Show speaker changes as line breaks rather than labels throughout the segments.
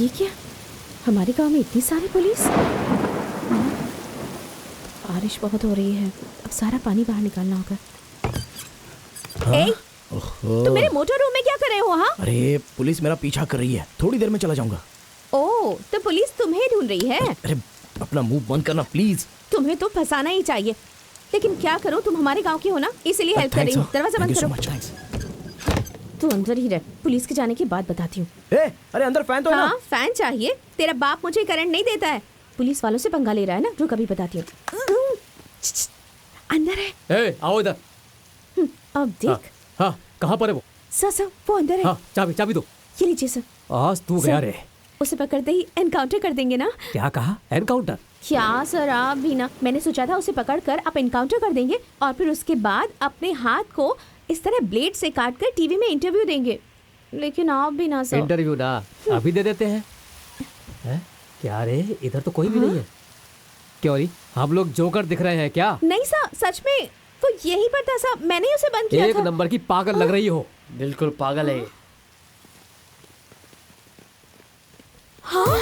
ये क्या, हमारे गांव में इतनी सारी पुलिस। बारिश बहुत हो रही है, अब सारा पानी बाहर निकालना होगा। तुम मेरे मोटर रूम में क्या कर रहे हो? हाँ,
अरे पुलिस मेरा पीछा कर रही है, थोड़ी देर में चला जाऊंगा।
ओह, तो पुलिस तुम्हें ढूंढ रही है?
अरे अपना मुंह बंद करना प्लीज।
तुम्हें तो फंसाना ही चाहिए, लेकिन क्या करूं, तुम हमारे गांव की हो ना, इसीलिए हेल्प कर रही हूँ। दरवाजा बंद करो। तू अंदर ही रह, पुलिस के जाने के बाद बताती हूँ।
अरे अंदर फैन तो है ना?
हाँ, फैन चाहिए। तेरा बाप मुझे करंट नहीं देता है। पुलिस वालों से पंगा ले रहा है ना, रुक अभी बताती हूँ। अंदर है।
आओ इधर।
अब देख।
हाँ, कहाँ पर है वो?
सर वो अंदर है।
हाँ, चाबी दो।
ये लीजिए सर।
आज तू गया रे।
उसे पकड़ते ही एनकाउंटर कर देंगे ना?
क्या कहा? एनकाउंटर?
क्या सर, आप भी ना। मैंने सोचा था उसे पकड़कर आप एनकाउंटर कर देंगे और फिर उसके बाद अपने हाथ को इस तरह ब्लेड से काटकर टीवी में इंटरव्यू देंगे, लेकिन आप भी ना सर।
इंटरव्यू ना अभी दे देते हैं। क्या रे, इधर तो कोई भी नहीं है। क्यों री, हम लोग जोकर दिख रहे हैं क्या?
नहीं सर, सच में वो यहीं पर था सर, मैंने ही उसे बंद किया था।
एक नंबर की पागल लग रही हो।
बिल्कुल पागल है।
हाँ?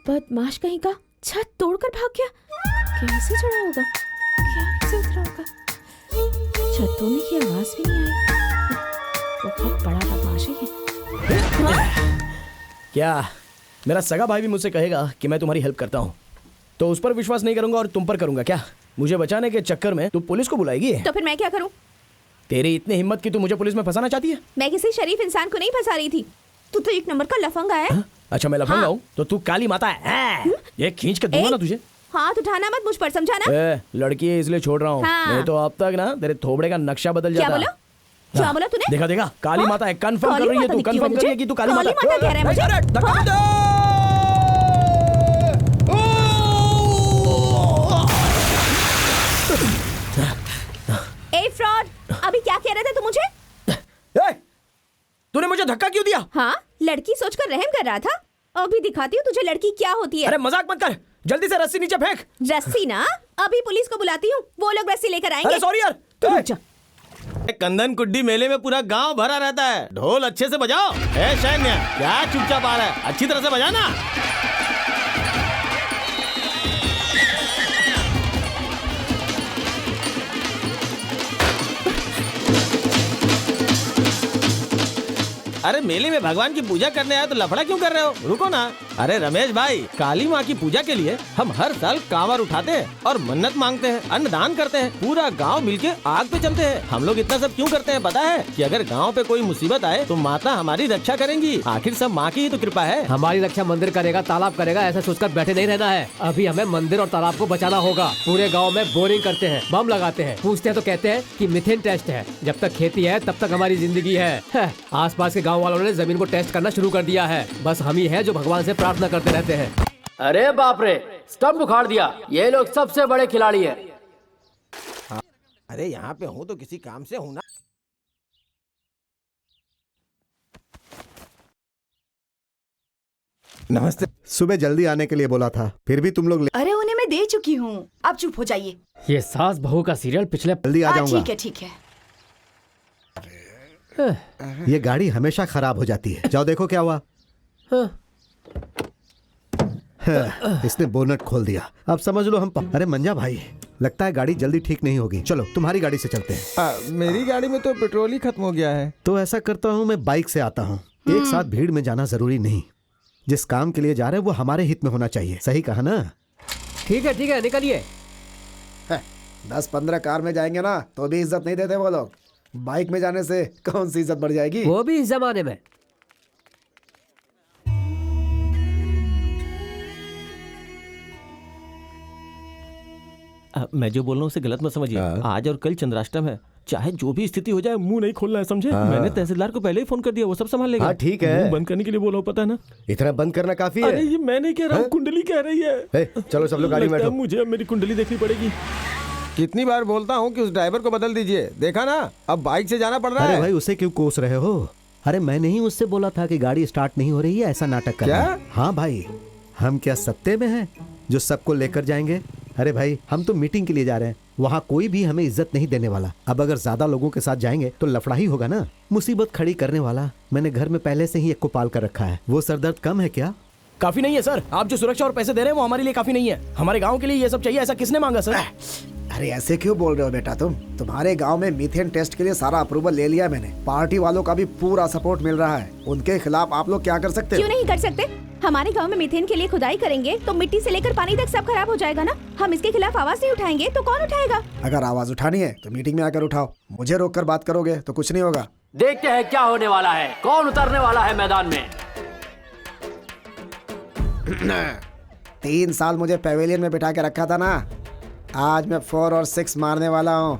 बदमाश कहीं का, छत तोड़कर भाग गया। कैसे चढ़ा होगा, कैसे उतरा होगा? छत तोड़ने की आवाज भी नहीं आई। बहुत बड़ा बदमाश है ये।
क्या मेरा सगा भाई भी मुझसे कहेगा कि मैं तुम्हारी हेल्प करता हूँ, तो उस पर विश्वास नहीं करूंगा और तुम पर करूंगा क्या? मुझे बचाने के चक्कर में तू पुलिस को बुलाएगी?
तो फिर मैं क्या करूं?
तेरी इतनी हिम्मत कि तू मुझे पुलिस में फंसाना चाहती है?
मैं किसी शरीफ इंसान को नहीं फंसा रही थी। तू तो एक नंबर का लफंगा है।
अच्छा मैं लफंगा हूँ? तो तू काली माता है। ये खींच के दूंगा ना तुझे।
हाथ उठाना मत मुझ पर, समझा ना?
लड़की है इसलिए छोड़ रहा हूँ, नहीं तो अब तक ना तेरे थोबड़े का नक्शा बदल जाता।
क्या बोला? क्या बोला तूने?
देखा देखा, काली माता है। कंफर्म कर रही है तू, कंफर्म कर रही है कि तू काली माता
कह रहा है मुझे। ए फ्रॉड, अभी क्या कह रहे थे तू मुझे?
तूने मुझे धक्का क्यों दिया?
हाँ, लड़की सोचकर रहम कर रहा था। अभी दिखाती हूँ तुझे लड़की क्या होती है।
अरे मजाक मत कर, जल्दी से रस्सी नीचे फेंक।
रस्सी ना, अभी पुलिस को बुलाती हूँ, वो लोग रस्सी लेकर आएंगे।
अरे सॉरी यार।
तू रुक जा।
कंदन कुड्डी मेले में पूरा गांव भरा रहता है, ढोल अच्छे से बजाओ। ए सैन्य, क्या चुपचाप आ रहा है? अच्छी तरह से बजाना। अरे मेले में भगवान की पूजा करने आए तो लफड़ा क्यों कर रहे हो? रुको ना। अरे रमेश भाई, काली माँ की पूजा के लिए हम हर साल कांवर उठाते हैं और मन्नत मांगते हैं, अन्नदान करते हैं, पूरा गांव मिलके आग पे चलते हैं। हम लोग इतना सब क्यों करते हैं पता है? कि अगर गांव पे कोई मुसीबत आए तो माता हमारी रक्षा करेंगी। आखिर सब माँ की ही तो कृपा है।
हमारी रक्षा मंदिर करेगा, तालाब करेगा, ऐसा सोचकर बैठे नहीं रहना है। अभी हमें मंदिर और तालाब को बचाना होगा। पूरे गाँव में बोरिंग करते हैं, बम लगाते हैं, पूछते हैं तो कहते हैं कि मीथेन टेस्ट है। जब तक खेती है तब तक हमारी जिंदगी है। आसपास के गाँव वालों ने जमीन को टेस्ट करना शुरू कर दिया है। बस हम ही है जो भगवान से प्रार्थना करते रहते हैं।
अरे बाप रे, स्टंप उखाड़ दिया। ये लोग सबसे बड़े खिलाड़ी है।
अरे यहाँ पे हूँ तो किसी काम से हूँ ना।
नमस्ते। सुबह जल्दी आने के लिए बोला था, फिर भी तुम लोग
अरे उन्हें मैं दे चुकी हूँ, आप चुप हो जाइए।
ये सास बहू का सीरियल पिछले
जल्दी आ जाऊंगा।
ठीक है ठीक है।
ये गाड़ी हमेशा खराब हो जाती है। जाओ देखो क्या हुआ। इसने बोनट खोल दिया। अब समझ लो हम अरे मंजा भाई, लगता है गाड़ी जल्दी ठीक नहीं होगी। चलो तुम्हारी गाड़ी से चलते हैं।
मेरी गाड़ी में तो पेट्रोल ही खत्म हो गया है।
तो ऐसा करता हूँ, मैं बाइक से आता हूँ। एक साथ भीड़ में जाना जरूरी नहीं। जिस काम के लिए जा रहे हैं वो हमारे हित में होना चाहिए। सही कहा ना?
ठीक है निकलिए।
10-15 कार में जाएंगे ना तो भी इज्जत नहीं देते वो लोग। बाइक में जाने से कौन सी इज्जत बढ़ जाएगी?
वो भी इस जमाने में।
मैं जो बोल रहा हूँ उसे गलत मत समझिए। आज और कल चंद्राष्टम है, चाहे जो भी स्थिति हो जाए मुंह नहीं खोलना है, समझे? मैंने तहसीलदार को पहले ही फोन कर दिया, वो सब संभाल लेगा।
ठीक है।
मुंह बंद करने के लिए बोला, पता है ना?
इतना बंद करना काफी है।
अरे ये मैं नहीं कह रहा हूँ, कुंडली कह रही है।
चलो सब लोग गाड़ी में बैठो।
मुझे अब मेरी कुंडली देखनी पड़ेगी।
कितनी बार बोलता हूँ कि उस ड्राइवर को बदल दीजिए, देखा ना अब बाइक से जाना पड़ रहा है।
अरे भाई उसे क्यों कोस रहे हो? अरे मैंने ही उससे बोला था कि गाड़ी स्टार्ट नहीं हो रही है, ऐसा नाटक कर रहा है। हाँ भाई, हम क्या सत्ते में हैं जो सबको लेकर जाएंगे? अरे भाई हम तो मीटिंग के लिए जा रहे हैं, वहाँ कोई भी हमें इज्जत नहीं देने वाला। अब अगर ज्यादा लोगों के साथ जाएंगे तो लफड़ा ही होगा ना। मुसीबत खड़ी करने वाला मैंने घर में पहले से ही एक को पाल कर रखा है। वो सरदर्द कम है क्या?
काफी नहीं है सर, आप जो सुरक्षा और पैसे दे रहे हैं वो हमारे लिए काफी नहीं है। हमारे गांव के लिए ये सब चाहिए, ऐसा किसने मांगा सर?
अरे ऐसे क्यों बोल रहे हो बेटा तुम? तुम्हारे गांव में मीथेन टेस्ट के लिए सारा अप्रूवल ले लिया मैंने। पार्टी वालों का भी पूरा सपोर्ट मिल रहा है। उनके खिलाफ आप लोग क्या कर सकते
क्यों
हो?
नहीं कर सकते? हमारे गांव में मीथेन के लिए खुदाई करेंगे तो मिट्टी से लेकर पानी तक सब खराब हो जाएगा ना। हम इसके खिलाफ आवाज नहीं उठाएंगे तो कौन उठाएगा?
अगर आवाज उठानी है तो मीटिंग में आकर उठाओ। मुझे रोक कर बात करोगे तो कुछ नहीं होगा।
देखते हैं क्या होने वाला है, कौन उतरने वाला है मैदान में।
3 साल मुझे पवेलियन में बिठा के रखा था ना, आज मैं 4 और 6 मारने वाला हूँ।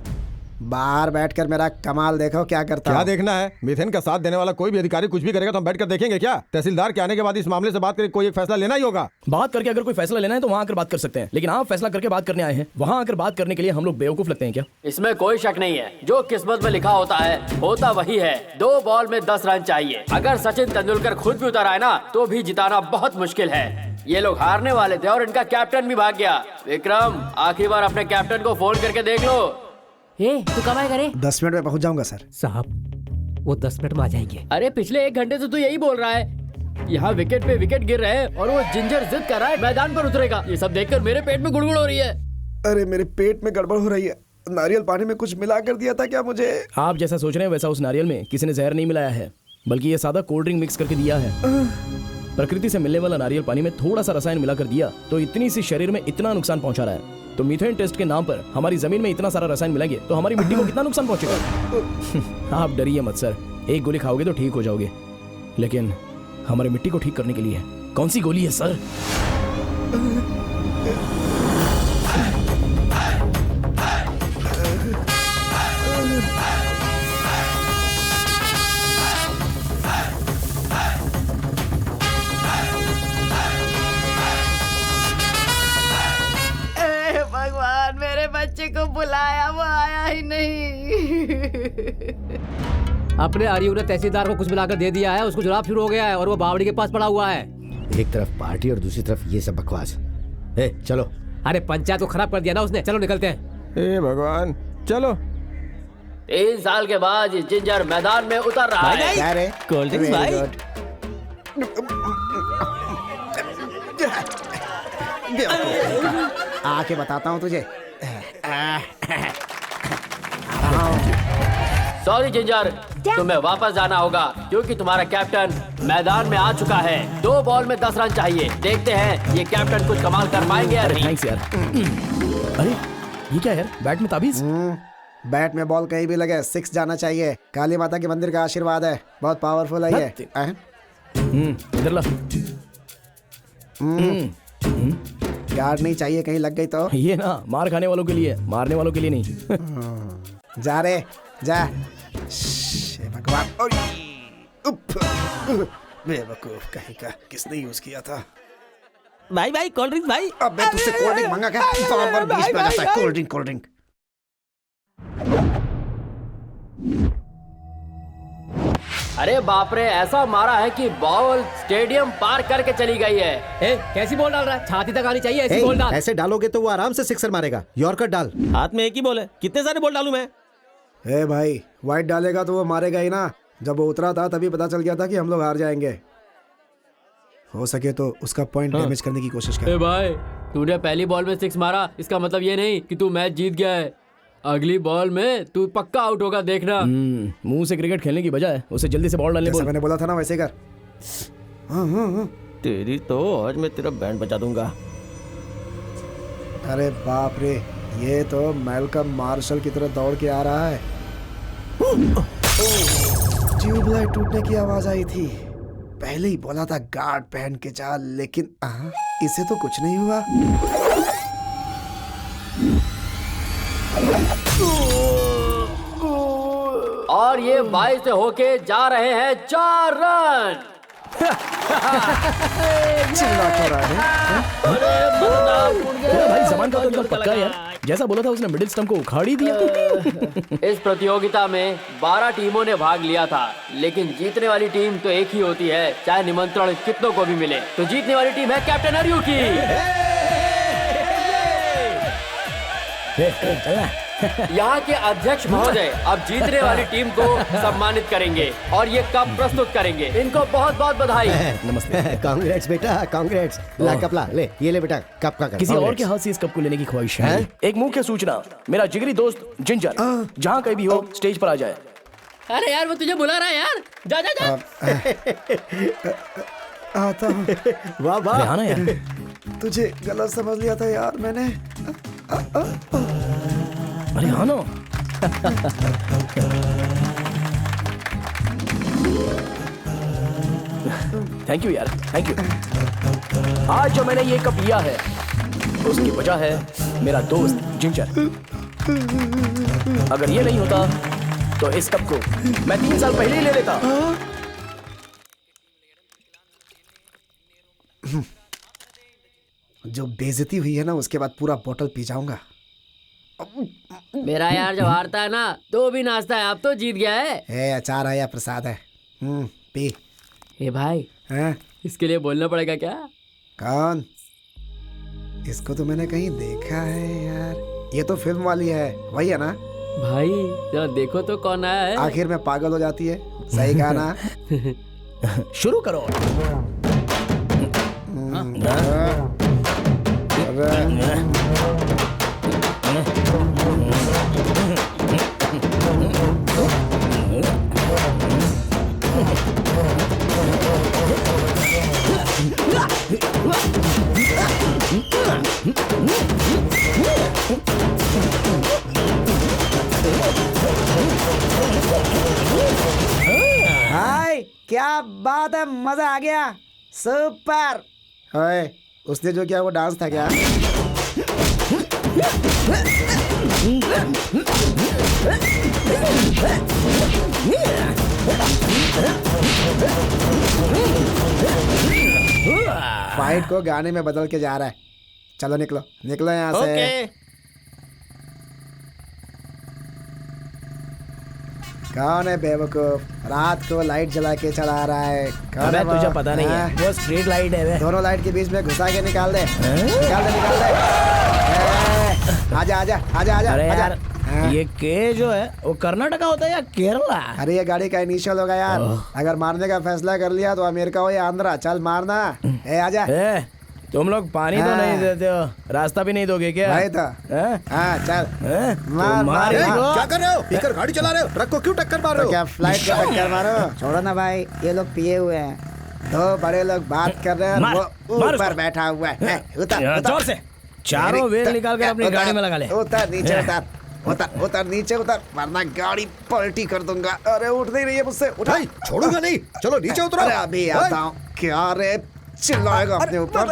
बाहर बैठकर मेरा कमाल देखो क्या करता
क्या
हूँ।
देखना है? मीथेन का साथ देने वाला कोई भी अधिकारी कुछ भी करेगा तो हम बैठकर देखेंगे क्या? तहसीलदार के आने के बाद इस मामले से बात करके कोई एक फैसला लेना ही होगा।
बात करके अगर कोई फैसला लेना है तो वहाँ आकर बात कर सकते हैं, लेकिन आप फैसला करके बात करने आए हैं, वहाँ आकर बात करने के लिए हम लोग बेवकूफ लगते हैं क्या?
इसमें कोई शक नहीं है, जो किस्मत में लिखा होता है होता वही है। 2 बॉल में 10 रन चाहिए। अगर सचिन तेंदुलकर खुद भी उतर आए ना तो भी जिताना बहुत मुश्किल है। ये लोग हारने वाले थे और इनका कैप्टन भी भाग गया। विक्रम, आखिरी बार अपने कैप्टन को फोन करके देख लो।
तू कब आएगा रे?
10 मिनट में पहुँच जाऊंगा सर।
साहब वो 10 मिनट में आ जाएंगे।
अरे पिछले 1 घंटे से तू यही बोल रहा है। यहाँ विकेट पे विकेट गिर रहे हैं और वो जिंजर जिद कर रहा है मैदान पर उतरेगा। ये सब देखकर मेरे पेट में गुड़गुड़ हो रही है।
अरे मेरे पेट में गड़बड़ हो रही है। नारियल पानी में कुछ मिला कर दिया था क्या मुझे?
आप जैसा सोच रहे हैं वैसा उस नारियल में किसी ने जहर नहीं मिलाया है, बल्कि ये सादा कोल्ड ड्रिंक मिक्स करके दिया है। प्रकृति से मिलने वाला नारियल पानी में थोड़ा सा रसायन मिलाकर दिया तो इतनी सी शरीर में इतना नुकसान पहुंचा रहा है। तो मीथेन टेस्ट के नाम पर हमारी जमीन में इतना सारा रसायन मिलेंगे तो हमारी मिट्टी को कितना नुकसान पहुंचेगा? आप डरिए मत सर, एक गोली खाओगे तो ठीक हो जाओगे, लेकिन हमारी मिट्टी को ठीक करने के लिए कौन सी गोली है सर?
भगवान, मेरे बच्चे को बुलाया, वो आया ही नहीं।
अपने अरियू ने तहसीलदार को कुछ मिलाकर दे दिया है, उसको जुलाब शुरू हो गया है और वो बावड़ी के पास पड़ा हुआ है।
एक तरफ पार्टी और दूसरी तरफ ये सब बकवास। चलो।
अरे पंचायत को खराब कर दिया ना उसने। चलो निकलते हैं।
हे भगवान, चलो।
3 साल के बाद ये जिंजर मैदान में उतर रहा है।
क्या रे?
कोल्ड ड्रिंक्स भाई।
आके बताता हूँ तुझे।
सॉरी जिंजर, तुम्हें वापस जाना होगा क्योंकि तुम्हारा कैप्टन मैदान में आ चुका है। 2 बॉल में 10 रन चाहिए। देखते हैं ये कैप्टन कुछ कमाल कर पाएंगे या नहीं।
थैंक्स यार। अरे ये क्या यार, बैट में ताबीज?
बैट में बॉल कहीं भी लगे 6 जाना चाहिए। काली माता के मंदिर का आशीर्वाद है, बहुत पावरफुल है ये।
इधर ला।
गार्ड नहीं चाहिए, कहीं लग गई तो।
ये ना मार खाने वालों के लिए, मारने वालों के लिए नहीं।
जा रे जा। हे भगवान, बेवकूफ कहीं का, किसने यूज किया था?
भाई भाई कोल्ड ड्रिंक भाई।
अब मैं तुझसे कोल्ड ड्रिंक मांगा क्या? बार बीच में आ जाता है कोल्ड ड्रिंक कोल्ड ड्रिंक।
अरे बाप रे, ऐसा मारा है कि बॉल स्टेडियम पार करके चली गई है।
कैसी बॉल डाल रहा है? छाती तक आनी चाहिए ऐसी बॉल डाल।
ऐसे डालोगे तो वो आराम से सिक्सर मारेगा। यॉर्कर डाल।
हाथ में एक ही बॉल है, कितने सारे बॉल डालूं मैं?
ए भाई, वाइट डालेगा तो वो मारेगा ही ना। जब वो उतरा था तभी पता चल गया था कि हम लोग हार जाएंगे। हो सके तो उसका पॉइंट डैमेज करने की कोशिश कर।
ए भाई, तूने पहली बॉल में 6 मारा, इसका मतलब ये नहीं कि तू मैच जीत गया है। अगली बॉल में तू पक्का आउट होगा, देखना।
मुंह से क्रिकेट खेलने की बजाय उसे जल्दी से बॉल डालने बोल।
मैंने बोला था ना वैसे कर।
तेरी तो आज मैं तेरा बैंड बजा दूंगा।
अरे बाप रे, ये तो मैल्कम मार्शल की तरह दौड़ के आ रहा है। ट्यूबलाइट टूटने की आवाज आई थी। पहले ही बोला था गार्ड पहन के जा, लेकिन इसे तो कुछ नहीं हुआ।
और ये 22 से होके जा रहे हैं 4 रन।
चिल्ला क्यों रहा है?
अरे भाई जमान का तो एकदम पक्का है यार, जैसा बोला था उसने मिडिल स्टंप को उखाड़ ही दिया।
इस प्रतियोगिता में 12 टीमों ने भाग लिया था, लेकिन जीतने वाली टीम तो एक ही होती है, चाहे निमंत्रण कितनों को भी मिले। तो जीतने वाली टीम है कैप्टन अरियू की। यहाँ के अध्यक्ष महोदय अब जीतने वाली टीम को सम्मानित करेंगे और ये कप प्रस्तुत करेंगे। इनको बहुत बहुत बधाई।
नमस्ते।
कांग्रेट्स बेटा, कांग्रेट्स। ला कप ला, ले ये ले बेटा, कप का
किसी और के हाथ से इस कप को लेने की ख्वाहिश है? एक मुख्य सूचना, मेरा जिगरी दोस्त जिंजर जहाँ कहीं भी हो स्टेज पर आ जाए।
अरे यार वो तुझे बुला रहा है यार, जा जा जा।
आता हूँ।
वाह वाह।
हाँ ना यार,
तुझे गलत समझ लिया था यार मैंने।
अरे हाँ ना। थैंक यू यार, थैंक यू। आज जो मैंने ये कप लिया है उसकी वजह है मेरा दोस्त जिंजर। अगर ये नहीं होता तो इस कप को मैं 3 साल पहले ही ले लेता।
जो बेइज्जती हुई है ना उसके बाद पूरा बोतल पी जाऊंगा।
मेरा यार जब हारता है ना तो भी नाचता है। अब तो जीत गया है।
ए अचार है या प्रसाद है? पी।
ए भाई,
हैं?
इसके लिए बोलना पड़ेगा क्या?
कौन? इसको तो मैंने कहीं देखा है यार। ये तो फिल्म वाली है, वही है ना?
भाई जरा देखो तो कौन आया है।
आखिर में पागल हो जाती है, सही कहा ना?
शुरू करो।
हाय, क्या बात है, मजा आ गया, सुपर। ओए, उसने जो किया वो डांस था क्या? फाइट को गाने में बदल के जा रहा है। चलो निकलो, निकलो यहाँ से। कौन है बेवकूफ, रात को लाइट जला के चला रहा है? कौन है वो?
तुझे पता नहीं है, वो स्ट्रीट लाइट है वे।
दोनों लाइट के बीच में घुसा के निकाल दे, निकाल दे, निकाल दे। आजा आजा आजा आजा।
अरे
आजा।
यार, ये के जो है वो कर्नाटका होता है या केरला?
अरे ये गाड़ी का इनिशियल होगा यार। अगर मारने का फैसला कर लिया तो अमेरिका हो या आंध्रा, चल मारना। ए आजा।
तुम लोग पानी तो नहीं देते हो, रास्ता भी नहीं दोगे क्या?
नहीं तो। हाँ चल मार मार।
क्या कर रहे हो? पीकर गाड़ी चला रहे हो? ट्रक को क्यों टक्कर मार रहे
तो
हो?
क्या फ्लाइट को टक्कर मारो? छोड़ो ना भाई, ये लोग पिए हुए हैं। दो बड़े लोग बात कर रहे हैं
मार,
और वो
मार
ऊपर
उसको।
बैठा हुआ है। उतर
जोर से चारों वेल निकाल कर अपनी गाड़ी में लगा ले।
उतर नीचे, उतर उतर उतर नीचे उतर, वरना गाड़ी पलटी कर दूंगा। अरे उठ नहीं रही है मुझसे, उठा।
छोड़ूंगा नहीं, चलो नीचे उतरो।
अरे अभी आता हूँ। क्या रे, चिल्लाएगा अपने ऊपर?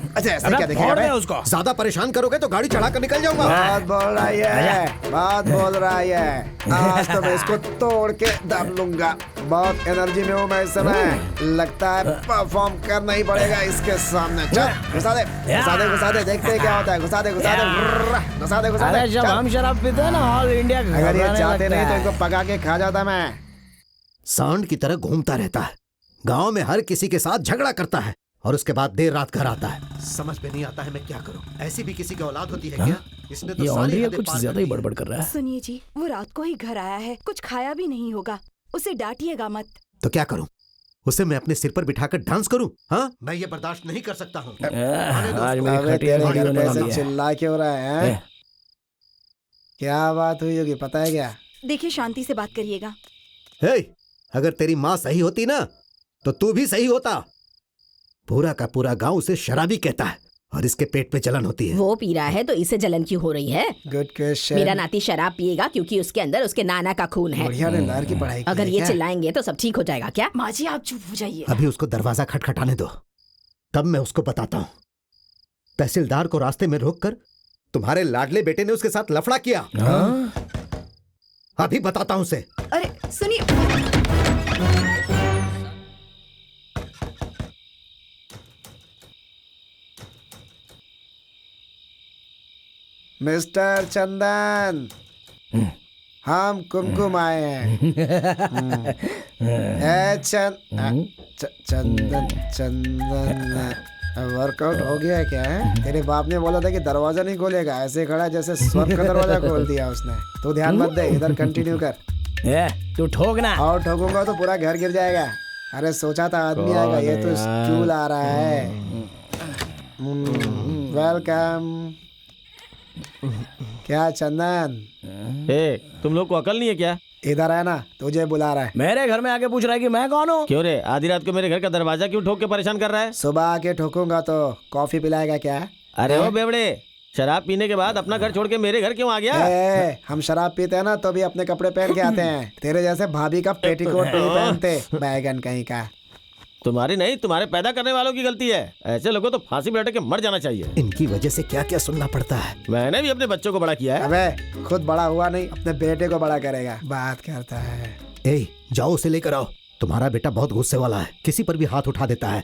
अच्छा ऐसे क्या देखेगा मैं?
उसको
ज्यादा परेशान करोगे तो गाड़ी चढ़ा कर निकल जाऊंगा।
बात बोल रहा है, बात बोल रहा है। आज तो मैं इसको तोड़ के दम लूंगा। बहुत एनर्जी में हूँ मैं इस समय, लगता है परफॉर्म करना ही पड़ेगा इसके सामने। चल घुसा दे, घुसा दे, घुसा दे, देखते हैं क्या होता है। घुसा दे, घुसा दे, घुसा दे, घुसा दे।
जब हम शराब पीते हैं ना ऑल इंडिया,
अगर ये चाहते नहीं तो इनको पका के खा जाता मैं।
सांड की तरह घूमता रहता है, गांव में हर किसी के साथ झगड़ा करता है और उसके बाद देर रात घर आता है। समझ में नहीं आता है मैं क्या करूं। ऐसी भी किसी की औलाद होती है क्या? इसने तो
ये
सारी
ऑनरिया
हदें
कुछ
पार
ज्यादा
कर
ही
दी।
बड़बड़ कर रहा है।
सुनिए जी, वो रात को ही घर आया है, कुछ खाया भी नहीं होगा, उसे डांटिएगा मत।
तो क्या करूं? उसे मैं अपने सिर पर बिठाकर डांस करूं? हाँ, मैं ये बर्दाश्त नहीं कर सकता हूँ।
आज मेरी
अबे
खटिया
तेरे
खड़ी
घर
होने
पे
वाली
से
है।
चिल्ला क्यों रहा है? हैं? क्या बात हुई होगी पता है क्या?
देखिए शांति से बात करिएगा।
हे, अगर तेरी माँ सही होती ना तो तू भी सही होता। पूरा का पूरा गांव उसे शराबी कहता है और इसके पेट में जलन होती है।
वो पी रहा है तो इसे जलन क्यों हो रही है?
Good question.
मेरा नाती शराब पिएगा क्योंकि उसके अंदर उसके नाना का खून है।
बढ़िया ने लहर की पढ़ाई की
अगर
है
ये
क्या?
चिल्लाएंगे तो सब ठीक हो जाएगा क्या?
माँ जी आप चुप हो जाइए।
अभी उसको दरवाजा खटखटाने दो, तब मैं उसको बताता हूँ। तहसीलदार को रास्ते में रोककर तुम्हारे लाडले बेटे ने उसके साथ लफड़ा किया। अभी बताता हूँ उसे।
अरे सुनिए,
मिस्टर चंदन, हम कुमकुम आए हैं। चंदन चंदन वर्कआउट हो गया है क्या है? तेरे बाप ने बोला था कि दरवाजा नहीं खोलेगा, ऐसे खड़ा जैसे स्वर्ग का दरवाजा खोल दिया उसने। तू ध्यान मत दे, इधर कंटिन्यू कर।
तू ठोकना।
और ठोकूंगा तो पूरा घर गिर जाएगा। अरे सोचा था आदमी आएगा, ये तो स्टूल आ रहा है। वेलकम। क्या चंदन,
तुम लोग को अकल नहीं है क्या?
इधर है ना, तुझे बुला रहा है।
मेरे घर में आके पूछ रहा है कि मैं कौन हूँ?
क्यों रे, आधी रात को मेरे घर का दरवाजा क्यों ठोक के परेशान कर रहा है?
सुबह आके ठोकूंगा तो कॉफी पिलाएगा क्या?
अरे ओ बेवड़े, शराब पीने के बाद अपना घर छोड़ के मेरे घर क्यों आ गया?
हम शराब पीते हैं ना तो भी अपने कपड़े पहन के आते हैं। तेरे जैसे भाभी का पेटीकोट नहीं पहनते, बैगन कहीं का।
तुम्हारी नहीं, तुम्हारे पैदा करने वालों की गलती है। ऐसे लोगों तो फांसी पे लटक के मर जाना चाहिए।
इनकी वजह से क्या क्या सुनना पड़ता है।
मैंने भी अपने बच्चों को बड़ा किया है।
अबे खुद बड़ा हुआ नहीं, अपने बेटे को बड़ा करेगा। बात करता है।
ए, जाओ उसे लेकर आओ। तुम्हारा बेटा बहुत गुस्से वाला है, किसी पर भी हाथ उठा देता है।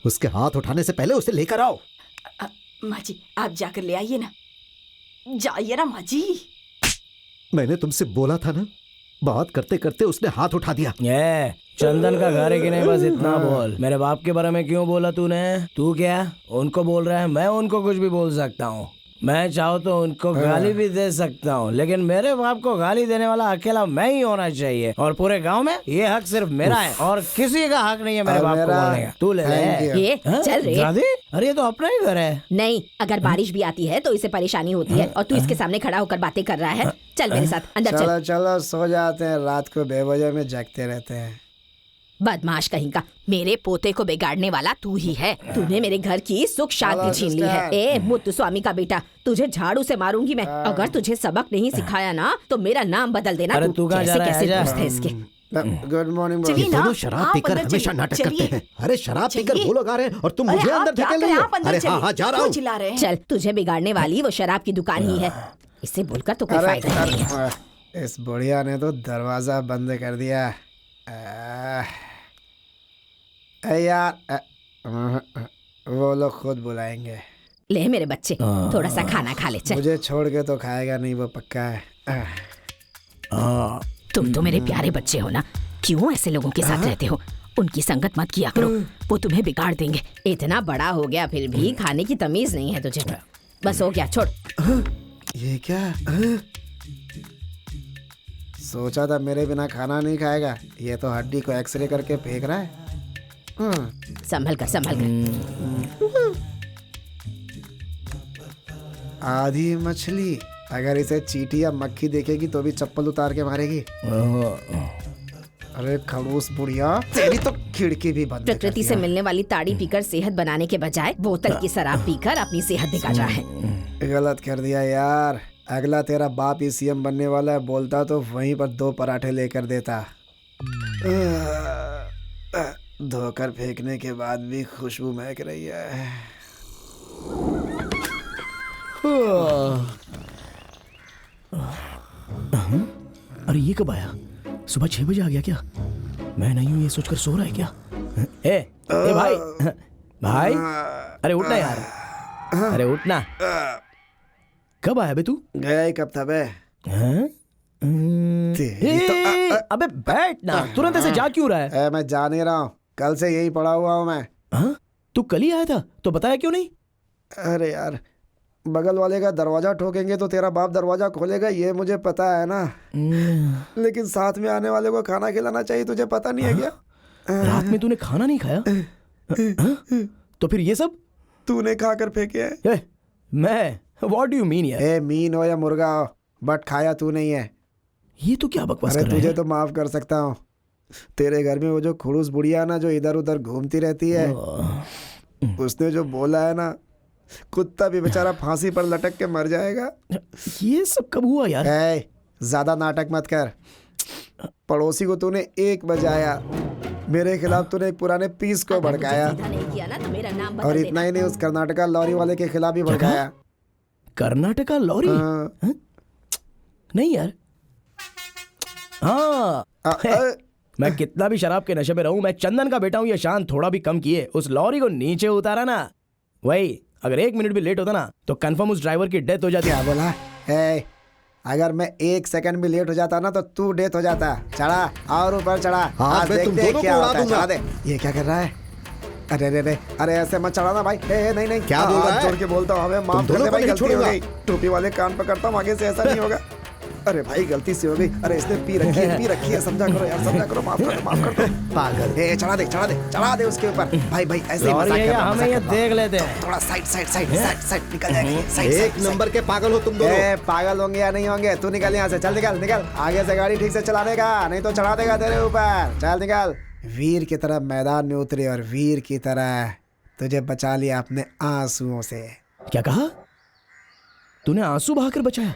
उसके हाथ उठाने से पहले उसे लेकर आओ।
माँ जी आप जाकर ले आइए ना, जाइए ना माँ जी।
मैंने तुमसे बोला था ना, बात करते करते उसने हाथ उठा दिया।
चंदन का घर है कि नहीं, बस इतना बोल। मेरे बाप के बारे में क्यों बोला तूने? तू क्या उनको बोल रहा है? मैं उनको कुछ भी बोल सकता हूँ। मैं चाहूँ तो उनको गाली भी दे सकता हूँ, लेकिन मेरे बाप को गाली देने वाला अकेला मैं ही होना चाहिए। और पूरे गांव में ये हक सिर्फ मेरा है और किसी का हक नहीं है मेरे बाप को बोलने का। तू ले
ये चल रे।
अरे ये तो अपना ही घर है।
नहीं, अगर बारिश भी आती है तो इसे परेशानी होती है और तू इसके सामने खड़ा होकर बातें कर रहा है। चल मेरे साथ अंदर चल।
चलो चलो सो जाते हैं, रात को बेवजह में जगते रहते हैं।
बदमाश कहीं का, मेरे पोते को बिगाड़ने वाला तू ही है। तूने मेरे घर की सुख शांति छीन ली है। ए मुत्तु स्वामी का बेटा, तुझे झाड़ू से मारूंगी मैं। अगर तुझे सबक नहीं सिखाया ना तो मेरा नाम बदल देना।
अरे तू कहाँ जा रहा है?
कैसे दोस्त है इसके।
Good morning.
दोनों शराब पीकर हमेशा नाटक करते हैं। अरे शराब पीकर वो लोग आ रहे हैं और तुम मुझे अंदर धकेल रही हो। अरे हाँ जा रहा हूँ।
चल, तुझे बिगाड़ने वाली वो शराब की दुकान ही है। इसे बोलकर तो कोई फायदा नहीं है।
इस बुढ़िया ने तो दरवाजा बंद कर दिया। यार वो लोग खुद बुलाएंगे।
ले मेरे बच्चे, थोड़ा सा खाना खा ले। चल।
मुझे छोड़ के तो खाएगा नहीं, वो पक्का है।
तुम तो मेरे प्यारे बच्चे हो ना, क्यों ऐसे लोगों के साथ रहते हो? उनकी संगत मत किया करो, वो तुम्हें बिगाड़ देंगे। इतना बड़ा हो गया फिर भी खाने की तमीज नहीं है तुझे। बस हो गया, छोड़।
ये क्या? सोचा था मेरे बिना खाना नहीं खाएगा, ये तो हड्डी को एक्सरे करके फेंक रहा है।
संभल कर संभल कर।
आधी मछली, अगर इसे चींटी या मक्खी देखेगी तो भी चप्पल उतार के मारेगी। अरे खड़ूस बुढ़िया, तेरी तो खिड़की भी बंद।
प्रकृति से मिलने वाली ताड़ी पीकर सेहत बनाने के बजाय बोतल की शराब पीकर अपनी सेहत बिगाड़ रहा है।
गलत कर दिया यार। अगला तेरा बाप ही सीएम बनने वाला है, बोलता तो वहीं पर 2 पराठे लेकर देता। धोकर फेंकने के बाद भी खुशबू महक रही है।
अरे ये कब आया? सुबह 6 बजे आ गया क्या? मैं नहीं हूँ ये सोचकर सो रहा है क्या? ए भाई भाई, अरे उठना यार, अरे उठना। कब आया बे तू?
गया ही कब था बे?
अबे बैठ ना, तुरंत ऐसे जा क्यों रहा है?
मैं जा नहीं रहा हूँ, कल से यही पड़ा हुआ हूँ मैं।
तू कल ही आया था तो बताया क्यों नहीं?
अरे यार, बगल वाले का दरवाजा ठोकेंगे तो तेरा बाप दरवाजा खोलेगा, ये मुझे पता है ना। लेकिन साथ में आने वाले को खाना खिलाना चाहिए, तुझे पता नहीं है क्या?
रात में तूने खाना नहीं खाया? तो फिर ये सब
तूने खा कर फेंके है?
मैं व्हाट डू यू मीन यार?
मीन हो या मुर्गा हो, बट खाया तू नहीं है।
ये तो क्या बकवास कर रहा है?
तुझे तो माफ कर सकता हूँ। तेरे घर में वो जो खुड़ूस बुढ़िया ना, जो इधर उधर घूमती रहती है, उसने जो बोला है ना, कुत्ता भी बेचारा फांसी पर लटक के मर जाएगा।
ये सब कब हुआ यार?
ज्यादा नाटक मत कर। पड़ोसी को तूने 1 बजाया, मेरे खिलाफ तूने एक पुराने पीस को भड़काया, और इतना ही नहीं, उस कर्नाटका लॉरी वाले के खिलाफ भी भड़काया।
कर्नाटका लॉरी? नहीं यार। मैं कितना भी शराब के नशे में रहूं, मैं चंदन का बेटा हूं। ये शान थोड़ा भी कम किए, उस लॉरी को नीचे उतारा ना, वही अगर 1 मिनट भी लेट होता ना तो कंफर्म उस ड्राइवर की डेथ हो जाती।
क्या बोला? अगर मैं 1 सेकंड भी लेट हो जाता ना तो तू डेथ हो जाता। चढ़ा और ऊपर चढ़ा, आज देखते हैं क्या होता है। चढ़ा दे। ये क्या कर रहा है? अरे अरे अरे अरे ऐसे मत चढ़ाना भाई। नहीं नहीं,
क्या बोल रहा है?
जोड़ के बोलता हूँ, हमें माफ कर
दोनों
दे
को
भाई,
लेके
गलती हो
छोड़ूंगा।
गई। टोपी वाले कान पकड़ता हूँ, आगे से ऐसा नहीं होगा। अरे भाई गलती से हो गई। अरे इसने पी रखी है, समझा करो यार, समझा करो, माफ कर दो।
पागल।
चढ़ा दे उसके ऊपर। भाई भाई ऐसे ही
और
मजाक
ये
कर रहा हूं,
हमें ये
मजाक कर रहा
देख लेते हैं।
हूं। थोड़ा साइड निकल जाएगी। साइड
एक नंबर के पागल हो तुम दोनों।
पागल होंगे या नहीं होंगे, तू निकल यहाँ से, चल निकल आगे से गाड़ी ठीक से चलाने का, नहीं तो चढ़ा देगा तेरे ऊपर। चल निकल। वीर की तरह मैदान में उतरे और वीर की तरह तुझे बचा लिया अपने आंसुओं से।
क्या कहा तूने? आंसू बहाकर बचाया?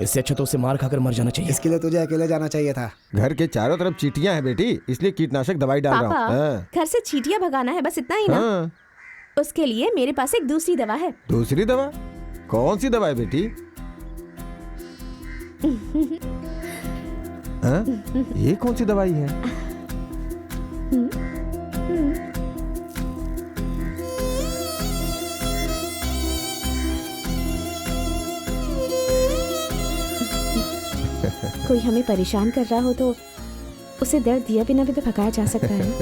इससे अच्छा तो उसे मार खाकर मर जाना चाहिए।
इसके लिए तुझे अकेले जाना चाहिए था।
घर के चारों तरफ चींटियां हैं बेटी, इसलिए कीटनाशक दवाई डाल रहा
पापा
हूँ। हाँ।
घर से चींटियां भगाना है, बस इतना ही ना?
हाँ।
उसके लिए मेरे पास एक दूसरी दवा है।
दूसरी दवा? कौन सी दवा है बेटी? हाँ? ये कौन सी दवाई है?
कोई हमें परेशान कर रहा हो तो उसे दर्द दिया बिना भी तो भगाया जा सकता है।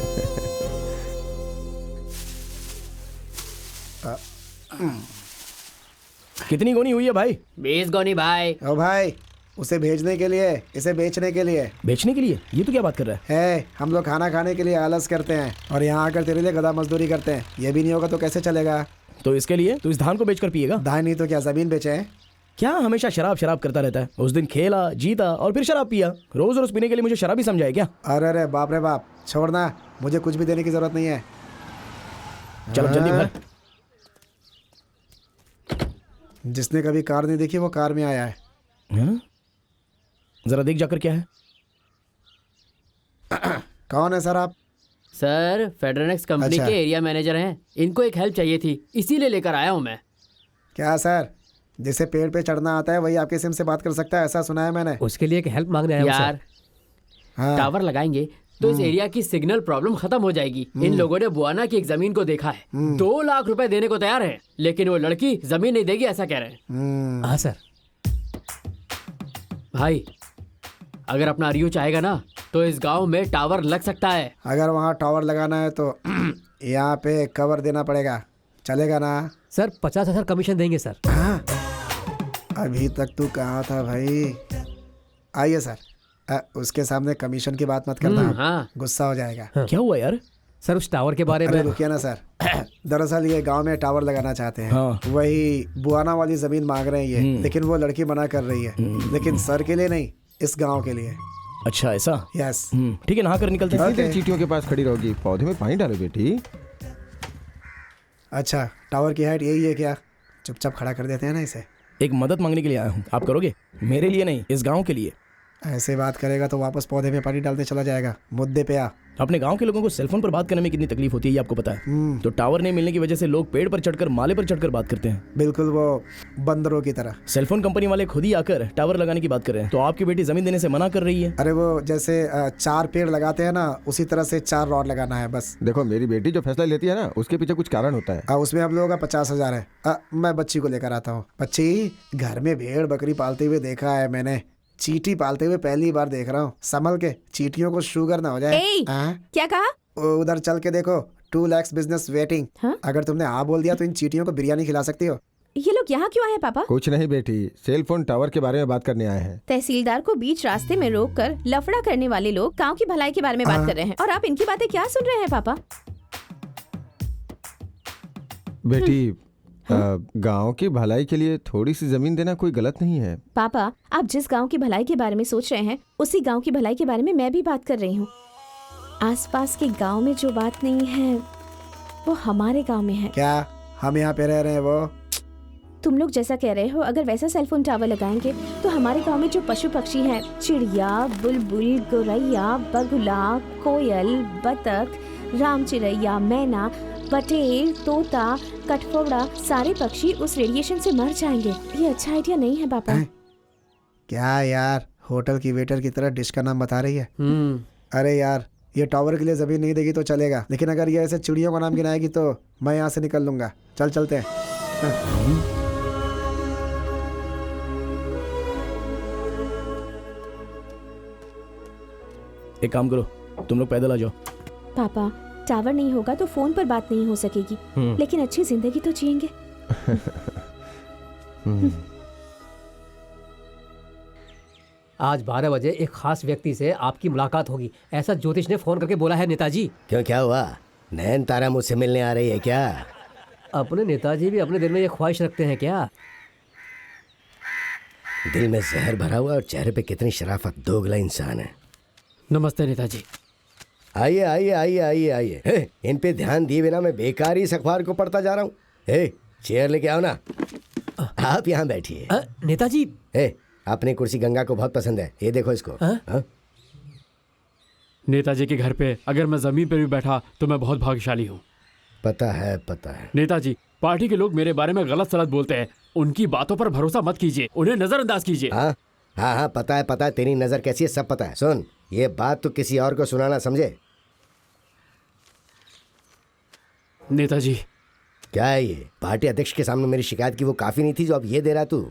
कितनी गोनी हुई है भाई?
20 गोनी भाई।
ओ भाई, उसे भेजने के लिए, इसे बेचने के लिए।
बेचने के लिए? ये तो क्या बात कर रहा है?
हम लोग खाना खाने के लिए आलस करते हैं और यहाँ आकर तेरे लिए गधा मजदूरी करते हैं। ये भी नहीं होगा तो कैसे चलेगा?
तो इसके लिए तू इस धान को बेचकर पिएगा?
धान नहीं तो क्या जमीन बेचे हैं?
क्या हमेशा शराब करता रहता है? उस दिन खेला, जीता और फिर शराब पिया। रोज रोज पीने के लिए मुझे शराब ही समझाए क्या?
अरे अरे बाप रे बाप, छोड़ना, मुझे कुछ भी देने की जरूरत नहीं है।
चलो जल्दी भर।
जिसने कभी कार नहीं देखी वो कार में आया है।
हाँ? जरा देख जाकर क्या है।
कौन है सर आप?
सर फेडरनेक्स कंपनी
अच्छा।
के एरिया मैनेजर हैं। इनको एक हेल्प चाहिए थी, इसीलिए लेकर आया हूँ मैं।
क्या सर, जिसे पेड़ पे चढ़ना आता है वही आपके सिम से बात कर सकता है, ऐसा सुना है मैंने।
उसके लिए एक हेल्प मांगने आया हूँ
यार
हाँ।
टावर लगाएंगे तो इस एरिया की सिग्नल प्रॉब्लम खत्म हो जाएगी। इन लोगों ने बुआना की एक जमीन को देखा है, 2 लाख रुपए देने को तैयार है, लेकिन वो लड़की जमीन नहीं देगी ऐसा कह रहे हैं।
हाँ सर।
भाई अगर अपना रियो चाहेगा ना तो इस गांव में टावर लग सकता है।
अगर वहाँ टावर लगाना है तो यहाँ पे कवर देना पड़ेगा, चलेगा ना?
सर 50,000 कमीशन देंगे सर।
हाँ? अभी तक तू कहाँ था भाई? आइए सर। उसके सामने कमीशन की बात मत करना,
हाँ।
गुस्सा हो जाएगा।
क्या हुआ यार?
सर उस टावर के बारे
अरे
में।
रुकिए ना सर। दरअसल ये गांव में टावर लगाना चाहते हैं।
हाँ।
वही बुआना वाली जमीन मांग रहे हैं ये, लेकिन वो लड़की मना कर रही है। लेकिन सर के लिए नहीं, इस गांव के लिए।
अच्छा ऐसा?
यस।
ठीक है, नहा कर निकलते हैं।
इतनी देर चींटियों के पास खड़ी रहोगी? पौधे में पानी डालो बेटी।
अच्छा, टावर की हाइट यही है क्या? चुपचाप खड़ा कर देते हैं ना इसे।
एक मदद मांगने के लिए आया हूँ, आप करोगे? मेरे लिए नहीं, इस गांव के लिए।
ऐसे बात करेगा तो वापस पौधे में पानी डालते चला जाएगा। मुद्दे पे आ।
अपने गांव के लोगों को सेलफोन पर बात करने में कितनी तकलीफ होती है ये आपको पता है? तो टावर नहीं मिलने की वजह से लोग पेड़ पर चढ़कर माले पर चढ़कर बात करते हैं,
बिल्कुल वो बंदरों की तरह।
सेलफोन कंपनी वाले खुद ही आकर टावर लगाने की बात कर रहे हैं, तो आपकी बेटी जमीन देने से मना कर रही है।
अरे वो जैसे 4 पेड़ लगाते हैं ना, उसी तरह से 4 रॉड लगाना है बस।
देखो मेरी बेटी जो फैसला लेती है ना, उसके पीछे कुछ कारण होता है।
उसमें हम लोगों का 50,000 है। मैं बच्ची को लेकर आता हूँ। बच्ची, घर में भेड़ बकरी पालते हुए देखा है मैंने, चींटी पालते हुए पहली बार देख रहा हूँ। संभल के, चींटियों को शुगर ना हो जाए।
क्या कहा?
उधर चल के देखो, 2 lakhs बिजनेस वेटिंग।
हाँ?
अगर तुमने हाँ बोल दिया तो इन चींटियों को बिरयानी खिला सकती हो।
ये लोग यहाँ क्यों आए पापा?
कुछ नहीं बेटी, सेलफोन टावर के बारे में बात करने आए हैं।
तहसीलदार को बीच रास्ते में रोककर लफड़ा करने वाले लोग गांव की भलाई के बारे में बात कर रहे हैं और आप इनकी बातें क्या सुन रहे हैं पापा?
बेटी, गांव की भलाई के लिए थोड़ी सी जमीन देना कोई गलत नहीं है।
पापा, आप जिस गांव की भलाई के बारे में सोच रहे हैं उसी गांव की भलाई के बारे में मैं भी बात कर रही हूँ। आसपास के गांव में जो बात नहीं है वो हमारे गांव में है।
क्या हम यहाँ पे रह रहे हैं वो?
तुम लोग जैसा कह रहे हो, अगर वैसा सेलफोन टावर लगाएंगे तो हमारे गांव में जो पशु पक्षी हैं, चिड़िया, बुलबुल, गौरैया, बगुला, कोयल, बतख, राम चिड़ैया, मैना, बटेर, तोता, कठफोड़ा, सारे पक्षी उस रेडिएशन से मर जाएंगे। ये अच्छा आइडिया नहीं है पापा।
क्या यार, होटल की वेटर की तरह डिश का नाम बता रही है। अरे यार, ये टावर के लिए जमीन नहीं देगी तो चलेगा, लेकिन अगर ये ऐसे चिड़ियों का नाम गिनाएगी तो मैं यहाँ से निकल लूंगा। चल चलते हैं।
एक काम करो, तुम लोग पैदल आ जाओ।
पापा, टावर नहीं होगा तो फोन पर बात नहीं हो सकेगी, लेकिन अच्छी जिंदगी तो जिएंगे।
आज 12 बजे एक खास व्यक्ति से आपकी मुलाकात होगी, ऐसा ज्योतिष ने फोन करके बोला है नेताजी।
क्यों, क्या हुआ? नैन तारा मुझसे मिलने आ रही है क्या?
अपने नेताजी भी अपने दिल में ये ख्वाहिश रखते हैं क्या?
दिल में जहर भरा हुआ और चेहरे पे कितनी शराफत, दोगला इंसान है।
नमस्ते नेताजी।
आइए आइए आइए आइए आइए। हे, इन पे ध्यान दिए बिना मैं बेकार ही इस अखबार को पढ़ता जा रहा हूँ। हे, चेयर लेके आओ ना। आप यहाँ बैठिए।
नेताजी।
हे, अपनी कुर्सी गंगा को बहुत पसंद है, ये देखो इसको।
नेताजी के घर पे अगर मैं जमीन पर भी बैठा तो मैं बहुत भाग्यशाली हूँ।
पता है पता है।
नेताजी, पार्टी के लोग मेरे बारे में गलत सलत बोलते हैं, उनकी बातों पर भरोसा मत कीजिए, उन्हें नजरअंदाज कीजिए।
हाँ हाँ हाँ, पता है, तेरी नजर कैसी है सब पता है। सुन, ये बात तो किसी और को सुनाना, समझे?
नेताजी।
क्या है ये? पार्टी अध्यक्ष के सामने मेरी शिकायत की वो काफी नहीं थी जो अब ये दे रहा तू?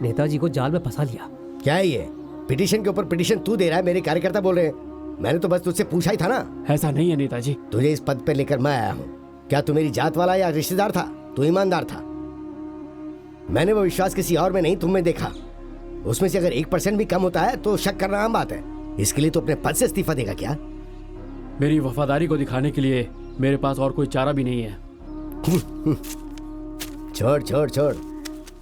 नेताजी को जाल में फंसा लिया।
क्या है ये? पिटीशन के ऊपर पिटीशन तू दे रहा है, मेरे कार्यकर्ता बोल रहे हैं। मैंने तो बस तुझसे पूछा ही था ना।
ऐसा नहीं है नेताजी।
तुझे इस पद पे लेकर मैं आया हूँ। क्या तू मेरी जात वाला या रिश्तेदार था? तू ईमानदार था। मैंने वो विश्वास किसी और में नहीं तुम में देखा। उसमें से अगर 1% भी कम होता है तो शक करना आम बात है। इसके लिए तो अपने पद से इस्तीफा देगा क्या?
मेरी वफादारी को दिखाने के लिए मेरे पास और कोई चारा भी नहीं है।
छोड़ छोड़ छोड़,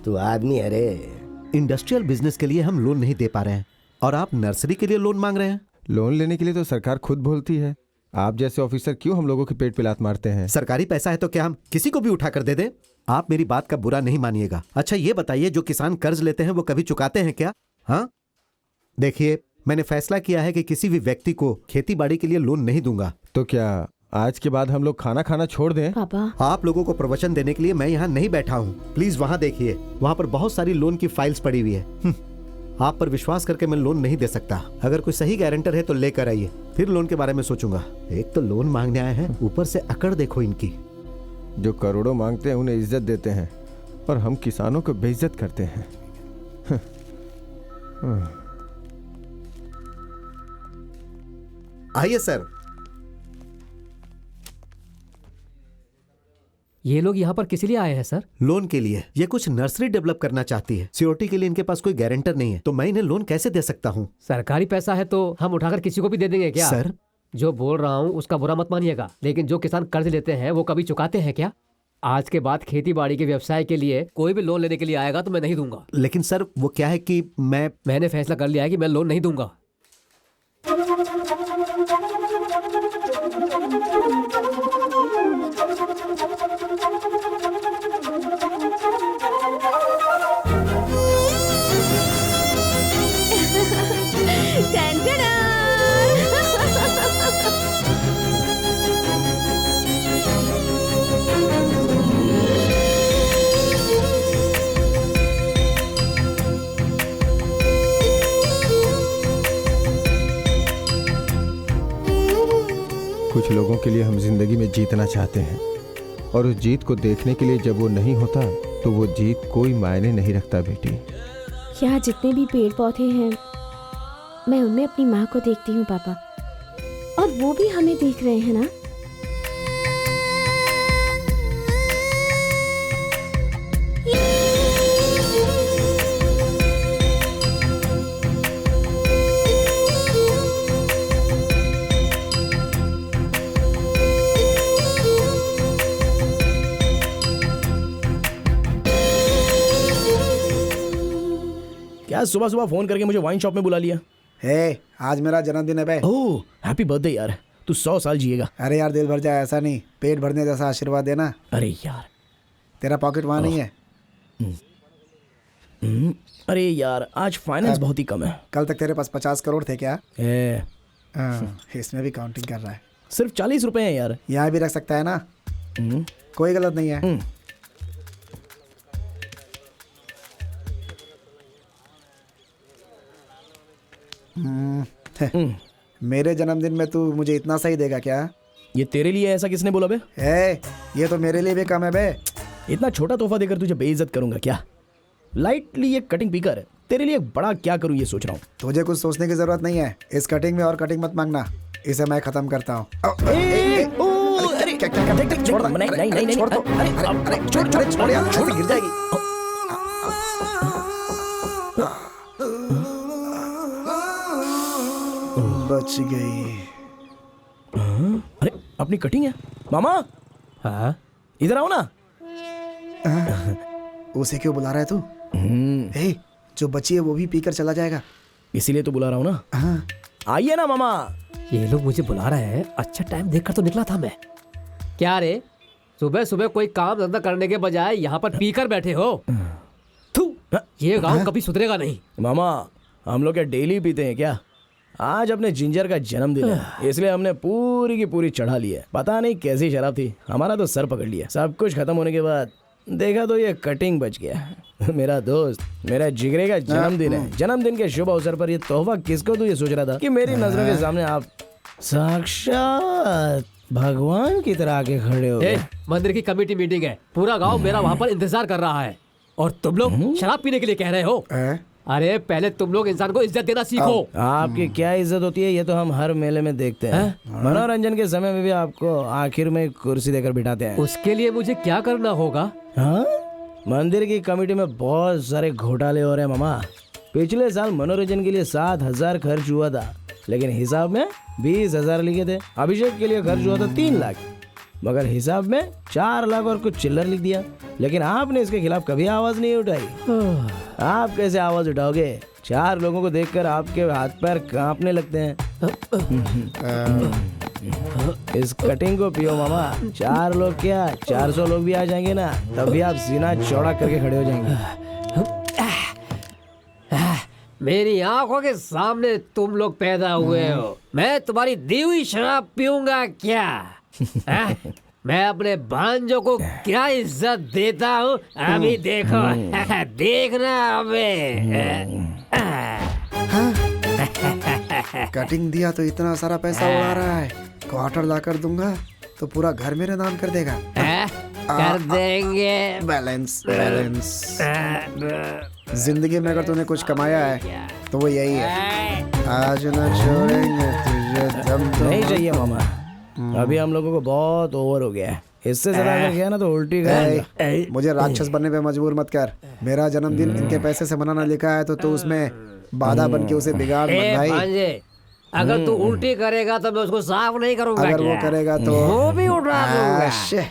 तू आदमी है रे।
इंडस्ट्रियल बिजनेस के लिए हम लोन नहीं दे पा रहे हैं और आप नर्सरी के लिए लोन मांग रहे हैं।
लोन लेने के लिए तो सरकार खुद बोलती है। आप जैसे ऑफिसर क्यों हम लोगों के पेट पे लात मारते हैं?
सरकारी पैसा है तो क्या हम किसी को भी उठा कर दे दें? आप मेरी बात का बुरा नहीं मानिएगा। अच्छा ये बताइए, जो किसान कर्ज लेते हैं वो कभी चुकाते हैं क्या? हाँ, देखिए, मैंने फैसला किया है कि किसी भी व्यक्ति को खेती बाड़ी के लिए लोन नहीं दूंगा।
तो क्या आज के बाद हम लोग खाना खाना छोड़ दें?
पापा,
आप लोगों को प्रवचन देने के लिए मैं यहाँ नहीं बैठा हूँ। प्लीज वहाँ देखिए, वहाँ पर बहुत सारी लोन की फाइल्स पड़ी हुई है। आप पर विश्वास करके मैं लोन नहीं दे सकता। अगर कोई सही गारंटर है तो लेकर आइए, फिर लोन के बारे में सोचूंगा। एक तो लोन मांगने आए हैं, ऊपर से अकड़ देखो इनकी।
जो करोड़ों मांगते हैं उन्हें इज्जत देते हैं और हम किसानों को बेइज्जत करते हैं।
आइए सर।
ये लोग यहाँ पर किस लिए आए हैं सर?
लोन के लिए। ये कुछ नर्सरी डेवलप करना चाहती है। सिक्योरिटी के लिए इनके पास कोई गारंटर नहीं है, तो मैं इन्हें लोन कैसे दे सकता हूँ?
सरकारी पैसा है तो हम उठाकर किसी को भी दे देंगे क्या?
सर,
जो बोल रहा हूँ उसका बुरा मत मानिएगा, लेकिन जो किसान कर्ज लेते हैं वो कभी चुकाते हैं क्या? आज के बाद खेती बाड़ी के व्यवसाय के लिए कोई भी लोन लेने के लिए आएगा तो मैं नहीं दूंगा।
लेकिन सर वो क्या है कि मैंने
फैसला कर लिया है कि मैं लोन नहीं दूंगा।
कुछ लोगों के लिए हम जिंदगी में जीतना चाहते हैं और उस जीत को देखने के लिए जब वो नहीं होता तो वो जीत कोई मायने नहीं रखता बेटी।
यहाँ जितने भी पेड़ पौधे हैं मैं उनमें अपनी माँ को देखती हूँ पापा, और वो भी हमें देख रहे हैं ना।
क्या सुबह सुबह फोन करके मुझे वाइन शॉप में बुला लिया?
हे, आज मेरा जन्मदिन है बे।
ओह, हैप्पी बर्थडे यार, तू 100 साल जिएगा।
अरे यार दिल भर जाए ऐसा नहीं, पेट भरने जैसा आशीर्वाद देना।
अरे यार,
तेरा पॉकेट वहाँ नहीं है?
अरे यार, आज फाइनेंस बहुत ही कम है।
कल तक तेरे पास 50 करोड़ थे क्या? इसमें भी काउंटिंग कर रहा है।
सिर्फ 40 रुपए हैं यार।
यहाँ भी रख सकता है ना, कोई गलत नहीं है। मेरे जन्मदिन में तू मुझे इतना सही देगा क्या?
ये तेरे लिए ऐसा किसने बोला बे?
ये तो मेरे लिए भी कम है बे।
इतना छोटा तोहफा देकर तुझे बेइज्जत करूंगा क्या? लाइटली ये कटिंग पीकर तेरे लिए बड़ा क्या करूं ये सोच रहा हूँ।
तुझे कुछ सोचने की जरूरत नहीं है। इस कटिंग में और कटिंग मत मांगना, इसे मैं खत्म करता हूँ। छोड़ दो,
नहीं
छोड़ दो, छोड़ यार, छोड़, गिर जाएगी। बच गई।
अरे अपनी कटिंग है मामा।
हाँ
इधर आओ ना।
उसे क्यों बुला रहा है तू? ए, जो बची है वो भी पीकर चला जाएगा,
इसीलिए तो बुला रहा हूँ ना।
हाँ।
आइए ना मामा।
ये लोग मुझे बुला रहे हैं, अच्छा टाइम देखकर तो निकला था मैं। क्या रे, सुबह सुबह कोई काम धंधा करने के बजाय यहाँ पर पीकर बैठे हो? थू, ये गांव कभी सुधरेगा नहीं।
मामा हम लोग क्या डेली पीते हैं क्या? आज अपने जिंजर का जन्मदिन है, इसलिए हमने पूरी की पूरी चढ़ा ली है। पता नहीं कैसी शराब थी, हमारा तो सर पकड़ लिया। सब कुछ खत्म होने के बाद देखा तो ये कटिंग बच गया। मेरा दोस्त, मेरा जिगरे का जन्मदिन है। जन्मदिन के शुभ अवसर पर ये तोहफा किसको तू ये सोच रहा था कि मेरी नजरों के सामने आप साक्षात भगवान की तरह आके खड़े हो गए।
मंदिर की कमेटी मीटिंग है, पूरा गांव मेरा वहाँ पर इंतजार कर रहा है और तुम लोग शराब पीने के लिए कह रहे हो? अरे पहले तुम लोग इंसान को इज्जत देना सीखो।
आपकी क्या इज्जत होती है ये तो हम हर मेले में देखते हैं। मनोरंजन के समय में भी आपको आखिर में कुर्सी देकर बिठाते हैं।
उसके लिए मुझे क्या करना होगा?
हाँ, मंदिर की कमेटी में बहुत सारे घोटाले हो रहे हैं मामा। पिछले साल मनोरंजन के लिए 7,000 खर्च हुआ था, लेकिन हिसाब में 20,000 लिखे थे। अभिषेक के लिए खर्च हुआ था 3 लाख, मगर हिसाब में 4 लाख और कुछ चिल्लर लिख दिया। लेकिन आपने इसके खिलाफ कभी आवाज नहीं उठाई। आप कैसे आवाज उठाओगे? 4 लोगों को देखकर आपके हाथ पैर कांपने लगते हैं। इस कटिंग को पियो मामा। 4 लोग क्या 400 लोग भी आ जाएंगे ना, तभी आप सीना चौड़ा करके खड़े हो जाएंगे।
मेरी आंखों के सामने तुम लोग पैदा हुए हो, मैं तुम्हारी दी हुई शराब पीऊंगा क्या? मैं अपने भांजों को क्या इज्जत देता हूँ, अभी देखो। देखना अबे।
कटिंग दिया तो इतना सारा पैसा उड़ा रहा है, क्वार्टर लाकर दूंगा तो पूरा घर मेरे नाम कर देगा।
कर देंगे।
Balance balance. जिंदगी में अगर तूने कुछ कमाया है तो वो यही है। आज न छोड़ेंगे तुझे दम तो
नहीं चाहिए मामा, अभी हम लोगों को बहुत ओवर हो गया है। इससे ज्यादा अगर गया ना तो उल्टी खाएगा।
मुझे राक्षस बनने पे मजबूर मत कर। मेरा जन्मदिन इनके पैसे से मनाना लिखा है तो तू उसमें बाधा बन के उसे बिगाड़ मत भाई।
अगर तू उल्टी करेगा तो मैं उसको साफ नहीं करूंगा।
अगर वो करेगा तो
वो भी उठा दूंगा।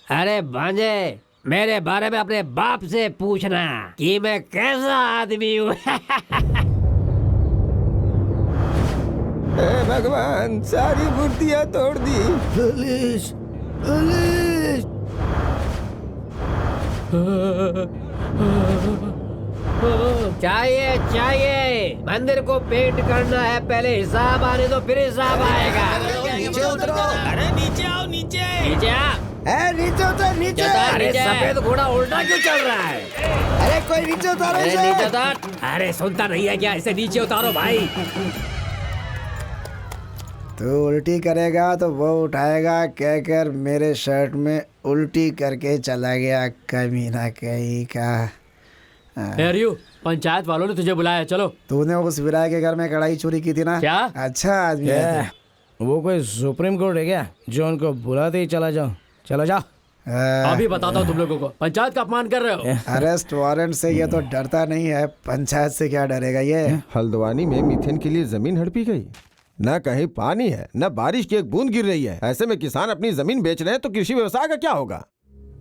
अरे भांजे, मेरे बारे में अपने बाप से पूछना कि मैं कैसा आदमी हूँ।
भगवान, सारी मूर्तियां तोड़ दी।
Police, police.
चाहिए चाहिए, मंदिर को पेंट करना है, पहले हिसाब आने दो फिर हिसाब आएगा।
नीचे उतरो। अरे नीचे आओ, नीचे
नीचे आ।
नीचे उतर, नीचे।
अरे सफेद घोड़ा उल्टा क्यों चल रहा है?
अरे कोई नीचे उतारो।
अरे नीचे उतार। अरे सुनता नहीं है क्या? इसे नीचे उतारो भाई।
तू उल्टी करेगा तो वो उठाएगा कहकर मेरे शर्ट में उल्टी करके चला गया, कमीना कहीं का।
पंचायत वालों ने तुझे बुलाया, चलो।
तूने उस विराय के घर में कढ़ाई चोरी की थी ना?
क्या?
अच्छा आदमी है।
वो कोई सुप्रीम कोर्ट है क्या जो उनको बुलाते ही चला जाओ? चलो जाओ।
अभी बताता हूँ तुम लोगों को, पंचायत का अपमान कर रहे हो।
अरेस्ट वारंट से ये तो डरता नहीं है, पंचायत से क्या डरेगा ये?
हल्द्वानी में मीथेन के लिए जमीन हड़पी गई, न कहीं पानी है न बारिश की एक बूंद गिर रही है। ऐसे में किसान अपनी जमीन बेच रहे हैं तो कृषि व्यवसाय का क्या होगा?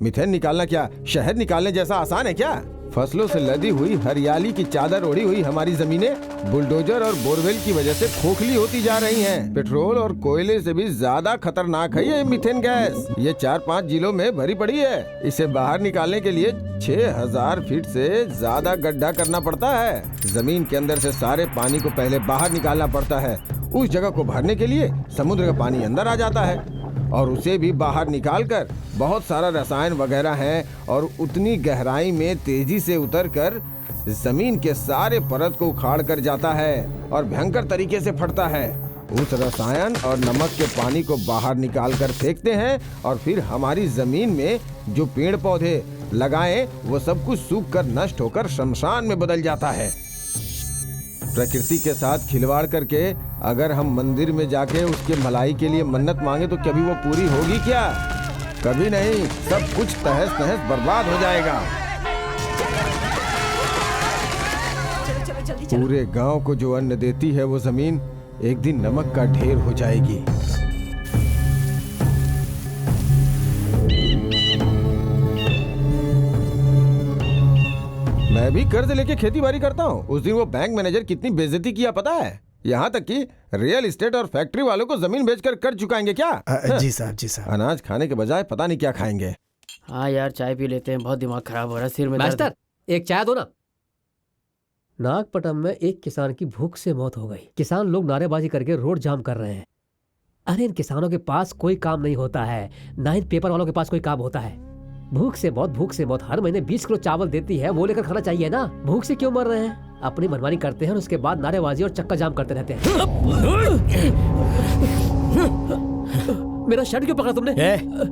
मीथेन निकालना क्या शहद निकालने जैसा आसान है क्या? फसलों से लदी हुई हरियाली की चादर ओढ़ी हुई हमारी जमीनें बुलडोजर और बोरवेल की वजह से खोखली होती जा रही हैं। पेट्रोल और कोयले से भी ज्यादा खतरनाक है ये मीथेन गैस। ये 4-5 जिलों में भरी पड़ी है। इसे बाहर निकालने के लिए 6000 फीट से ज्यादा गड्ढा करना पड़ता है। जमीन के अंदर से सारे पानी को पहले बाहर निकालना पड़ता है। उस जगह को भरने के लिए समुद्र का पानी अंदर आ जाता है और उसे भी बाहर निकालकर बहुत सारा रसायन वगैरह है और उतनी गहराई में तेजी से उतरकर जमीन के सारे परत को उखाड़ कर जाता है और भयंकर तरीके से फटता है। उस रसायन और नमक के पानी को बाहर निकाल कर फेंकते हैं और फिर हमारी जमीन में जो पेड़ पौधे लगाएं वो सब कुछ सूख कर नष्ट होकर शमशान में बदल जाता है। प्रकृति के साथ खिलवाड़ करके अगर हम मंदिर में जाके उसके भलाई के लिए मन्नत मांगे तो कभी वो पूरी होगी क्या? कभी नहीं। सब कुछ तहस नहस बर्बाद हो जाएगा। पूरे गांव को जो अन्न देती है वो जमीन एक दिन नमक का ढेर हो जाएगी। मैं भी कर्ज लेके खेती बाड़ी करता हूँ। उस दिन वो बैंक मैनेजर कितनी बेइज्जती किया पता है? यहाँ तक कि रियल एस्टेट और फैक्ट्री वालों को जमीन बेचकर कर्ज चुकाएंगे क्या?
जी साहब, जी साहब।
अनाज खाने के बजाय पता नहीं क्या खाएंगे।
हाँ यार, चाय पी लेते हैं, बहुत दिमाग खराब हो रहा है, सिर में दर्द है।
मास्टर, एक चाय दो ना। नागपटम में एक किसान की भूख से मौत हो गई। किसान लोग नारेबाजी करके रोड जाम कर रहे हैं। अरे इन किसानों के पास कोई काम नहीं होता है, ना इन पेपर वालों के पास कोई काम होता है। भूख से मौत, भूख से मौत। हर महीने 20 किलो चावल देती है, वो लेकर खाना चाहिए ना। भूख से क्यों मर रहे हैं? अपनी मनमानी करते हैं और उसके बाद नारेबाजी और चक्का जाम करते रहते हैं। मेरा शर्ट क्यों पकड़ा तुमने?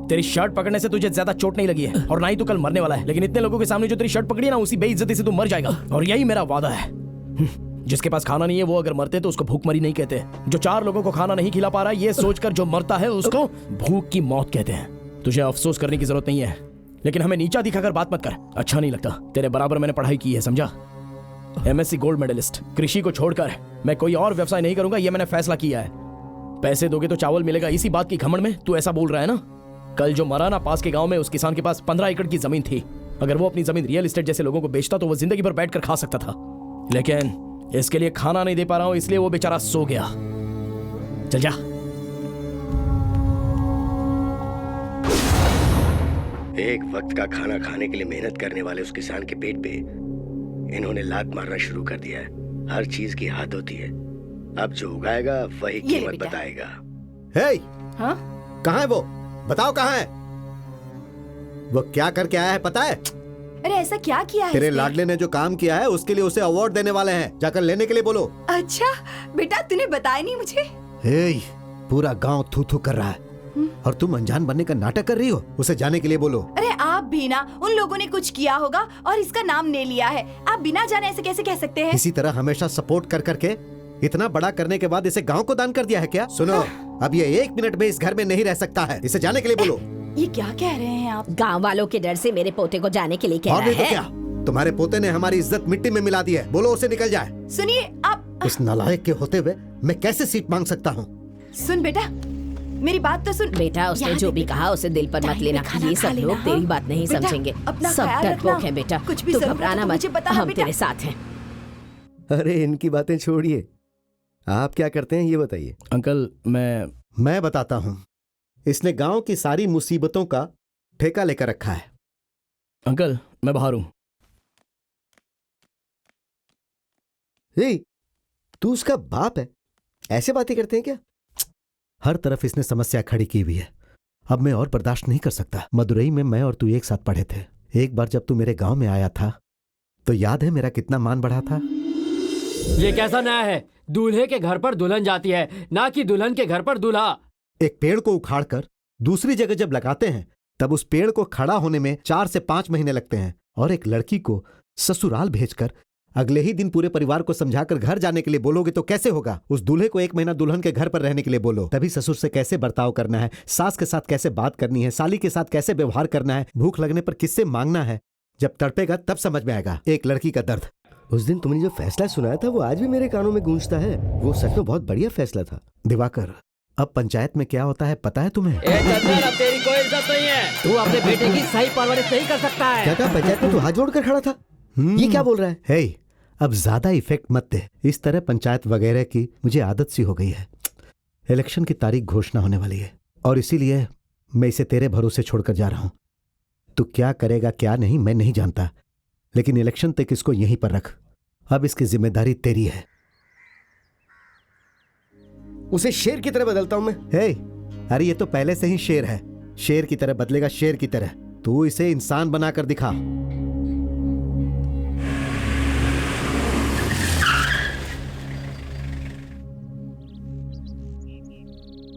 तेरी शर्ट पकड़ने से तुझे ज्यादा चोट नहीं लगी है और ना ही तू कल मरने वाला है, लेकिन इतने लोगों के सामने जो तेरी शर्ट पकड़ी है ना, उसी बेइज्जती से तू मर जाएगा। और यही मेरा वादा है। जिसके पास खाना नहीं है वो अगर मरते तो उसको भूखमरी नहीं कहते। जो 4 लोगों को खाना नहीं खिला पा रहा ये सोचकर जो मरता है उसको भूख की मौत कहते हैं। तुझे अफसोस करने की जरूरत नहीं है, लेकिन हमें नीचा दिखाकर बात मत कर, अच्छा नहीं लगता। तेरे बराबर मैंने पढ़ाई की है, समझा? MSc gold medallist. कृषि को छोड़कर मैं कोई और व्यवसाय नहीं करूंगा, ये मैंने फैसला किया है। पैसे दोगे तो चावल मिलेगा, इसी बात की घमंड में तू ऐसा बोल रहा है ना। कल जो मरा ना पास के गांव में, उस किसान के पास 15 एकड़ की जमीन थी। अगर वो अपनी जमीन रियल एस्टेट जैसे लोगों को बेचता तो वो जिंदगी भर बैठकर खा सकता था, लेकिन इसके लिए खाना नहीं दे पा रहा हूं, इसलिए वो बेचारा सो गया। चल जा।
एक वक्त का खाना खाने के लिए मेहनत करने वाले उस किसान के पेट पे इन्होंने लात मारना शुरू कर दिया है। हर चीज की हाथ होती है, अब जो उगाएगा वही कीमत बताएगा।
हे,
हाँ?
कहाँ है वो? बताओ कहाँ है वो? क्या करके आया है पता है?
अरे ऐसा क्या किया है
तेरे
इसने?
लाडले ने जो काम किया है उसके लिए उसे अवार्ड देने वाले हैं, जाकर लेने के लिए बोलो।
अच्छा बेटा, तूने बताया नहीं मुझे।
हे, पूरा गांव थू थू कर रहा है और तुम अनजान बनने का नाटक कर रही हो। उसे जाने के लिए बोलो।
अरे आप भी ना, उन लोगों ने कुछ किया होगा और इसका नाम ले लिया है। आप बिना जाने ऐसे कैसे कह सकते हैं?
इसी तरह हमेशा सपोर्ट कर करके इतना बड़ा करने के बाद इसे गांव को दान कर दिया है क्या? सुनो, अब ये 1 मिनट में इस घर में नहीं रह सकता है, इसे जाने के लिए बोलो।
ये क्या कह रहे हैं आप?
गांव वालों के डर से मेरे पोते को जाने के लिए कह
और
रहा
नहीं तो
है।
क्या? तुम्हारे पोते ने हमारी इज्जत मिट्टी में मिला दी है, बोलो उसे निकल जाए।
सुनिए आप।
इस नालायक के होते हुए मैं कैसे सीट मांग सकता हूँ?
सुन बेटा, मेरी बात तो सुन।
बेटा, उसने जो भी कहा उसे दिल पर मत लेना। ये सब लोग तेरी बात नहीं समझेंगे। सब डरपोक है बेटा, तू घबराना मत, हम तेरे साथ हैं।
अरे इनकी बातें छोड़िए, आप क्या करते हैं ये बताइए।
अंकल
मैं बताता हूँ। इसने गांव की सारी मुसीबतों का ठेका लेकर रखा है।
अंकल मैं बाहर हूँ।
तू उसका बाप है, ऐसे बातें करते हैं क्या? हर तरफ इसने समस्या खड़ी की हुई है। अब मैं और बर्दाश्त नहीं कर सकता। मदुरई में मैं और तू एक साथ पढ़े थे। एक बार जब तू मेरे गांव में आया था तो याद है मेरा कितना मान बढ़ा था?
ये कैसा न्याय है? दूल्हे के घर पर दुल्हन जाती है, ना कि दुल्हन के घर पर दूल्हा।
एक पेड़ को उखाड़कर दूसरी जगह जब लगाते हैं तब उस पेड़ को खड़ा होने में 4 से 5 महीने लगते हैं, और एक लड़की को ससुराल भेजकर अगले ही दिन पूरे परिवार को समझाकर घर जाने के लिए बोलोगे तो कैसे होगा? उस दूल्हे को 1 महीना दुल्हन के घर पर रहने के लिए बोलो, तभी ससुर से कैसे बर्ताव करना है, सास के साथ कैसे बात करनी है, साली के साथ कैसे व्यवहार करना है, भूख लगने पर किससे मांगना है। जब तड़पेगा तब समझ में आएगा एक लड़की का दर्द।
उस दिन तुमने जो फैसला सुनाया था वो आज भी मेरे कानों में गूंजता है। वो सच में बहुत बढ़िया फैसला था।
दिवाकर, अब पंचायत में क्या होता है पता है तुम्हें?
अब तेरी कोई इज्जत नहीं है। तू अपने बेटे की सही परवरिश नहीं कर सकता है।
क्या कहा? पंचायत में तू हाथ जोड़कर खड़ा था? ये क्या बोल रहा है?
हे, अब ज्यादा इफेक्ट मत दे। इस तरह पंचायत वगैरह की मुझे आदत सी हो गई है। इलेक्शन की तारीख घोषणा होने वाली है और इसीलिए मैं इसे तेरे भरोसे छोड़कर जा रहा हूं। तू क्या करेगा क्या नहीं मैं नहीं जानता, लेकिन इलेक्शन तक इसको यहीं पर रख। अब इसकी जिम्मेदारी तेरी है।
उसे शेर की तरह बदलता हूं मैं।
हे, अरे ये तो पहले से ही शेर है। शेर की तरह बदलेगा, शेर की तरह। तू इसे इंसान बनाकर दिखा।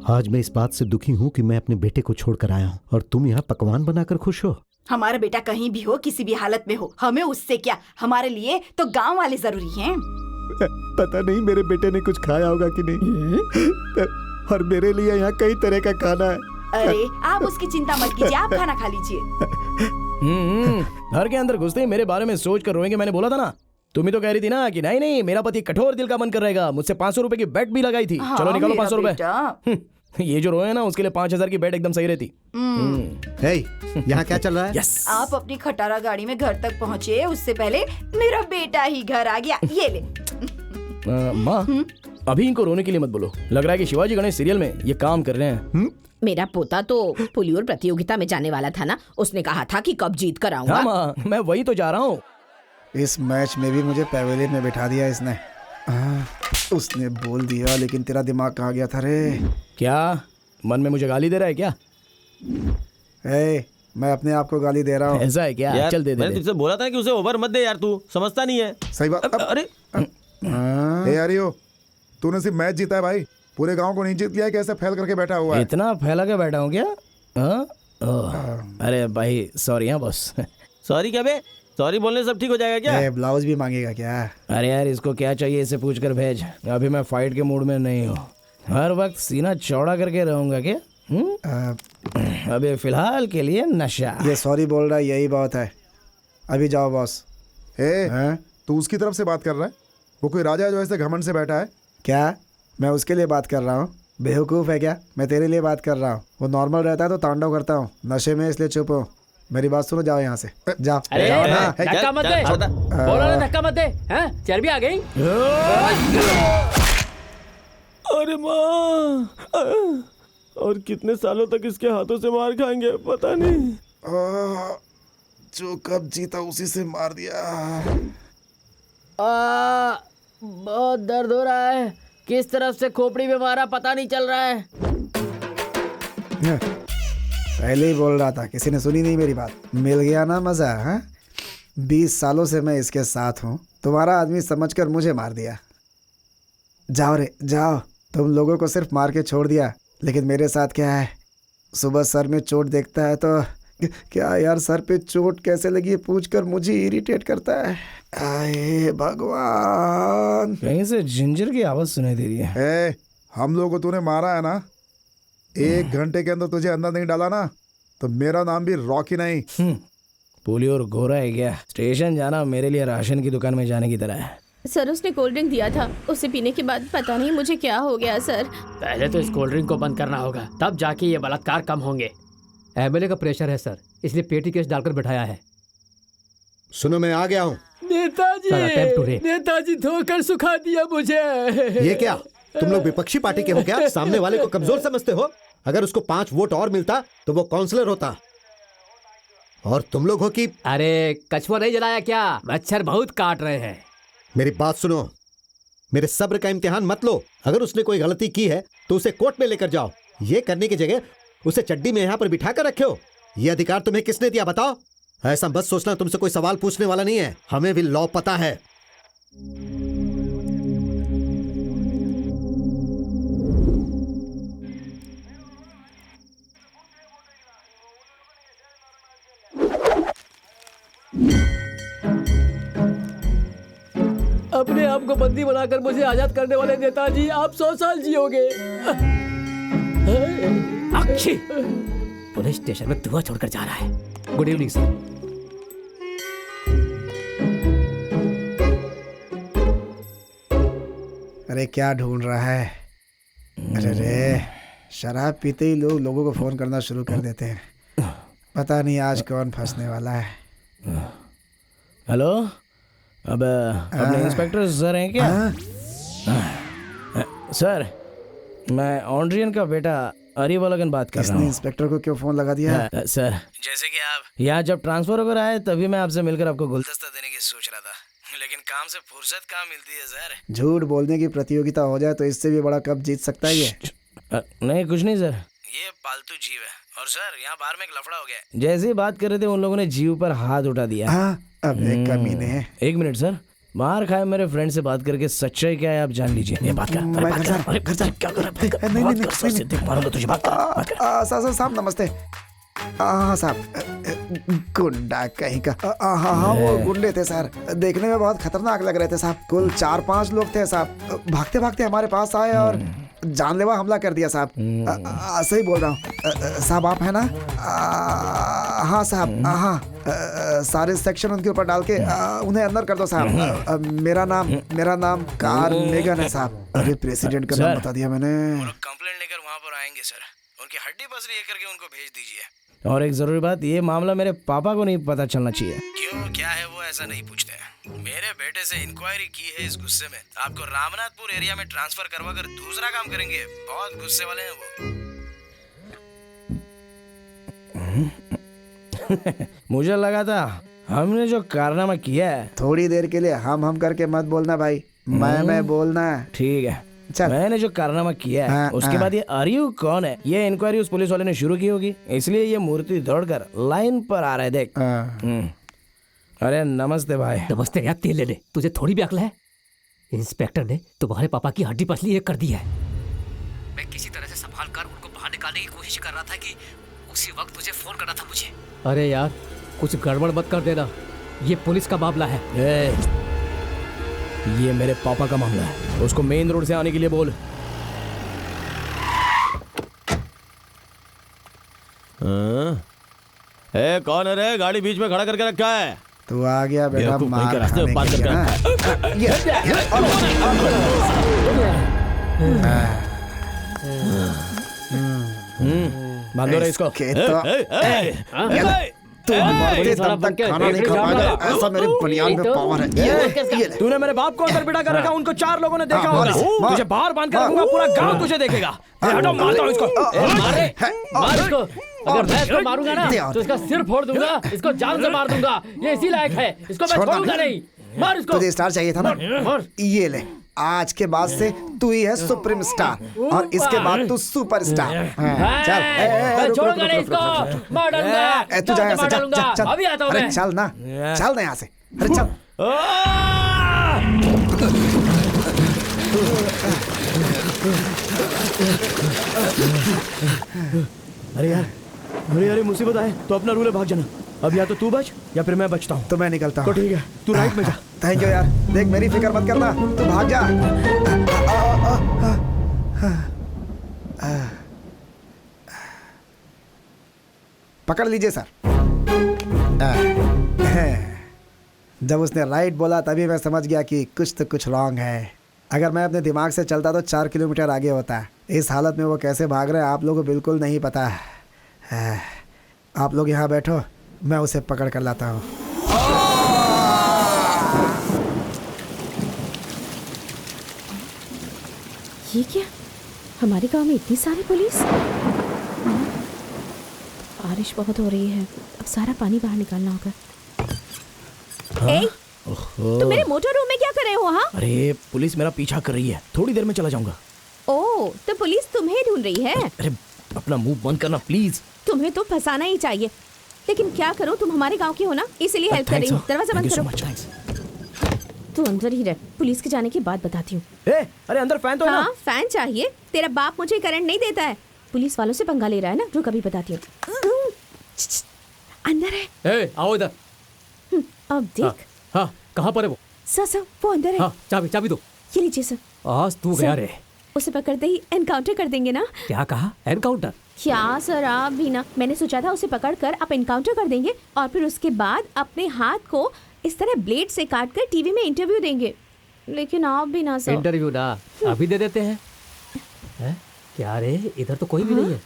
आज मैं इस बात से दुखी हूं कि मैं अपने बेटे को छोड़कर आया हूं और तुम यहां पकवान बनाकर खुश हो।
हमारा बेटा कहीं भी हो, किसी भी हालत में हो, हमें उससे क्या, हमारे लिए तो गांव वाले जरूरी हैं।
पता नहीं मेरे बेटे ने कुछ खाया होगा कि नहीं, और मेरे लिए यहाँ कई तरह का खाना है।
अरे आप उसकी चिंता मत कीजिए, आप खाना खा लीजिए।
घर के अंदर घुसते ही मेरे बारे में सोच कर रोएंगे, मैंने बोला था ना। तुम ही तो कह रही थी ना कि नहीं नहीं मेरा पति कठोर दिल का मन कर रहेगा। मुझसे 500 रुपए की बेट भी लगाई थी।
हाँ,
चलो निकालो
मेरा
500 रुपए। ये जो रोए ना उसके लिए 5000 की बेट एकदम सही रहती।
यहाँ क्या चल रहा है?
यस।
आप अपनी खटारा गाड़ी में घर तक पहुँचे, उससे पहले मेरा बेटा ही घर आ गया। ये ले।
माँ अभी इनको रोने के लिए मत बोलो। लग रहा है कि शिवाजी गणेश सीरियल में ये काम कर रहे हैं।
मेरा पोता तो पुलियोर प्रतियोगिता में जाने वाला था ना, उसने कहा था कि कब जीत कर आऊंगा।
हाँ माँ, मैं वही तो जा रहा हूँ।
इस मैच में भी मुझे पैवेलियन में बिठा दिया इसने। उसने बोल दिया, लेकिन तेरा दिमाग कहाँ गया था रे?
क्या मन में मुझे गाली दे रहा है क्या?
मैं अपने आप को गाली दे रहा हूँ।
ऐसा है क्या? चल दे दे।
मैंने तुझसे बोला था कि उसे ओवर मत दे यार, तू समझता नहीं है।
सही बात।
अरे
यारियो, तूने सिर्फ मैच जीता है भाई, पूरे गांव को नहीं जीत लिया है। कैसे फैल करके बैठा हुआ है?
इतना फैला के बैठा हूँ क्या? अरे भाई सॉरी। हाँ बॉस।
सॉरी क्या बे? सॉरी बोलने सब ठीक हो जाएगा क्या?
ब्लाउज भी मांगेगा क्या?
अरे यार इसको क्या चाहिए इसे पूछ कर भेज। अभी मैं फाइट के मूड में नहीं हूँ। हर वक्त सीना चौड़ा करके रहूंगा क्या? अभी फिलहाल के लिए नशा।
ये सॉरी बोल रहा है, यही बात है। अभी जाओ बॉस।
तू उसकी तरफ से बात कर रहा है? वो कोई राजा जो ऐसे घमंड से बैठा है
क्या? मैं उसके लिए बात कर रहा हूँ? बेवकूफ़ है क्या? मैं तेरे लिए बात कर रहा हूँ। वो नॉर्मल रहता है तो तांडव करता हूँ, नशे में इसलिए चुप हूँ। मेरी बात सुनो, जाओ यहाँ से, जाओ।
अरे धक्का मत दे, बोला ना धक्का मत दे। हैं चर्बी आ गई।
अरे माँ, और कितने सालों तक इसके हाथों से मार खाएंगे पता नहीं।
जो कब जीता उसी से मार दिया।
बहुत दर्द हो रहा है, किस तरफ से खोपड़ी में मारा पता नहीं चल रहा है।
पहले ही बोल रहा था, किसी ने सुनी नहीं मेरी बात। मिल गया ना मजा? है 20 सालों से मैं इसके साथ हूँ, तुम्हारा आदमी समझकर मुझे मार दिया। जाओ रे जाओ, तुम लोगों को सिर्फ मार के छोड़ दिया, लेकिन मेरे साथ क्या है? सुबह सर में चोट देखता है तो क्या यार सर पे चोट कैसे लगी पूछकर मुझे इरिटेट करता है। आए भगवान।
कहीं से जिंजर की आवाज सुनाई दे रही है।
हम लोगों को तूने मारा है ना, 1 घंटे के अंदर तुझे अंदर नहीं डाला ना तो मेरा नाम भी रॉकी नहीं।
पुलियोर गोरा है क्या? स्टेशन जाना मेरे लिए राशन की दुकान में जाने की तरह है।
सर उसने कोल्ड ड्रिंक दिया था, उसे पीने के बाद पता नहीं मुझे क्या हो गया सर।
पहले तो इस कोल्ड ड्रिंक को बंद करना होगा, तब जाके ये बलात्कार कम होंगे। एमएलए का प्रेशर है सर, इसलिए पेटी केस डालकर बैठाया है।
सुनो मैं आ गया हूँ।
नेताजी धोकर सुखा दिया मुझे।
ये क्या तुम लोग विपक्षी पार्टी के हो क्या? सामने वाले को कमजोर समझते हो? अगर उसको 5 वोट और मिलता तो वो काउंसलर होता, और तुम लोग हो कि।
अरे कछुआ नहीं जलाया क्या? मच्छर बहुत काट रहे हैं।
मेरी बात सुनो, मेरे सब्र का इम्तिहान मत लो। अगर उसने कोई गलती की है तो उसे कोर्ट में लेकर जाओ। ये करने की जगह उसे चड्डी में यहाँ पर बिठा कर रखे हो। ये अधिकार तुम्हें किसने दिया बताओ? ऐसा बस सोचना तुमसे कोई सवाल पूछने वाला नहीं है, हमें भी लॉ पता है।
अपने आप को बंदी बनाकर मुझे आजाद करने वाले नेताजी, आप 100 साल जियोगे। अक्षी पुलिस स्टेशन में धुआं छोड़कर जा रहा है। Good evening sir.
अरे क्या ढूंढ रहा है? अरे रे, शराब पीते ही लोग लोगों को फोन करना शुरू कर देते हैं। पता नहीं आज कौन फंसने वाला है।
हेलो, अब अपने इंस्पेक्टर सर हैं क्या? सर मैं ऑन्ड्रियन का बेटा अरिवलगन बात कर रहा हूँ।
इंस्पेक्टर को क्यों फोन लगा दिया?
सर जैसे कि आप यहाँ जब ट्रांसफर होकर आए तभी मैं आपसे मिलकर आपको गुलदस्ता देने की सोच रहा था, लेकिन काम से फुर्सत कहाँ मिलती है सर।
झूठ बोलने की प्रतियोगिता हो जाए तो इससे भी बड़ा कप जीत सकता है ये।
नहीं कुछ नहीं सर, ये पालतू जीव है। और सर यहाँ बाहर में एक लफड़ा हो गया। जैसे ही बात कर रहे थे उन लोगों ने जीव पर हाथ उठा दिया।
अब एक कमीने हैं।
1 मिनट सर, मार खाए मेरे फ्रेंड से बात करके सच्चाई क्या है आप जान लीजिए। ये बात कर,
साहब नमस्ते। हाँ साहब, गुंडा कहीं का। हाँ वो गुंडे थे सर, देखने में बहुत खतरनाक लग रहे थे साहब। कुल 4-5 लोग थे साहब, भागते भागते हमारे पास आए और जानलेवा हमला कर दिया साहब। सही बोल रहा हूँ साहब, आप है ना? हाँ साहब, हाँ। सारे सेक्शन उनके ऊपर डाल के उन्हें अंदर कर दो साहब। मेरा नाम कार्ल मेगन है साहब। अरे प्रेसिडेंट का नाम बता दिया मैंने।
कंप्लेंट लेकर वहाँ पर आएंगे सर, उनकी हड्डी पसली करके उनको भेज दीजिए। और एक जरूरी बात, ये मामला मेरे पापा को नहीं पता चलना चाहिए। क्यों, क्या है वो ऐसा नहीं पूछते हैं। मेरे बेटे से इंक्वायरी की है, इस गुस्से में आपको रामनाथपुर एरिया में ट्रांसफर करवा कर दूसरा काम करेंगे। बहुत गुस्से वाले हैं वो। मुझे लगा था हमने जो कारनामा किया है।
थोड़ी देर के लिए हम करके मत बोलना भाई, मैं बोलना।
ठीक है, मैंने जो कारनामा किया है उसके बाद ये आर्यू कौन है, ये इंक्वायरी उस पुलिस वाले ने शुरू की होगी, इसलिए ये मूर्ति दौड़कर लाइन पर आ रहा है। देख। अरे नमस्ते भाई।
नमस्ते यार, तेल ले ले, तुझे थोड़ी भी अक्ल है? इंस्पेक्टर ने तुम्हारे पापा की हड्डी पसली एक कर दी है। मैं किसी तरह से संभाल कर उनको बाहर निकालने की कोशिश कर रहा था कि उसी वक्त तुझे फोन करना था मुझे। अरे यार, कुछ गड़बड़ मत कर देना, ये पुलिस का मामला है।
ये मेरे पापा का मामला है, उसको मेन रोड से आने के लिए बोल।
कौन है रे? गाड़ी बीच में खड़ा करके रखा है।
तू आ गया बेटा, मार
बात
बांधो रे इसको।
तू मरते दम तक खाना नहीं खा पाएगा, ऐसा मेरे बनियान में पावर है।
तूने मेरे बाप को अंदर बिठा कर रखा, उनको 4 लोगों ने देखा होगा। तुझे बाहर बांध कर रखूंगा, पूरा गांव तुझे देखेगा। हटो, मारता हूं इसको।
मार इसको। अगर मैं इसको मारूंगा ना तो इसका सिर फोड़ दूंगा, इसको जान से मार दूंगा। ये इसी लायक है, इसको मैं छोड़ूंगा नहीं। मार इसको।
तुझे स्टार चाहिए था ना? ये ले, आज के बाद से तू ही है सुप्रीम स्टार और इसके बाद तू सुपर स्टार। चल,
छोड़ूंगा नहीं इसको, मार डालूंगा।
तू जा यहाँ से, चल।
अभी आता हूँ
अरे
मैं।
चल ना यहाँ से, अरे चल।
अरे यार, अरे मुसीबत आए तो अपना रूल है, भाग जाना। अब या तो तू बच या फिर मैं बचता हूँ।
तो मैं निकलता हूँ।
तो ठीक है, तू राइट में जा।
थैंक यू यार, देख मेरी फिक्र मत करना, तू भाग जा। पकड़ लीजिए सर। जब उसने राइट बोला तभी मैं समझ गया कि कुछ तो कुछ रॉन्ग है। अगर मैं अपने दिमाग से चलता तो 4 किलोमीटर आगे होता। इस हालत में वो कैसे भाग रहे हैं आप लोगों को बिल्कुल नहीं पता। आप लोग यहाँ बैठो, मैं उसे पकड़ कर लाता हूँ।
ये क्या, हमारे गांव में इतनी सारी पुलिस। बारिश बहुत हो रही है, अब सारा पानी बाहर निकालना होगा। तुम मेरे मोटर रूम में क्या कर रहे हो? हाँ,
अरे पुलिस मेरा पीछा कर रही है, थोड़ी देर में चला जाऊंगा।
ओह, तो पुलिस तुम्हें ढूंढ रही है?
अरे अपना मुंह बंद करना प्लीज।
तुम्हें तो फंसाना ही चाहिए, लेकिन क्या करूं, तुम हमारे गांव की हो ना, इसीलिए हेल्प कर रही हूँ। दरवाजा बंद करो। तू अंदर ही रह, पुलिस के जाने के बाद बताती हूँ।
अरे अंदर फैन तो है ना?
हाँ, फैन चाहिए। तेरा बाप मुझे करंट नहीं देता है। पुलिस वालों से पंगा ले रहा है ना, रुक अभी बताती हूँ। अंदर है।
आओ इधर।
अब देख।
हाँ, कहाँ पर है वो?
सर वो अंदर है।
हाँ, चाबी दो।
ये लीजिए सर।
आज तू गया रे।
उसे पकड़ते ही एनकाउंटर कर देंगे ना?
क्या कहा? एनकाउंटर?
क्या सर, आप भी ना। मैंने सोचा था उसे पकड़कर आप एनकाउंटर कर देंगे और फिर उसके बाद अपने हाथ को इस तरह ब्लेड से काटकर टीवी में इंटरव्यू देंगे, लेकिन आप भी ना सर।
इंटरव्यू ना अभी दे देते हैं। क्या रे, इधर तो कोई भी नहीं है।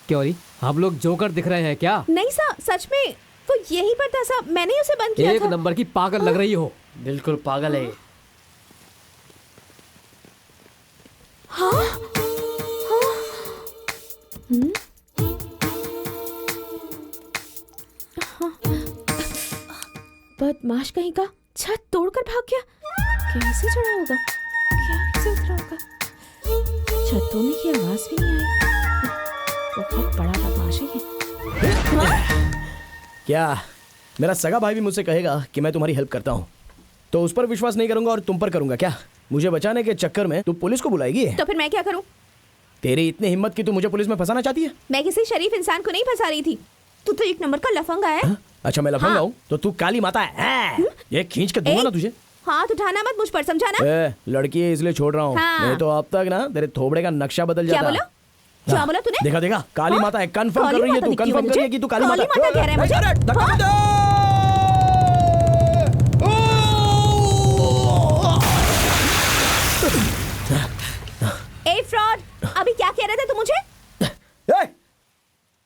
क्यों री, हम लोग जोकर दिख रहे हैं क्या?
नहीं सर, सच में वो यहीं पर था साहब, मैंने उसे बंद किया था।
एक नंबर की पागल लग रही हो।
बिल्कुल पागल है।
बदमाश कहीं का, छत तोड़कर भाग गया। कैसे चढ़ा होगा, कैसे उतरा होगा? छत तोड़ने की आवाज भी नहीं आई। बहुत बड़ा बदमाश है ये।
क्या मेरा सगा भाई भी मुझसे कहेगा कि मैं तुम्हारी हेल्प करता हूँ, तो उस पर विश्वास नहीं करूंगा और तुम पर करूंगा क्या? मुझे बचाने के चक्कर में तू पुलिस को बुलाएगी?
तो फिर मैं क्या करूं?
तेरी इतनी हिम्मत कि तू मुझे पुलिस में फंसाना चाहती है?
मैं किसी शरीफ इंसान को नहीं फंसा रही थी। तू तो एक नंबर का लफंगा है।
अच्छा मैं लफंगा
हाँ।
हूँ तो तू काली माता है। ये खींच के दूंगा ना तुझे।
हाथ उठाना मत मुझ पर, समझा ना?
लड़की है इसलिए छोड़ रहा हूँ,
हाँ।
नहीं तो अब तक ना तेरे थोबड़े का नक्शा बदल
क्या
जाता।
बोला? क्या बोला तूने?
देखा देखा, काली माता है। कंफर्म कर
काली
रही है
माता
तू,
दिखती
कंफर्म
है
कर रही है
मुझे?
कि तू काली
काली
माता
माता कह रहा है मुझे?
अरे, धक्का मत दे।
ए फ्रॉड, अभी क्या कह रहे थे तू मुझे?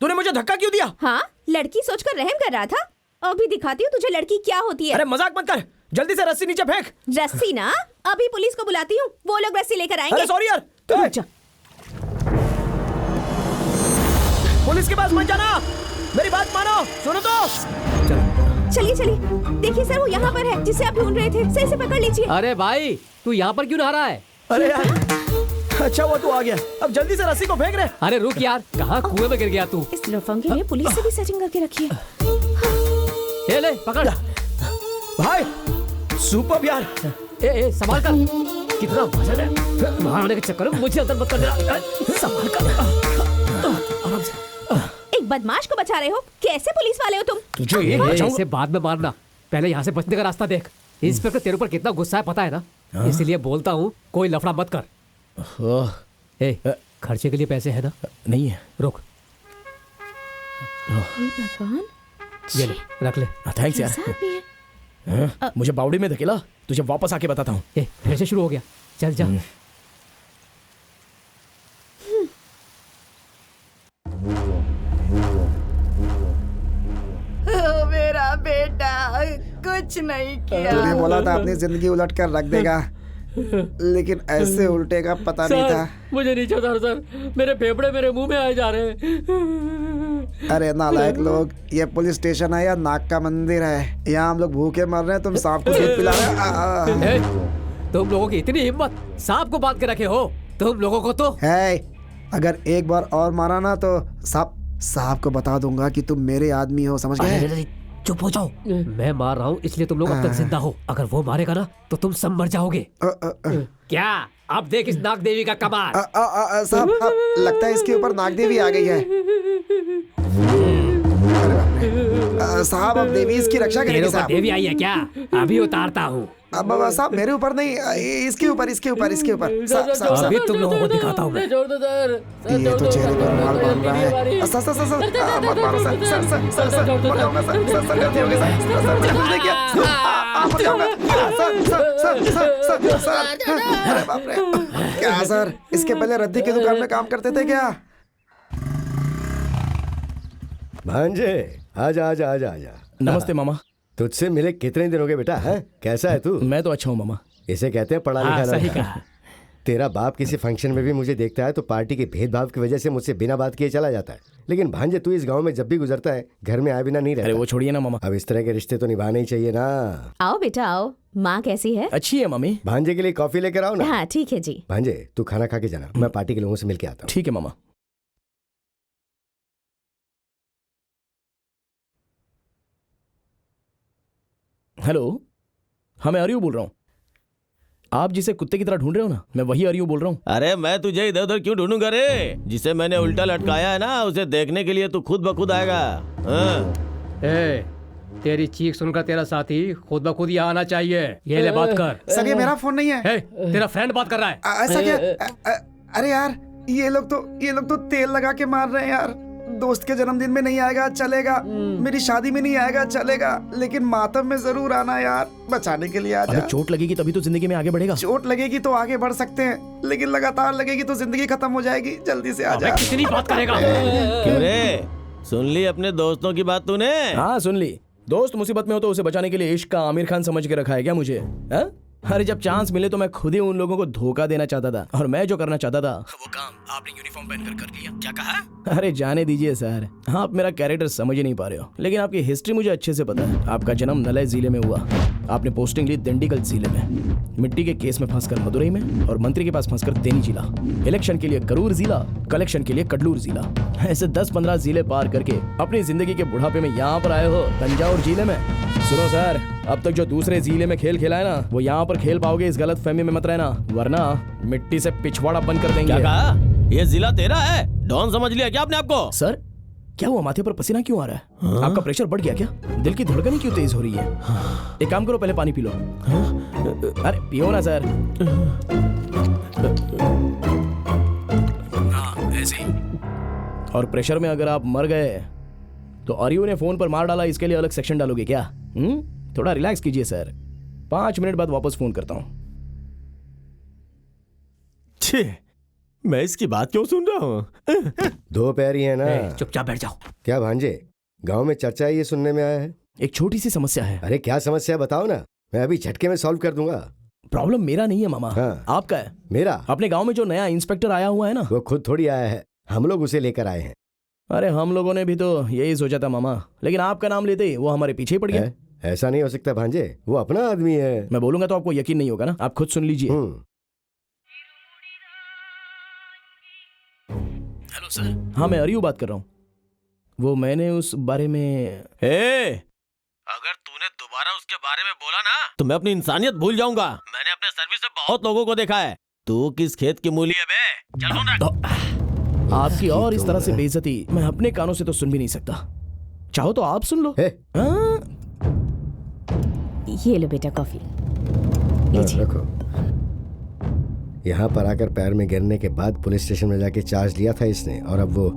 तूने मुझे धक्का क्यों दिया?
हाँ, लड़की सोचकर रहम कर रहा था। अभी दिखाती हूँ तुझे लड़की क्या होती है।
अरे मजाक मत कर, जल्दी से रस्सी नीचे फेंक।
रस्सी ना, अभी पुलिस को बुलाती हूँ, वो लोग रस्सी लेकर आएंगे।
अरे सॉरी यार,
रुक जा।
पुलिस के पास मत जाना, मेरी बात मानो, सुनो तो।
चलिए चलिए, देखिए सर वो यहाँ पर है जिसे आप ढूंढ रहे थे, सही से पकड़ लीजिए।
अरे भाई, तू यहाँ पर क्यों नहा रहा है?
अरे यार, अच्छा वो तू आ गया, अब जल्दी से रस्सी को फेंक रहे।
अरे रुक यार, कहाँ कुएं में गिर गया तू?
इस लफंगे ने पुलिस से भी सेटिंग करके रखी है।
ये ले पकड़।
भाई सुपर यार।
ए संभाल कर, कितना वजन है। मारने के चक्कर में मुझे अंदर मत कर देना। संभाल कर। आराम से।
एक बदमाश को बचा रहे हो, कैसे पुलिस वाले हो तुम?
तुझे ये
इसे बाद में मारना, पहले यहाँ से बचने का रास्ता देख। इंस्पेक्टर तेरे ऊपर कितना गुस्सा है पता है ना, इसलिए बोलता हूँ कोई लफड़ा मत कर। खर्चे के लिए पैसे है ना?
नहीं है।
रुक,
भगवान,
ये ले, रख ले।
थैंक्स यार। मुझे बावड़ी में धकेला, तुझे वापस आके बताता हूँ।
फिर से शुरू हो गया, चल जा।
मेरा बेटा कुछ नहीं किया।
तूने बोला था अपनी जिंदगी उलट कर रख देगा, लेकिन ऐसे उल्टेगा पता नहीं था।
मुझे नीचे उतार सर, मेरे फेफड़े मेरे मुंह में आए जा रहे हैं।
अरे नालायक लोग, ये पुलिस स्टेशन है या नाग का मंदिर है? यहाँ हम लोग भूखे मर रहे हैं, तुम सांप को दूध पिला रहे हो।
तुम लोगों की इतनी हिम्मत, सांप को बांध के रखे हो तुम लोगों को तो।
है, अगर एक बार और मारा ना तो साहब को बता दूंगा कि तुम मेरे आदमी हो, समझ गए?
चुप हो जाओ, मैं मार रहा हूँ इसलिए तुम लोग अब तक जिंदा हो। अगर वो मारेगा ना तो तुम सब मर जाओगे। क्या? अब देख इस नाग देवी का कमाल।
साहब, लगता है इसके ऊपर नाग देवी आ गई है। साहब, अब देवी इसकी रक्षा करेगी साहब।
देवी आई है क्या? अभी उतारता हूँ।
अब साहब मेरे ऊपर नहीं, इसके ऊपर
अभी तुम लोगों को दिखाता हूँ मैं।
ये तो चेहरे पर रुमाल बांध रहा है। सर मत मारो सर, मर जाऊंगा सर, गलती हो गई सर, मैंने कुछ नहीं किया, मर जाऊंगा सर। अरे बाप रे, क्या सर, इसके पहले रद्दी की दुकान में काम करते थे क्या?
भांजे, आजा आजा आजा आजा।
नमस्ते मामा।
तुझसे मिले कितने दिन हो गए बेटा? है कैसा है तू?
मैं तो अच्छा हूँ मामा।
इसे कहते हैं पढ़ा लिखा
सही
लड़का।
कहा।
तेरा बाप किसी फंक्शन में भी मुझे देखता है तो पार्टी के भेदभाव की वजह से मुझसे बिना बात किए चला जाता है, लेकिन भांजे तू इस गांव में जब भी गुजरता है घर में आए बिना नहीं रहता।
अरे वो छोड़िए ना मामा,
अब इस तरह के रिश्ते तो निभाने ही चाहिए ना।
आओ बेटा आओ, माँ कैसी है?
अच्छी है मम्मी।
भांजे के लिए कॉफी लेकर आओ ना।
हाँ ठीक है जी।
भांजे तू खाना खा के जाना, मैं पार्टी के लोगों से मिल के आता हूँ।
ठीक है मामा। हेलो, हाँ मैं अरियू बोल रहा हूँ। आप जिसे कुत्ते की तरह ढूंढ रहे हो ना, मैं वही अरियू बोल रहा हूँ।
अरे मैं तुझे इधर उधर क्यों ढूंढूंगा रे? जिसे मैंने उल्टा लटकाया है ना, उसे देखने के लिए तू खुद ब खुद आएगा।
तेरी चीख सुनकर तेरा साथी खुद ब खुद यहाँ आना चाहिए। ये ले बात कर।
सर ये मेरा फोन नहीं है।
तेरा फ्रेंड बात कर रहा है।
ऐसा क्या? अरे यार, ये लोग तो तेल लगा के मार रहे हैं यार। दोस्त के जन्मदिन में नहीं आएगा चलेगा, मेरी शादी में नहीं आएगा चलेगा, लेकिन मातम में जरूर आना यार, बचाने के लिए आ जा।
चोट लगेगी तभी तो जिंदगी में आगे बढ़ेगा।
चोट लगेगी तो आगे बढ़ सकते हैं, लेकिन लगातार लगेगी तो जिंदगी खत्म हो जाएगी। जल्दी से आ जा।
कितनी बात करेगा?
क्यों रे? सुन ली अपने दोस्तों की बात तूने?
हाँ सुन ली। दोस्त मुसीबत में हो तो उसे बचाने के लिए इश्क का आमिर खान समझ के रखा है क्या मुझे? अरे जब चांस मिले तो मैं खुद ही उन लोगों को धोखा देना चाहता था, और मैं जो करना चाहता था वो काम आपने यूनिफॉर्म पहनकर कर लिया। क्या कहा? अरे जाने दीजिए सर, आप मेरा कैरेक्टर समझ ही नहीं पा रहे हो, लेकिन आपकी हिस्ट्री मुझे अच्छे से पता है। आपका जन्म नलय जिले में हुआ, आपने पोस्टिंग ली दिंडीगल जिले में, मिट्टी के केस में फंसकर मदुरई में, और मंत्री के पास फंसकर तेनी जिला, इलेक्शन के लिए करूर जिला, कलेक्शन के लिए कडलूर जिला। ऐसे 10-15 जिले पार करके अपनी जिंदगी के बुढ़ापे में यहाँ पर आए हो तंजावुर जिले में। सुनो सर, अब तक जो दूसरे जिले में खेल खेला है ना, वो यहाँ पर खेल पाओगे, इस गलत फहमी में मत रहना, वरना मिट्टी से पिछवाड़ा बंद कर देंगे।
क्या कहा? ये जिला तेरा है? डॉन समझ लिया क्या आपने आपको?
सर, क्या वो माथे पर पसीना क्यों आ रहा है? आपका प्रेशर बढ़ गया क्या? दिल की धड़कन क्यों तेज हो रही है? एक काम करो, पहले पानी पी लो। अरे पियो ना सर। ऐसे ही। और प्रेशर में अगर आप मर गए तो अरियो ने फोन पर मार डाला, इसके लिए अलग सेक्शन डालोगे क्या? थोड़ा रिलैक्स कीजिए सर, 5 मिनट बाद वापस फोन करता हूँ।
छे, मैं इसकी बात क्यों सुन रहा हूँ?
दो पैर ही है ना।
चुपचाप बैठ जाओ।
क्या भांजे, गांव में चर्चा ये सुनने में आया है?
एक छोटी सी समस्या है।
अरे क्या समस्या है बताओ ना, मैं अभी झटके में सॉल्व कर दूंगा।
प्रॉब्लम मेरा नहीं है मामा,
हाँ।
आपका है।
मेरा?
अपने गांव में जो नया इंस्पेक्टर आया हुआ है ना,
वो खुद थोड़ी आया है, हम लोग उसे लेकर आए हैं।
अरे हम लोगों ने भी तो यही सोचा था मामा, लेकिन आपका नाम लेते ही वो हमारे पीछे ही पड़ गया।
ऐसा नहीं हो सकता भांजे, वो अपना आदमी है।
मैं बोलूंगा तो आपको यकीन नहीं होगा ना, आप खुद सुन लीजिए। Hello sir. हाँ, मैं अरियू बात कर रहा हूँ। वो मैंने उस बारे में
अगर तूने दोबारा उसके बारे में बोला ना तो मैं अपनी इंसानियत भूल जाऊंगा। मैंने अपने सर्विस में बहुत लोगों को देखा है। तू किस खेत की मूली है बे? चल सुन रहा।
आपकी और इस तरह से बेइज्जती मैं अपने कानों से तो सुन भी नहीं सकता। चाहो तो आप सुन लो।
ये लो बेटा कॉफी।
रखो। यहाँ पर आकर पैर में गिरने के बाद पुलिस स्टेशन में जाके चार्ज लिया था इसने, और अब वो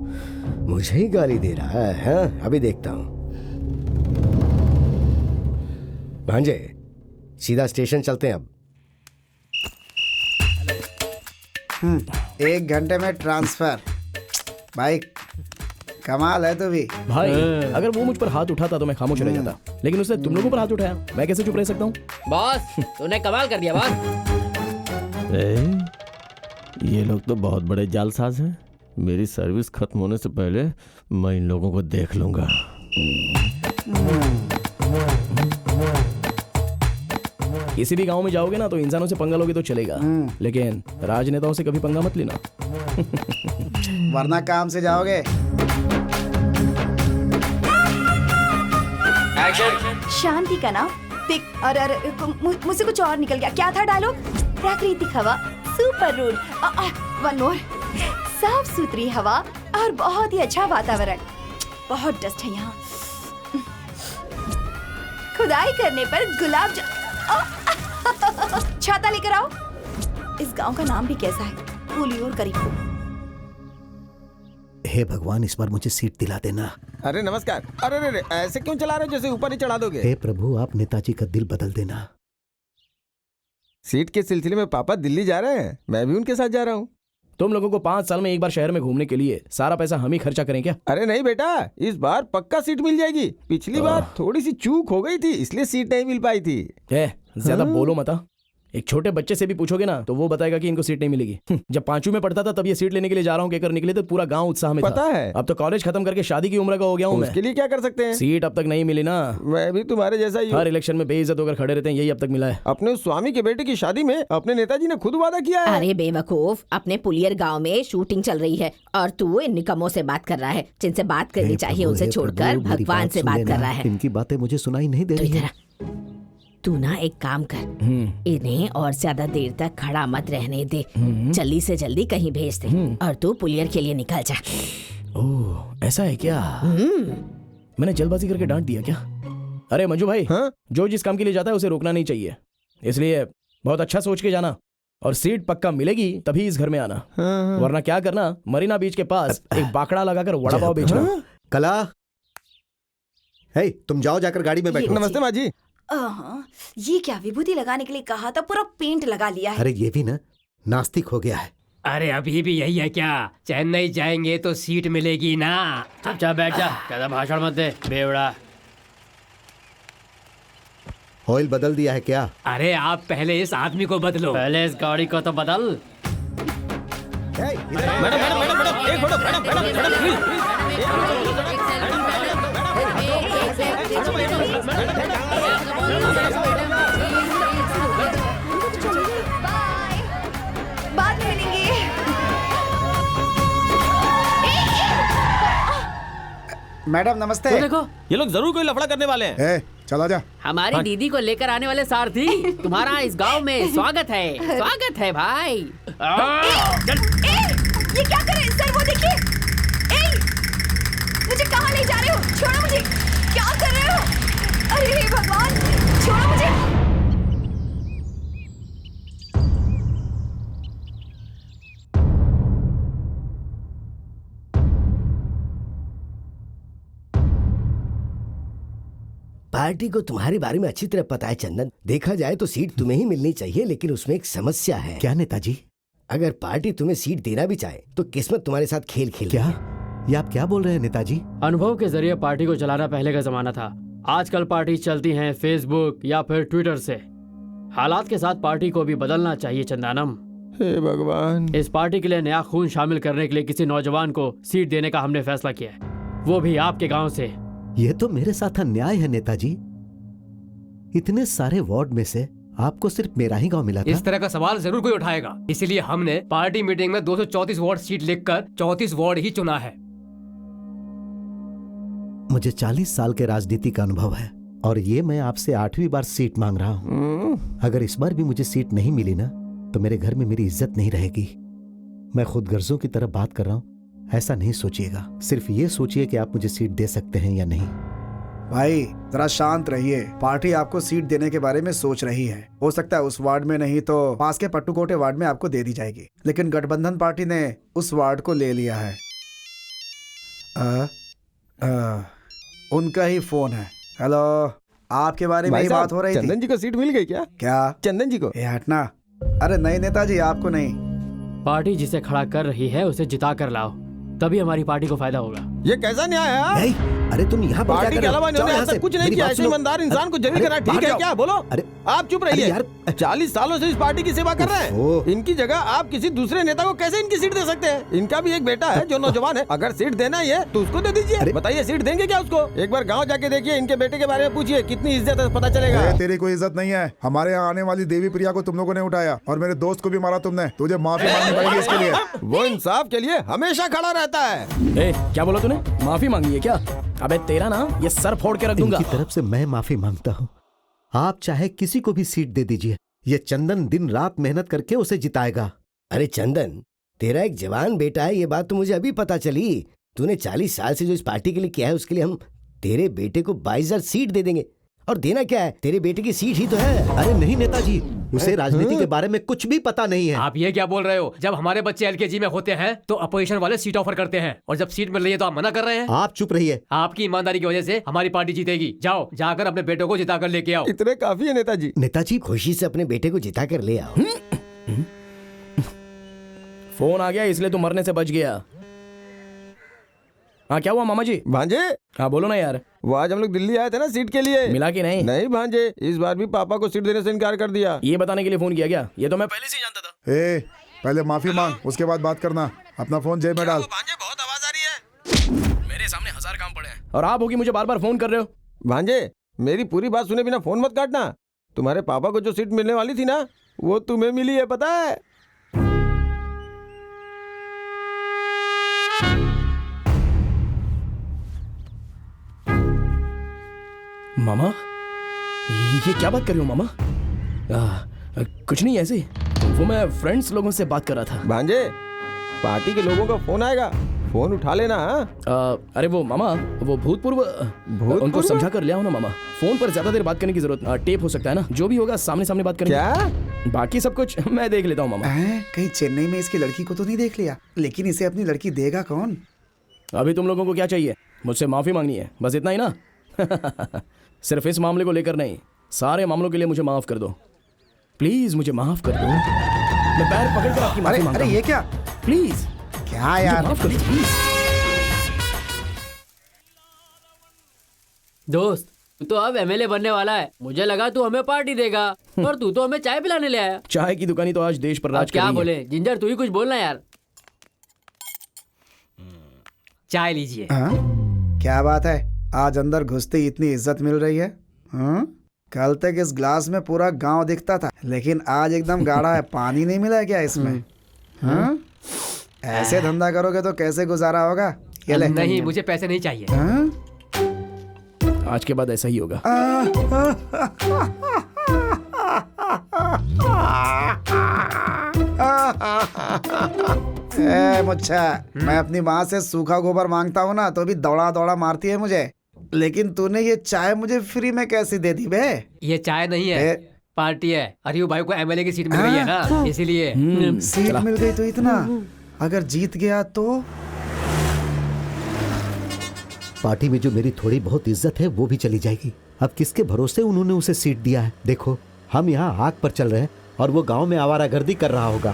मुझे ही गाली दे रहा है। हाँ? अभी देखता हूँ। भांजे, सीधा स्टेशन चलते हैं अब।
1 घंटे में ट्रांसफर। भाई कमाल है तू भी।
भाई अगर वो मुझ पर हाथ उठाता तो मैं खामोश रह जाता, लेकिन उसने तुम लोगों पर हाथ उठाया, मैं कैसे चुप रह सकता हूँ?
बॉस, तूने कमाल कर दिया बॉस।
ये लोग तो बहुत बड़े जालसाज हैं। मेरी सर्विस खत्म होने से पहले मैं इन लोगों को देख लूंगा।
किसी भी गांव में जाओगे ना तो इंसानों से पंगा लोगे तो चलेगा, लेकिन राजनेताओं से कभी पंगा मत लेना।
वरना काम से जाओगे।
शांति का नाम पिक। अरे मुझसे कुछ और निकल गया। क्या था डायलॉग? प्राकृतिक हवा, सुपर रूड, 1 मोर, साफ सुथरी हवा और बहुत ही अच्छा वातावरण। बहुत डस्ट है यहाँ। खुदाई करने पर गुलाब छाता लेकर आओ। इस गांव का नाम भी कैसा है? पुलियोर करीब।
हे भगवान, इस बार मुझे सीट दिला देना।
अरे नमस्कार। अरे अरे ऐसे क्यों चला रहे हो जैसे ऊपर ही चढ़ा दोगे?
हे प्रभु, आप नेताजी का दिल बदल देना।
सीट के सिलसिले में पापा दिल्ली जा रहे हैं, मैं भी उनके साथ जा रहा हूँ।
तुम लोगों को 5 साल में एक बार शहर में घूमने के लिए सारा पैसा हम ही खर्चा करें क्या?
अरे नहीं बेटा, इस बार पक्का सीट मिल जाएगी। पिछली बार थोड़ी सी चूक हो गई थी, इसलिए सीट नहीं मिल पाई थी।
ज्यादा बोलो मत। एक छोटे बच्चे से भी पूछोगे ना तो वो बताएगा कि इनको सीट नहीं मिलेगी। जब 5वीं में पढ़ता था तब ये सीट लेने के लिए जा रहा हूँ कहकर निकले तो पूरा गांव उत्साह में
पता
था।
है।
अब तो कॉलेज खत्म करके शादी की उम्र का हो गया हूँ।
उसके लिए क्या कर सकते हैं?
सीट अब तक नहीं मिली ना।
मैं भी तुम्हारे जैसा ही हूँ।
हर इलेक्शन में बेइज्जत होकर खड़े रहते हैं, यही अब तक मिला है।
अपने उस स्वामी के बेटे की शादी में अपने नेताजी ने खुद वादा किया है।
अरे बेवकूफ, अपने पुलियर गांव में शूटिंग चल रही है और तू इन निकम्मों से बात कर रहा है। जिनसे बात करनी चाहिए उनसे छोड़कर भगवान से बात कर रहा है।
इनकी बातें मुझे सुनाई नहीं दे रही है।
तू ना एक काम कर, इन्हें और ज्यादा देर तक खड़ा मत रहने दे। जल्दी से जल्दी कहीं भेज दे और तू पुलियर के लिए निकल जा।
ओह, ऐसा है क्या? मैंने जल्दबाजी करके डांट दिया क्या? अरे मंजू भाई, जो जिस काम के लिए जाता है उसे रोकना नहीं चाहिए, इसलिए बहुत अच्छा सोच के जाना। और सीट पक्का मिलेगी तभी इस घर में आना, वरना क्या करना, मरीना बीच के पास एक बाकड़ा लगाकर वड़ा पाव बेचना।
कला, हे तुम जाओ जाकर गाड़ी में बैठो।
नमस्ते माँ जी।
ये क्या विभूति लगाने के लिए कहा था, पूरा पेंट लगा लिया है।
अरे ये भी ना नास्तिक हो गया है।
अरे अभी भी यही है क्या? चेन्नई जाएंगे तो सीट मिलेगी ना।
चुपचाप बैठ जा, ज्यादा भाषण मत दे बेवड़ा।
ऑयल बदल दिया है क्या?
अरे आप पहले इस आदमी को बदलो।
पहले इस गाड़ी को तो बदल।
मैडम मैडम मैडम मैडम एक photo madam madam madam please.
बाद में मिलेंगे।
मैडम नमस्ते।
देखो ये लोग जरूर कोई लफड़ा करने वाले हैं।
चला जा।
हमारी दीदी को लेकर आने वाले सारथी, तुम्हारा इस गांव में स्वागत है भाई।
ये क्या कर रहे हैं सर? वो देखिए। मुझे कहाँ ले जा रहे हो? छोड़ो मुझे। क्या कर रहे हो? अरे भगवान, छोड़ो मुझे।
पार्टी को तुम्हारे बारे में अच्छी तरह पता है चंदन। देखा जाए तो सीट तुम्हें ही मिलनी चाहिए, लेकिन उसमें एक समस्या है।
क्या नेताजी?
अगर पार्टी तुम्हें सीट देना भी चाहे तो किस्मत तुम्हारे साथ खेल खेल।
क्या ये आप क्या बोल रहे हैं नेताजी?
अनुभव के जरिए पार्टी को चलाना पहले का जमाना था। आजकल पार्टी चलती हैं फेसबुक या फिर ट्विटर से। हालात के साथ पार्टी को भी बदलना चाहिए चंदानम।
हे भगवान।
इस पार्टी के लिए नया खून शामिल करने के लिए किसी नौजवान को सीट देने का हमने फैसला किया है, वो भी आपके गांव से।
ये तो मेरे साथ अन्याय है नेताजी। इतने सारे वार्ड में से आपको सिर्फ मेरा ही गांव मिला था।
इस तरह का सवाल जरूर कोई उठाएगा, इसीलिए हमने पार्टी मीटिंग में 234 वार्ड सीट लिखकर 34 वार्ड ही चुना है।
मुझे 40 साल के राजनीति का अनुभव है और ये मैं आपसे 8वीं बार सीट मांग रहा हूँ। अगर इस बार भी मुझे सीट नहीं मिली ना तो मेरे घर में मेरी इज्जत नहीं रहेगी। मैं खुद गर्जों की तरह बात कर रहा हूँ, ऐसा नहीं सोचिएगा। सिर्फ ये सोचिए कि आप मुझे सीट दे सकते हैं या नहीं।
भाई जरा शांत रहिए। पार्टी आपको सीट देने के बारे में सोच रही है। हो सकता है उस वार्ड में नहीं तो पास के पट्टूकोटे वार्ड में आपको दे दी जाएगी, लेकिन गठबंधन पार्टी ने उस वार्ड को ले लिया है। उनका ही फोन है। हेलो, आपके बारे में ही बात हो रही थी।
चंदन जी को सीट मिल गई क्या?
क्या
चंदन जी को?
ये हटना। अरे नहीं नेताजी, आपको नहीं।
पार्टी जिसे खड़ा कर रही है उसे जिता कर लाओ, तभी हमारी पार्टी को फायदा होगा।
ये कैसा न्याय है?
अरे तुम यहाँ पर
पार्टी के अलावा इन्होंने आज तक कुछ नहीं किया। ऐसे ईमानदार इंसान को जलील करा ठीक है क्या? बोलो।
अरे
आप चुप रहिए यार। 40 सालों से इस पार्टी की सेवा कर रहे हैं। इनकी जगह आप किसी दूसरे नेता को कैसे इनकी सीट दे सकते हैं? इनका भी एक बेटा है जो नौजवान है। अगर सीट देना ही है तो उसको दे दीजिए। बताइए सीट देंगे क्या उसको? एक बार गाँव जाके देखिए, इनके बेटे के बारे में पूछिए, कितनी इज्जत है पता चलेगा।
तेरी कोई इज्जत नहीं है। हमारे यहाँ आने वाली देवी प्रिया को तुम लोगों ने उठाया और मेरे दोस्त को भी मारा तुमने। तुझे माफी मांगनी पड़ेगी इसके लिए।
वो इंसाफ के लिए हमेशा खड़ा रहता है।
क्या बोला तूने? माफी मांगी है क्या? अबे तेरा ना ये सर फोड़ के रख दूंगा।
इनकी तरफ से मैं माफी मांगता हूँ। आप चाहे किसी को भी सीट दे दीजिए, ये चंदन दिन रात मेहनत करके उसे जिताएगा।
अरे चंदन, तेरा एक जवान बेटा है, ये बात तो मुझे अभी पता चली। तूने 40 साल से जो इस पार्टी के लिए किया है, उसके लिए हम तेरे बेटे को 22,000 सीट दे देंगे। और देना क्या है, तेरे बेटे की सीट ही तो है।
अरे नहीं नेताजी, उसे राजनीति के बारे में कुछ भी पता नहीं है।
आप ये क्या बोल रहे हो? जब हमारे बच्चे एलकेजी में होते हैं तो अपोजिशन वाले सीट ऑफर करते हैं, और जब सीट मिल रही है तो आप मना कर रहे हैं।
आप चुप रहिए।
आपकी ईमानदारी की वजह से हमारी पार्टी जीतेगी। जाओ, जाकर अपने बेटों को जिता कर लेके आओ।
इतने काफी है नेताजी।
नेताजी, खुशी से अपने बेटे को जिता कर ले आओ।
फोन आ गया इसलिए तू मरने से बच गया। हाँ क्या हुआ मामा जी?
भांजे।
हाँ बोलो ना यार।
वो आज हम लोग दिल्ली आए थे ना सीट के लिए,
मिला कि नहीं?
नहीं भांजे, इस बार भी पापा को सीट देने से इनकार कर दिया।
ये बताने के लिए फोन किया क्या? ये तो मैं पहले से ही जानता था।
पहले माफी मांग, उसके बाद बात करना। अपना फोन जेब में डाल।
भांजे बहुत आवाज आ रही है।
मेरे सामने 1000 काम पड़े हैं और आप होगी मुझे बार बार फोन कर रहे हो।
भांजे मेरी पूरी बात सुने बिना फोन मत काटना। तुम्हारे पापा को जो सीट मिलने वाली थी ना, वो तुम्हें मिली है, पता है?
मामा ये क्या बात कर रहे हो मामा? कुछ नहीं, ऐसे वो मैं फ्रेंड्स लोगों से बात कर रहा था।
भांजे पार्टी के लोगों का फोन आएगा, फोन उठा लेना।
अरे वो मामा, वो भूतपूर्व उनको समझा कर ले आओ ना मामा। फोन पर ज्यादा देर बात करने की जरूरत, टेप हो सकता है ना, जो भी होगा सामने सामने बात करेंगे।
क्या?
बाकी सब कुछ मैं देख लेता हूँ मामा।
कहीं चेन्नई में इसकी लड़की को तो नहीं देख लिया? लेकिन इसे अपनी लड़की देगा कौन?
अभी तुम लोगों को क्या चाहिए? मुझसे माफी मांगनी है, बस इतना ही ना? सिर्फ इस मामले को लेकर नहीं, सारे मामलों के लिए मुझे माफ कर दो प्लीज, मुझे माफ कर दो। मैं पैर पकड़कर आपकी माफी मांगता हूं।
अरे ये क्या?
प्लीज
क्या यार?
माफ कर दो प्लीज।
दोस्त तू तो अब एमएलए बनने वाला है। मुझे लगा तू हमें पार्टी देगा, और तू तो हमें चाय पिलाने ले आया।
चाय की दुकानी तो आज देश पर राज कर रही है।
क्या बोले जिंजर, तू ही कुछ बोलना यार।
चाय लीजिए।
क्या बात है, आज अंदर घुसते ही इतनी इज्जत मिल रही है? कल तक इस ग्लास में पूरा गांव दिखता था, लेकिन आज एकदम गाढ़ा है। पानी नहीं मिला क्या इसमें? ऐसे धंधा करोगे तो कैसे गुजारा होगा? ये ले।
नहीं, मुझे पैसे नहीं चाहिए।
आज के बाद ऐसा ही होगा।
मुच्छा, मैं अपनी माँ से सूखा गोबर मांगता हूँ ना तो भी दौड़ा दौड़ा मारती है मुझे, लेकिन तूने ये चाय मुझे फ्री में कैसे दे दी बे?
ये चाय नहीं है, पार्टी है। अरियू भाई को एमएलए की सीट मिल गई है ना, इसीलिए।
सीट मिल गई तो इतना, अगर जीत गया तो?
पार्टी में जो मेरी थोड़ी बहुत इज्जत है वो भी चली जाएगी। अब किसके भरोसे उन्होंने उसे सीट दिया है? देखो, हम यहाँ आग पर चल रहे हैं और वो गांव में आवारागर्दी कर रहा होगा।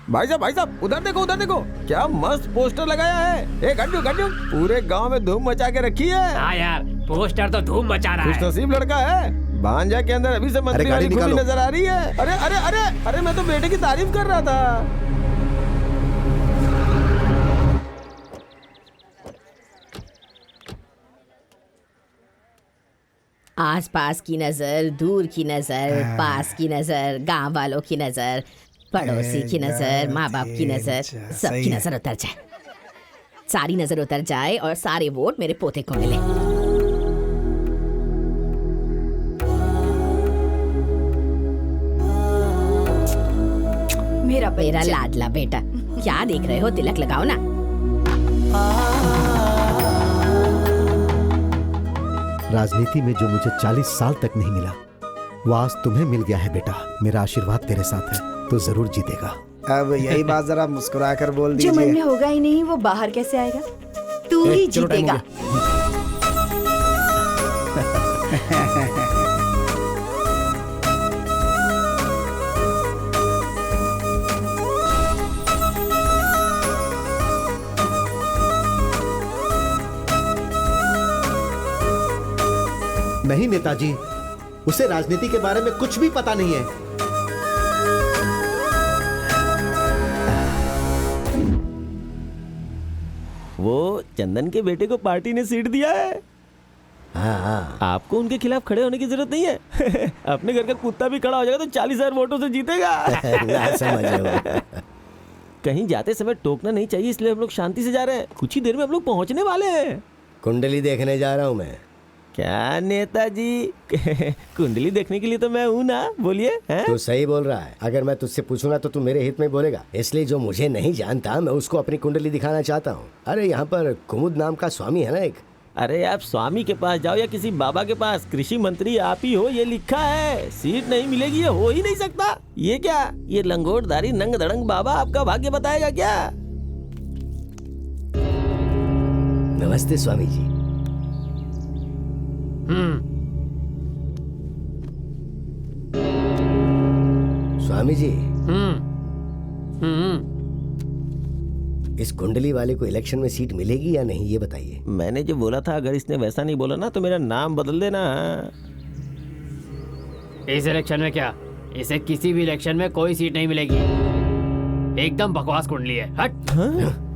भाई साहब उधर देखो, क्या मस्त पोस्टर लगाया है। गड्डू पूरे गांव में धूम मचा के रखी है।
हाँ यार, पोस्टर तो धूम मचा रहा है।
खुशनसीब लड़का है। भांजा के अंदर अभी से मंत्री वाली खूबी नजर आ रही है। अरे मैं तो बेटे की तारीफ कर रहा था।
आस पास की नजर, दूर की नजर, पास की नजर, गांव वालों की नजर, पड़ोसी की नजर, माँ बाप की नजर, सबकी नजर उतर जाए, सारी नजर उतर जाए और सारे वोट मेरे पोते को मिले। मेरा लाडला बेटा, क्या देख रहे हो? तिलक लगाओ ना।
राजनीति में जो मुझे 40 साल तक नहीं मिला, वो आज तुम्हें मिल गया है बेटा। मेरा आशीर्वाद तेरे साथ है, तो जरूर जीतेगा।
अब यही बात जरा मुस्कुरा कर बोल दीजिए।
जो मन में होगा ही नहीं वो बाहर कैसे आएगा? तू ही जीतेगा।
नहीं नेताजी, उसे राजनीति के बारे में कुछ भी पता नहीं है।
वो चंदन के बेटे को पार्टी ने सीट दिया है।
हाँ।
आपको उनके खिलाफ खड़े होने की जरूरत नहीं है। अपने घर का कुत्ता भी खड़ा हो जाएगा तो 40,000 वोटों से जीतेगा।
ना समझो।
कहीं जाते समय टोकना नहीं चाहिए, इसलिए हम लोग शांति से जा रहे हैं। कुछ ही देर में हम लोग पहुंचने वाले हैं।
कुंडली देखने जा रहा हूँ मैं।
क्या नेताजी? कुंडली देखने के लिए तो मैं हूँ ना, बोलिए।
तू सही बोल रहा है। अगर मैं तुझसे पूछूंगा तो तू मेरे हित में बोलेगा, इसलिए जो मुझे नहीं जानता मैं उसको अपनी कुंडली दिखाना चाहता हूँ। अरे यहाँ पर कुमुद नाम का स्वामी है ना एक।
अरे आप स्वामी के पास जाओ या किसी बाबा के पास, कृषि मंत्री आप ही हो, ये लिखा है। सीट नहीं मिलेगी, ये हो ही नहीं सकता। ये क्या, ये लंगोटधारी नंग धड़ंग बाबा आपका भाग्य बताएगा क्या?
नमस्ते स्वामी जी। स्वामी जी, इस कुंडली वाले को इलेक्शन में सीट मिलेगी या नहीं, ये बताइए।
मैंने जो बोला था, अगर इसने वैसा नहीं बोला ना तो मेरा नाम बदल देना।
इस इलेक्शन में क्या, इसे किसी भी इलेक्शन में कोई सीट नहीं मिलेगी। एकदम बकवास कुंडली है। हट।
हाँ?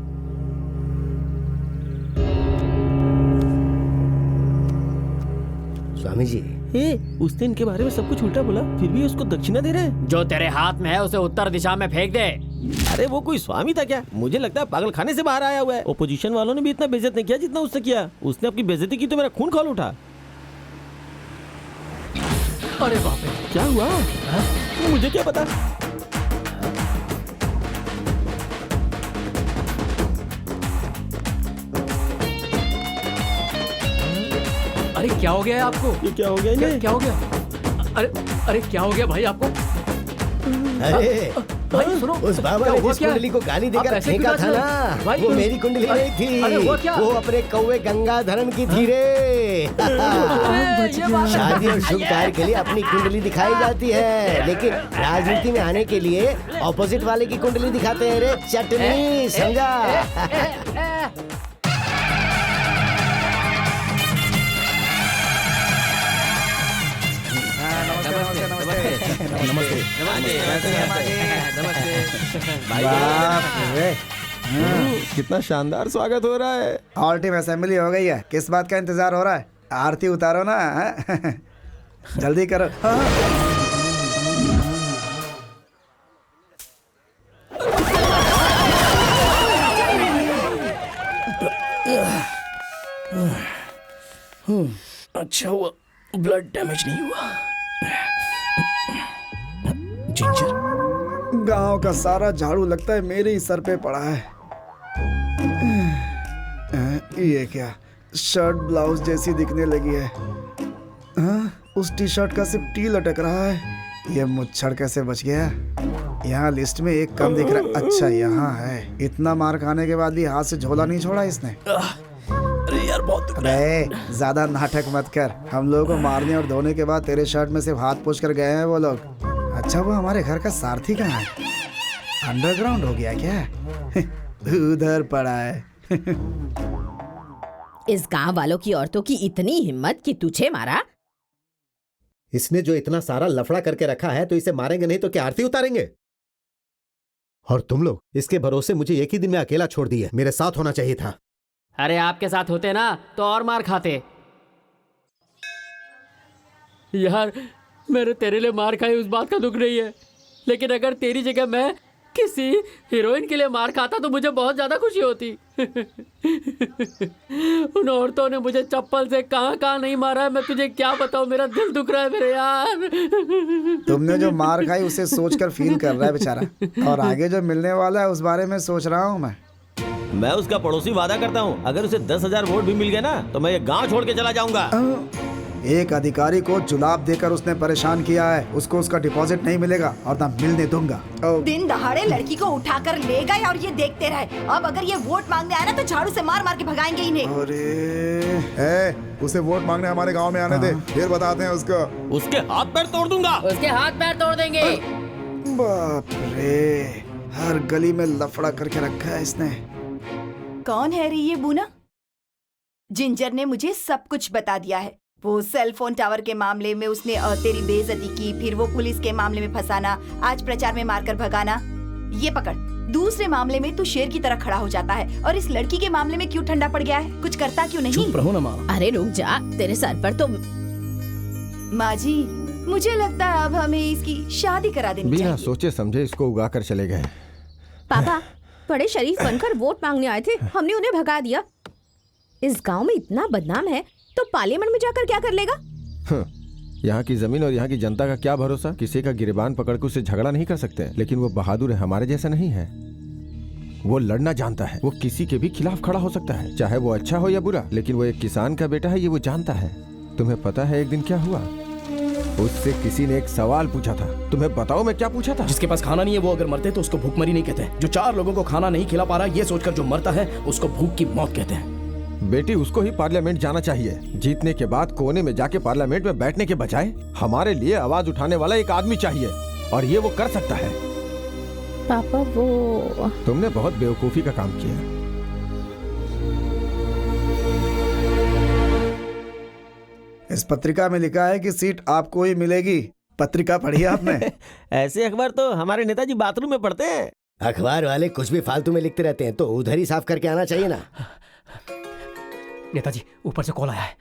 स्वामी जी,
उसने इनके बारे में सब कुछ उल्टा बोला, फिर भी उसको दक्षिणा दे रहे हैं।
जो तेरे हाथ में है उसे उत्तर दिशा में फेंक दे।
अरे वो कोई स्वामी था क्या? मुझे लगता है पागल खाने से बाहर आया हुआ है। ओपोजिशन वालों ने भी इतना बेइज्जत नहीं किया जितना उसने किया। उसने अपनी बेइज्जती की तो मेरा खून खौल उठा।
अरे बाप रे,
क्या हुआ? मुझे क्या पता।
अरे क्या हो गया है आपको?
ये क्या हो गया?
क्या हो गया? अरे क्या हो गया भाई आपको?
अरे
भाई सुनो,
उस बाबा ने जिस कुंडली को गाली देकर फेंका था ना, वो मेरी कुंडली नहीं थी।
अरे वो क्या?
वो अपने कौवे गंगाधरन की थी रे। शादी और शुभ कार्य के लिए अपनी कुंडली दिखाई जाती है, लेकिन राजनीति में आने के लिए ऑपोजिट वाले की कुंडली दिखाते हैं रे चटनी, समझा?
कितना शानदार स्वागत हो रहा है।
ऑल टीम असेंबली हो गई है, किस बात का इंतजार हो रहा है? आरती उतारो ना। जल्दी करो।
अच्छा हुआ ब्लड डैमेज नहीं हुआ। जिंजर,
गांव का सारा झाड़ू लगता है मेरे ही सर पे पड़ा है। ये क्या, शर्ट ब्लाउज जैसी दिखने लगी है। उस टी शर्ट का सिर्फ टी लटक रहा है। ये मुच्छर कैसे बच गया? यहाँ लिस्ट में एक कम दिख रहा है। अच्छा यहाँ है। इतना मार खाने के बाद भी हाथ से झोला नहीं छोड़ा इसने।
अरे यार बहुत दुख रहा है।
अरे ज्यादा नाटक मत कर। हम लोगों को मारने और धोने के बाद तेरे शर्ट में सिर्फ हाथ पोंछ कर गए हैं वो लोग। अच्छा वो हमारे घर का सारथी कहाँ है? अंडरग्राउंड हो गया क्या? उधर पड़ा है।
इस गांव वालों की औरतों की इतनी हिम्मत कि तुझे मारा।
इसने जो इतना सारा लफड़ा करके रखा है तो इसे मारेंगे नहीं तो क्या आरती उतारेंगे? और तुम लोग इसके भरोसे मुझे एक ही दिन में अकेला छोड़ दिए। मेरे साथ होना चाहिए था।
अरे आपके साथ होते ना तो और मार खाते। यार मेरे तेरे लिए मार खाई उस बात का दुख नहीं है, लेकिन अगर तेरी जगह मैं किसी हीरोइन के लिए मार खाता तो मुझे बहुत ज्यादा खुशी होती। उन औरतों ने मुझे चप्पल से कहां कहां नहीं मारा है, मैं तुझे क्या बताऊं। मेरा दिल दुख रहा है मेरे यार।
तुमने जो मार खाई उसे सोचकर फील कर रहा है बेचारा, और आगे जो मिलने वाला है उस बारे में सोच रहा हूँ मैं
उसका पड़ोसी वादा करता हूँ, अगर उसे 10,000 वोट भी मिल गए ना तो मैं ये गांव छोड़ के चला जाऊंगा।
एक अधिकारी को जुलाब देकर उसने परेशान किया है। उसको उसका डिपॉजिट नहीं मिलेगा और ना मिलने दूंगा।
दिन दहाड़े लड़की को उठाकर ले गए और ये देखते रहे। अब अगर ये वोट मांगने आए ना तो झाड़ू से मार मार के भगाएंगे इन्हें।
अरे उसे वोट मांगने हमारे गांव में आने दे, फिर बताते हैं उसको।
उसके हाथ पैर तोड़ दूंगा।
उसके हाथ पैर तोड़ देंगे।
बाप रे, हर गली में लफड़ा करके रखा है इसने।
कौन है रे ये बूना? जिंजर ने मुझे सब कुछ बता दिया है। वो सेल फोन टावर के मामले में उसने तेरी बेइज्जती की, फिर वो पुलिस के मामले में फंसाना, आज प्रचार में मारकर भगाना। ये पकड़, दूसरे मामले में तू शेर की तरह खड़ा हो जाता है, और इस लड़की के मामले में क्यों ठंडा पड़ गया है? कुछ करता क्यों नहीं?
चुप रहो ना माँ।
अरे रुक जा, तेरे सर पर तो।
माँ जी, मुझे लगता है अब हमें इसकी शादी करा देनी
बिना
चाहिए।
सोचे समझे इसको उगा कर चले गए।
पापा बड़े शरीफ बनकर वोट मांगने आए थे, हमने उन्हें भगा दिया। इस गांव में इतना बदनाम है तो पार्लियामेंट में जाकर क्या कर लेगा?
यहाँ की जमीन और यहाँ की जनता का क्या भरोसा? किसी का गिरबान पकड़कर उससे झगड़ा नहीं कर सकते, लेकिन वो बहादुर है, हमारे जैसा नहीं है। वो लड़ना जानता है, वो किसी के भी खिलाफ खड़ा हो सकता है, चाहे वो अच्छा हो या बुरा। लेकिन वो एक किसान का बेटा है, ये वो जानता है। तुम्हें पता है एक दिन क्या हुआ? उससे किसी ने एक सवाल पूछा था। तुम्हें बताओ मैं क्या पूछा था?
जिसके पास खाना नहीं है वो अगर मरते तो उसको भूखमरी नहीं कहते। जो 4 लोगों को खाना नहीं खिला पा रहा ये सोचकर जो मरता है उसको भूख की मौत कहते हैं।
बेटी, उसको ही पार्लियामेंट जाना चाहिए। जीतने के बाद कोने में जाके पार्लियामेंट में बैठने के बजाय हमारे लिए आवाज उठाने वाला एक आदमी चाहिए, और ये वो कर सकता है।
पापा वो
तुमने बहुत बेवकूफी का काम किया।
इस पत्रिका में लिखा है कि सीट आपको ही मिलेगी। पत्रिका पढ़ी है आपने?
ऐसे अखबार तो हमारे नेताजी बाथरूम में पढ़ते हैं।
अखबार वाले कुछ भी फालतू में लिखते रहते हैं, तो उधर ही साफ करके आना चाहिए ना।
नेताजी ऊपर से कॉल आया है।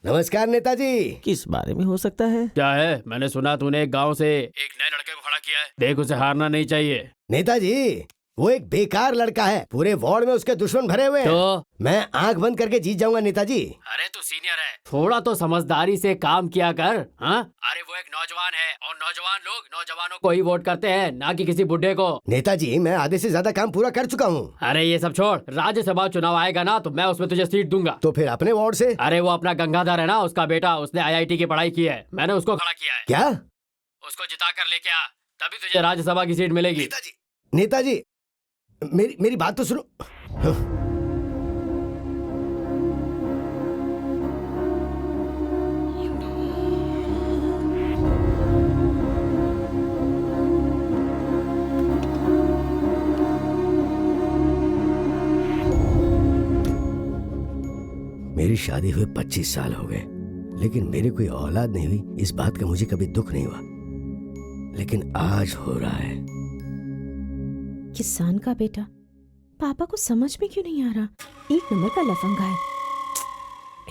नमस्कार नेताजी।
किस बारे में हो सकता है?
क्या है? मैंने सुना तूने एक गांव से एक नए लड़के को खड़ा किया है। देख, उसे हारना नहीं चाहिए।
नेताजी वो एक बेकार लड़का है, पूरे वार्ड में उसके दुश्मन भरे हुए हैं।
तो
मैं आंख बंद करके जीत जाऊंगा नेताजी।
अरे तू सीनियर है, थोड़ा तो समझदारी से काम किया कर। हाँ, अरे वो एक नौजवान है और नौजवान लोग नौजवानों को ही वोट करते हैं, ना कि किसी बुढ़े को।
नेताजी मैं आधे से ज्यादा काम पूरा कर चुका हूँ।
अरे ये सब छोड़, राज्यसभा चुनाव आएगा ना तो मैं उसमें तुझे सीट दूंगा।
तो फिर अपने वार्ड से?
अरे वो अपना गंगाधर है ना, उसका बेटा, उसने IIT की पढ़ाई की है, मैंने उसको खड़ा किया है।
क्या?
उसको जिता कर लेके आ, तभी तुझे राज्यसभा की सीट मिलेगी।
नेताजी मेरी बात तो सुनो। मेरी शादी हुए 25 साल हो गए, लेकिन मेरी कोई औलाद नहीं हुई। इस बात का मुझे कभी दुख नहीं हुआ, लेकिन आज हो रहा है।
किसान का बेटा, पापा को समझ में क्यों नहीं आ रहा? एक नंबर का लफंगा है।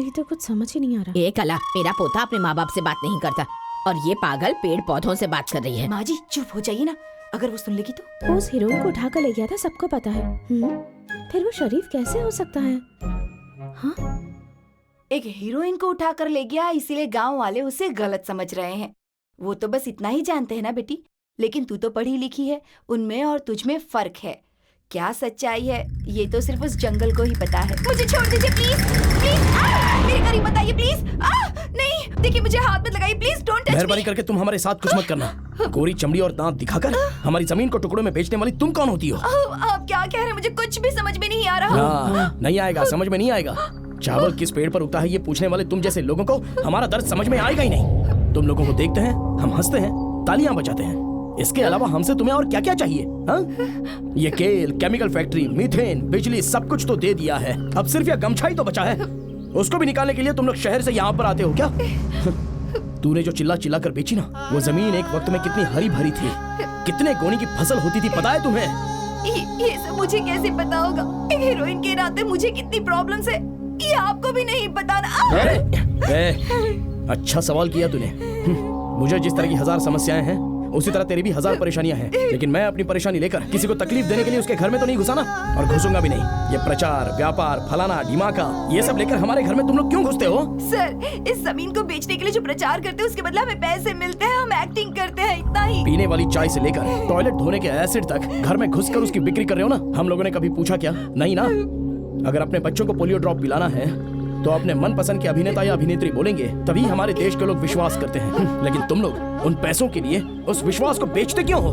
ये तो कुछ समझ ही नहीं आ रहा।
ए कला, मेरा पोता अपने माँ बाप से बात नहीं करता और ये पागल पेड़ पौधों से बात कर रही है।
माँ जी चुप हो जाइए ना, अगर वो सुन लेगी तो।
उस हीरोइन को उठा कर ले गया था, सबको पता है। फिर वो शरीफ कैसे हो सकता है? हाँ,
एक हीरोइन को उठाकर ले गया, इसीलिए गांव वाले उसे गलत समझ रहे हैं। वो तो बस इतना ही जानते हैं ना बेटी, लेकिन तू तो पढ़ी लिखी है, उनमें और तुझ में फर्क है। क्या सच्चाई है ये तो सिर्फ उस जंगल को ही पता है। मुझे छोड़ दीजिए प्लीज, प्लीज। मेरे करीब बताइए प्लीज। नहीं देखिए, मुझे हाथ मत लगाइए प्लीज, डोंट टच मी।
मेहरबानी करके तुम हमारे साथ कुछ मत करना। गोरी चमड़ी और दांत दिखाकर हमारी जमीन को टुकड़ों में बेचने वाली तुम कौन होती हो?
आप क्या कह रहे हैं? मुझे कुछ भी समझ में नहीं आ रहा।
नहीं आएगा, समझ में नहीं आएगा। चावल किस पेड़ पर उगता है ये पूछने वाले तुम जैसे लोगों को हमारा दर्द समझ में आएगा ही नहीं। तुम लोगों को देखते हैं, हम हंसते हैं, तालियां बजाते हैं, इसके अलावा हमसे तुम्हें और क्या क्या चाहिए? ये केल, केमिकल फैक्ट्री, मीथेन, बिजली सब कुछ तो दे दिया है, अब सिर्फ यह गमछा ही तो बचा है। उसको भी निकालने के लिए तुम लोग शहर से यहाँ पर आते हो क्या? तूने जो चिल्ला चिल्ला कर बेची ना, वो जमीन एक वक्त में कितनी हरी भरी थी, कितने गोनी की फसल होती थी, पता है तुम्हें?
ये सब मुझे कैसे पता होगा? एक हीरोइन के नाते मुझे कितनी प्रॉब्लम्स है ये आपको भी नहीं पता ना।
अच्छा सवाल किया तूने। मुझे जिस तरह की 1000 समस्याएं हैं उसी तरह तेरी भी 1000 परेशानियां हैं, लेकिन मैं अपनी परेशानी लेकर किसी को तकलीफ देने के लिए उसके घर में तो नहीं घुसा ना, और घुसूंगा भी नहीं। ये प्रचार, व्यापार, फलाना ढिमाका, ये सब लेकर हमारे घर में तुम लोग क्यों घुसते हो?
सर, इस जमीन को बेचने के लिए जो प्रचार करते हैं उसके बदले हमें पैसे मिलते हैं, हम एक्टिंग करते हैं, इतना ही।
पीने वाली चाय से लेकर टॉयलेट धोने के एसिड तक घर में घुसकर उसकी बिक्री कर रहे हो ना। हम लोगों ने कभी पूछा क्या? नहीं ना। अगर अपने बच्चों को पोलियो ड्रॉप पिलाना है तो अपने मनपसंद के अभिनेता या अभिनेत्री बोलेंगे, तभी हमारे देश के लोग विश्वास करते हैं। लेकिन तुम लोग उन पैसों के लिए उस विश्वास को बेचते क्यों हो?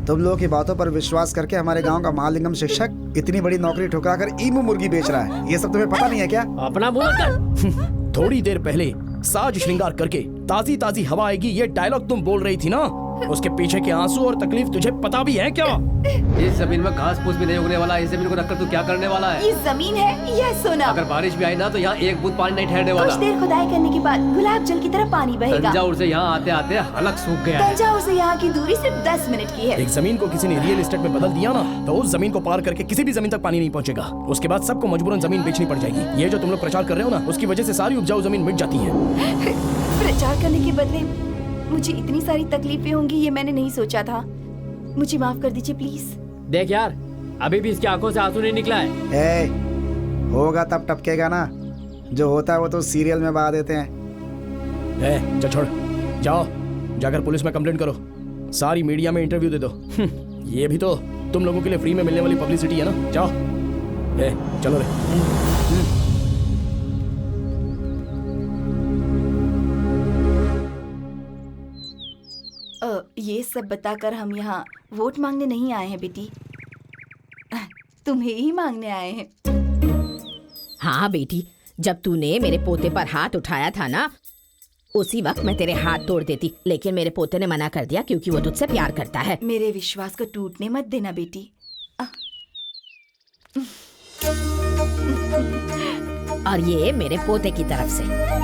तुम लोगों की बातों पर विश्वास करके हमारे गांव का महालिंगम शिक्षक इतनी बड़ी नौकरी ठुकरा कर ईमू मुर्गी बेच रहा है, ये सब तुम्हें पता नहीं है क्या?
अपना मुंह कर।
थोड़ी देर पहले साज श्रृंगार करके ताजी ताजी हवा आएगी, ये डायलॉग तुम बोल रही थी ना, उसके पीछे के आंसू और तकलीफ तुझे पता भी है क्या?
इस जमीन में घास फूस भी नहीं उगने वाला, इस जमीन को रखकर तू क्या करने वाला है?
ये जमीन है या सोना?
अगर बारिश भी आई ना तो यहाँ एक बूंद पानी नहीं ठहरने वाला।
कुछ देर खुदाई करने के बाद गुलाब जल की तरह पानी बहेगा।
तंजावुर से यहाँ आते आते हलक सूख गया है।
तंजावुर से यहाँ की दूरी सिर्फ 10 मिनट की है।
एक जमीन को किसी ने रियल एस्टेट में बदल दिया ना, तो उस जमीन को पार करके किसी भी जमीन तक पानी नहीं पहुँचेगा। उसके बाद सबको मजबूरन जमीन बेचनी पड़ जाएगी। ये जो तुम लोग प्रचार कर रहे हो ना, उसकी वजह से सारी उपजाऊ जमीन मिट जाती है।
प्रचार करने के बदले मुझे इतनी सारी तकलीफें होंगी ये मैंने नहीं सोचा था। मुझे माफ कर दीजिए प्लीज।
देख यार, अभी भी इसकी आंखों से आंसू नहीं निकला है।
होगा तब टपकेगा ना, जो होता है वो तो सीरियल में बहा देते हैं।
जा छोड़, जाओ जाकर पुलिस में कंप्लेंट करो, सारी मीडिया में इंटरव्यू दे दो। ये भी तो तुम लोगों के लिए फ्री में मिलने वाली पब्लिसिटी है ना। जाओ चलो रे।
ये सब बताकर हम यहाँ वोट मांगने नहीं आए हैं बेटी, तुम्हें ही मांगने आए हैं।
हाँ बेटी, जब तूने मेरे पोते पर हाथ उठाया था ना, उसी वक्त मैं तेरे हाथ तोड़ देती, लेकिन मेरे पोते ने मना कर दिया क्योंकि वो तुझसे प्यार करता है।
मेरे विश्वास को टूटने मत देना बेटी।
और ये मेरे पोते की तरफ से।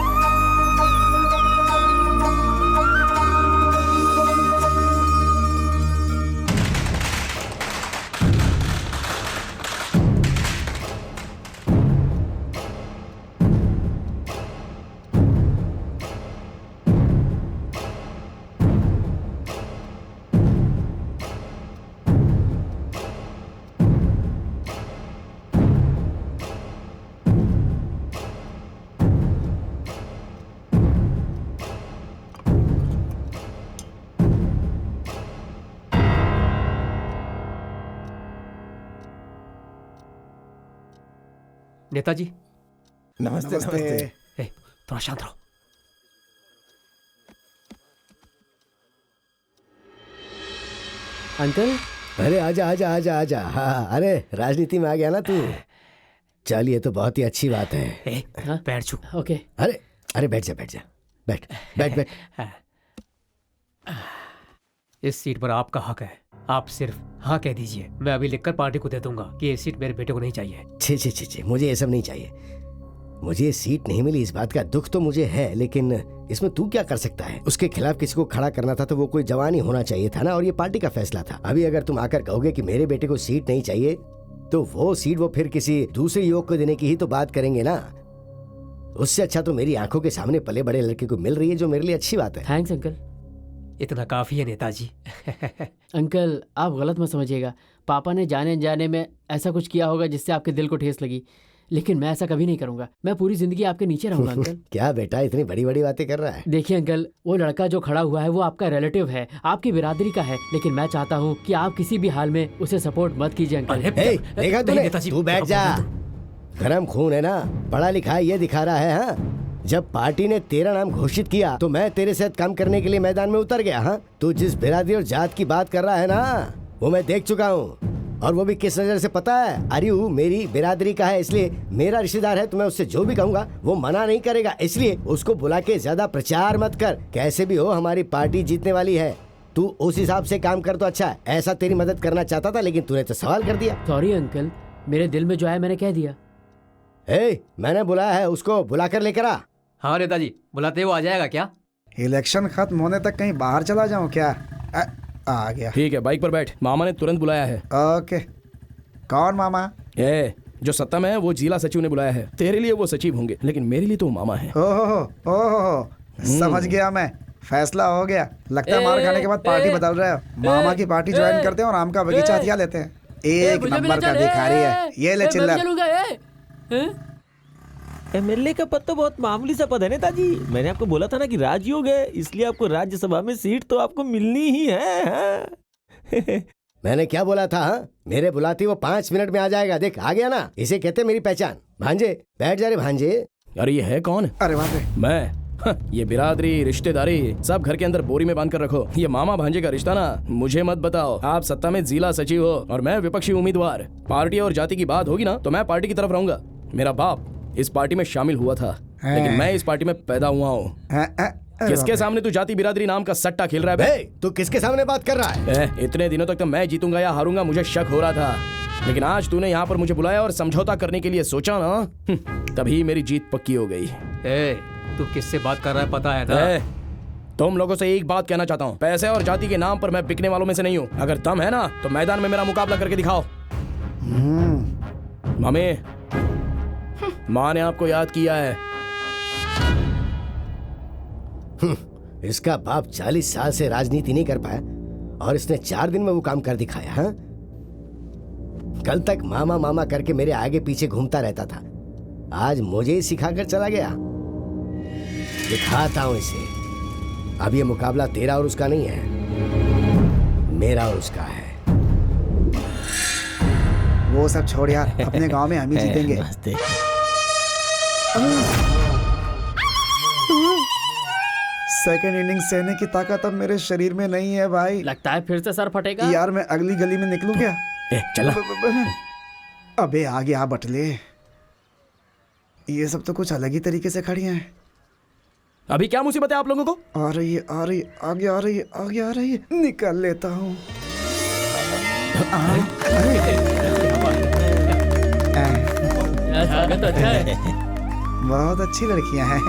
नेताजी
नमस्ते। नमस्ते।
थोड़ा शांत रहो।
अंकल, अरे आजा आजा आजा आजा। हाँ, अरे राजनीति में आ गया ना तू। चल, ये तो बहुत ही अच्छी बात है।
बैठ चुप।
ओके।
अरे अरे बैठ जा बैठ जा, बैठ बैठ बैठ।
इस सीट पर आपका हक है, आप सिर्फ हाँ कह दीजिए, मैं अभी लिखकर पार्टी को दे दूंगा कि ये सीट मेरे बेटे को नहीं चाहिए।
छे छे छे छे, मुझे ये सब नहीं चाहिए। मुझे ये सीट नहीं मिली, इस बात का दुख तो मुझे है, लेकिन इसमें तू क्या कर सकता है? उसके खिलाफ किसी को खड़ा करना था तो वो कोई जवान ही होना चाहिए था ना, और ये पार्टी का फैसला था। अभी अगर तुम आकर कहोगे कि मेरे बेटे को सीट नहीं चाहिए, तो वो सीट वो फिर किसी दूसरे युवक को देने की ही तो बात करेंगे ना। उससे अच्छा तो मेरी आंखों के सामने पले बड़े लड़के को मिल रही है, जो मेरे लिए अच्छी बात है।
Thanks uncle.
इतना काफी है नेताजी।
अंकल, आप गलत मत समझिएगा। पापा ने जाने जाने में ऐसा कुछ किया होगा जिससे आपके दिल को ठेस लगी। लेकिन मैं ऐसा कभी नहीं करूंगा। मैं पूरी जिंदगी आपके नीचे रहूंगा अंकल।
क्या बेटा इतनी बड़ी बड़ी बातें कर रहा है?
देखिए अंकल, वो लड़का जो खड़ा हुआ है वो आपका रिलेटिव है, आपकी बिरादरी का है, लेकिन मैं चाहता हूँ कि आप किसी भी हाल में उसे सपोर्ट मत कीजिए अंकल।
ए, देखा तूने? तू बैठ जा। गरम खून है ना, पढ़ा लिखा है ये दिखा रहा है। हाँ, जब पार्टी ने तेरा नाम घोषित किया तो मैं तेरे साथ काम करने के लिए मैदान में उतर गया। हाँ, तू जिस बिरादरी और जात की बात कर रहा है ना, वो मैं देख चुका हूँ, और वो भी किस नजर से पता है। अरियू मेरी बिरादरी का है, इसलिए मेरा रिश्तेदार है, तो मैं उससे जो भी कहूँगा वो मना नहीं करेगा, इसलिए उसको बुला के ज्यादा प्रचार मत कर। कैसे भी हो हमारी पार्टी जीतने वाली है, तू उस हिसाब से काम कर तो अच्छा है। ऐसा तेरी मदद करना चाहता था, लेकिन तूने तो सवाल कर दिया।
सॉरी अंकल, मेरे दिल में जो है मैंने कह दिया।
मैंने बुलाया है, उसको बुला कर लेकर आ।
हाँ नेताजी, बुलाते वो आ जाएगा क्या?
इलेक्शन खत्म होने तक कहीं बाहर चला जाऊं क्या? आ गया।
ठीक है, बाइक पर बैठ, मामा ने तुरंत बुलाया है।
ओके। कौन मामा?
जो सत्ता में है वो जिला सचिव ने बुलाया है। तेरे लिए वो सचिव होंगे, लेकिन मेरे लिए तो मामा है।
ओहो, समझ गया मैं, फैसला हो गया। लगता है मार खाने के बाद पार्टी बदल रहे हो। मामा की पार्टी ज्वाइन करते हैं और आम का बगीचा हथिया लेते हैं। एक नंबर का भिखारी है ये। ले चिल्लर।
एमएलए का पद तो बहुत मामूली सा पद है नेताजी। मैंने आपको बोला था ना कि राजयोग है, इसलिए आपको राज्यसभा में सीट तो आपको मिलनी ही है।
मैंने क्या बोला था? मेरे बुलाती वो 5 मिनट में आ जाएगा। देख आ गया ना, इसे कहते मेरी पहचान। भांजे बैठ जा रे भांजे।
अरे ये है कौन?
अरे बाप रे,
मैं। ये बिरादरी रिश्तेदारी सब घर के अंदर बोरी में बांध कर रखो। ये मामा भांजे का रिश्ता ना मुझे मत बताओ। आप सत्ता में जिला सचिव हो और मैं विपक्षी उम्मीदवार। पार्टी और जाति की बात होगी ना तो मैं पार्टी की तरफ रहूंगा। मेरा बाप इस पार्टी में शामिल हुआ था, लेकिन मैं इस पार्टी में पैदा हुआ हूँ। किसके सामने तू जाति बिरादरी नाम का सट्टा खेल रहा है?
तू किसके सामने बात कर रहा है?
इतने दिनों तक तो मैं जीतूंगा या हारूंगा मुझे शक हो रहा था, लेकिन आज तूने यहाँ पर मुझे बुलाया और समझौता करने के लिए सोचा ना, तभी मेरी जीत पक्की हो गई।
तू किससे बात कर रहा है पता है ना?
तुम लोगों से एक बात कहना चाहता हूँ, पैसे और जाति के नाम पर मैं बिकने वालों में से नहीं हूँ। अगर दम है ना तो मैदान में मेरा मुकाबला करके दिखाओ। मम्मी, माँ ने आपको याद किया है।
इसका बाप 40 साल से राजनीति नहीं कर पाया और इसने 4 दिन में वो काम कर दिखाया। हाँ, कल तक मामा मामा करके मेरे आगे पीछे घूमता रहता था, आज मुझे ही सिखाकर चला गया। दिखाता हूं इसे। अब ये मुकाबला तेरा और उसका नहीं है, मेरा और उसका है।
वो सब छोड़ यार, अपने गांव में हम ही जीतेंगे। सेकेंड इनिंग सहने की ताकत अब मेरे शरीर में नहीं है भाई।
लगता है फिर से सर फटेगा।
यार मैं अगली गली में निकलूं क्या?
चला।
अबे आ गया बटले। ये सब तो कुछ अलग ही तरीके से खड़ी हैं।
अभी क्या मुसीबत है आप लोगों को?
आ रही है, आ रही है, आगे आ रही है, आगे आ रही है। निकल लेता हूँ।
स्वागत अच्छा है।
बहुत अच्छी लड़कियां हैं।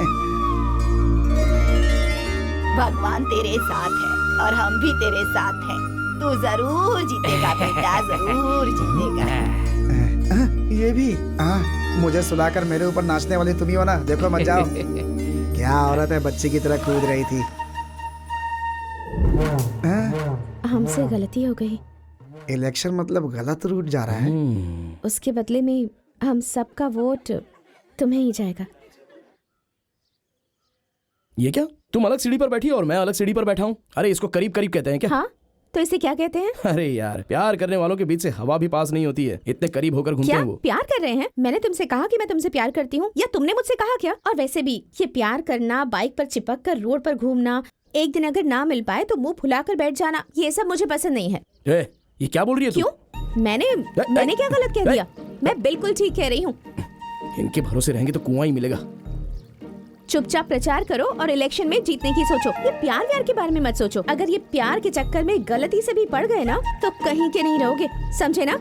भगवान तेरे साथ है और हम भी तेरे साथ हैं। तू जरूर जीतेगा बेटा, जरूर जीतेगा।
ये भी मुझे सुलाकर मेरे ऊपर नाचने वाली तुम ही हो ना। देखो मत जाओ। क्या औरत है, बच्ची की तरह कूद रही थी।
हमसे गलती हो गई।
इलेक्शन मतलब गलत रूट जा रहा है।
उसके बदले में हम सबका वोट तुम्हें ही जाएगा।
ये क्या, तुम अलग सीढ़ी पर बैठी हो और मैं अलग सीढ़ी पर बैठा हूँ? अरे इसको करीब करीब कहते हैं क्या?
हाँ, तो इसे क्या कहते हैं?
अरे यार, प्यार करने वालों के बीच से हवा भी पास नहीं होती है, इतने करीब होकर घूमते हैं वो।
प्यार कर रहे हैं? मैंने तुमसे कहा कि मैं तुमसे प्यार करती हूँ, या तुमने मुझसे कहा क्या? और वैसे भी ये प्यार करना, बाइक पर चिपक कर रोड पर घूमना, एक दिन अगर ना मिल पाए तो मुंह फुलाकर बैठ जाना, ये सब मुझे पसंद नहीं है।
ये क्या बोल रही है?
क्यों? मैंने क्या गलत कह दिया? मैं बिल्कुल ठीक कह रही हूँ।
इनके भरोसे रहेंगे तो कुआं ही मिलेगा।
चुपचाप प्रचार करो और इलेक्शन में जीतने की सोचो। ये प्यार व्यार के बारे में मत सोचो। अगर ये प्यार के चक्कर में गलती से भी पड़ गए ना तो कहीं के नहीं रहोगे, समझे ना?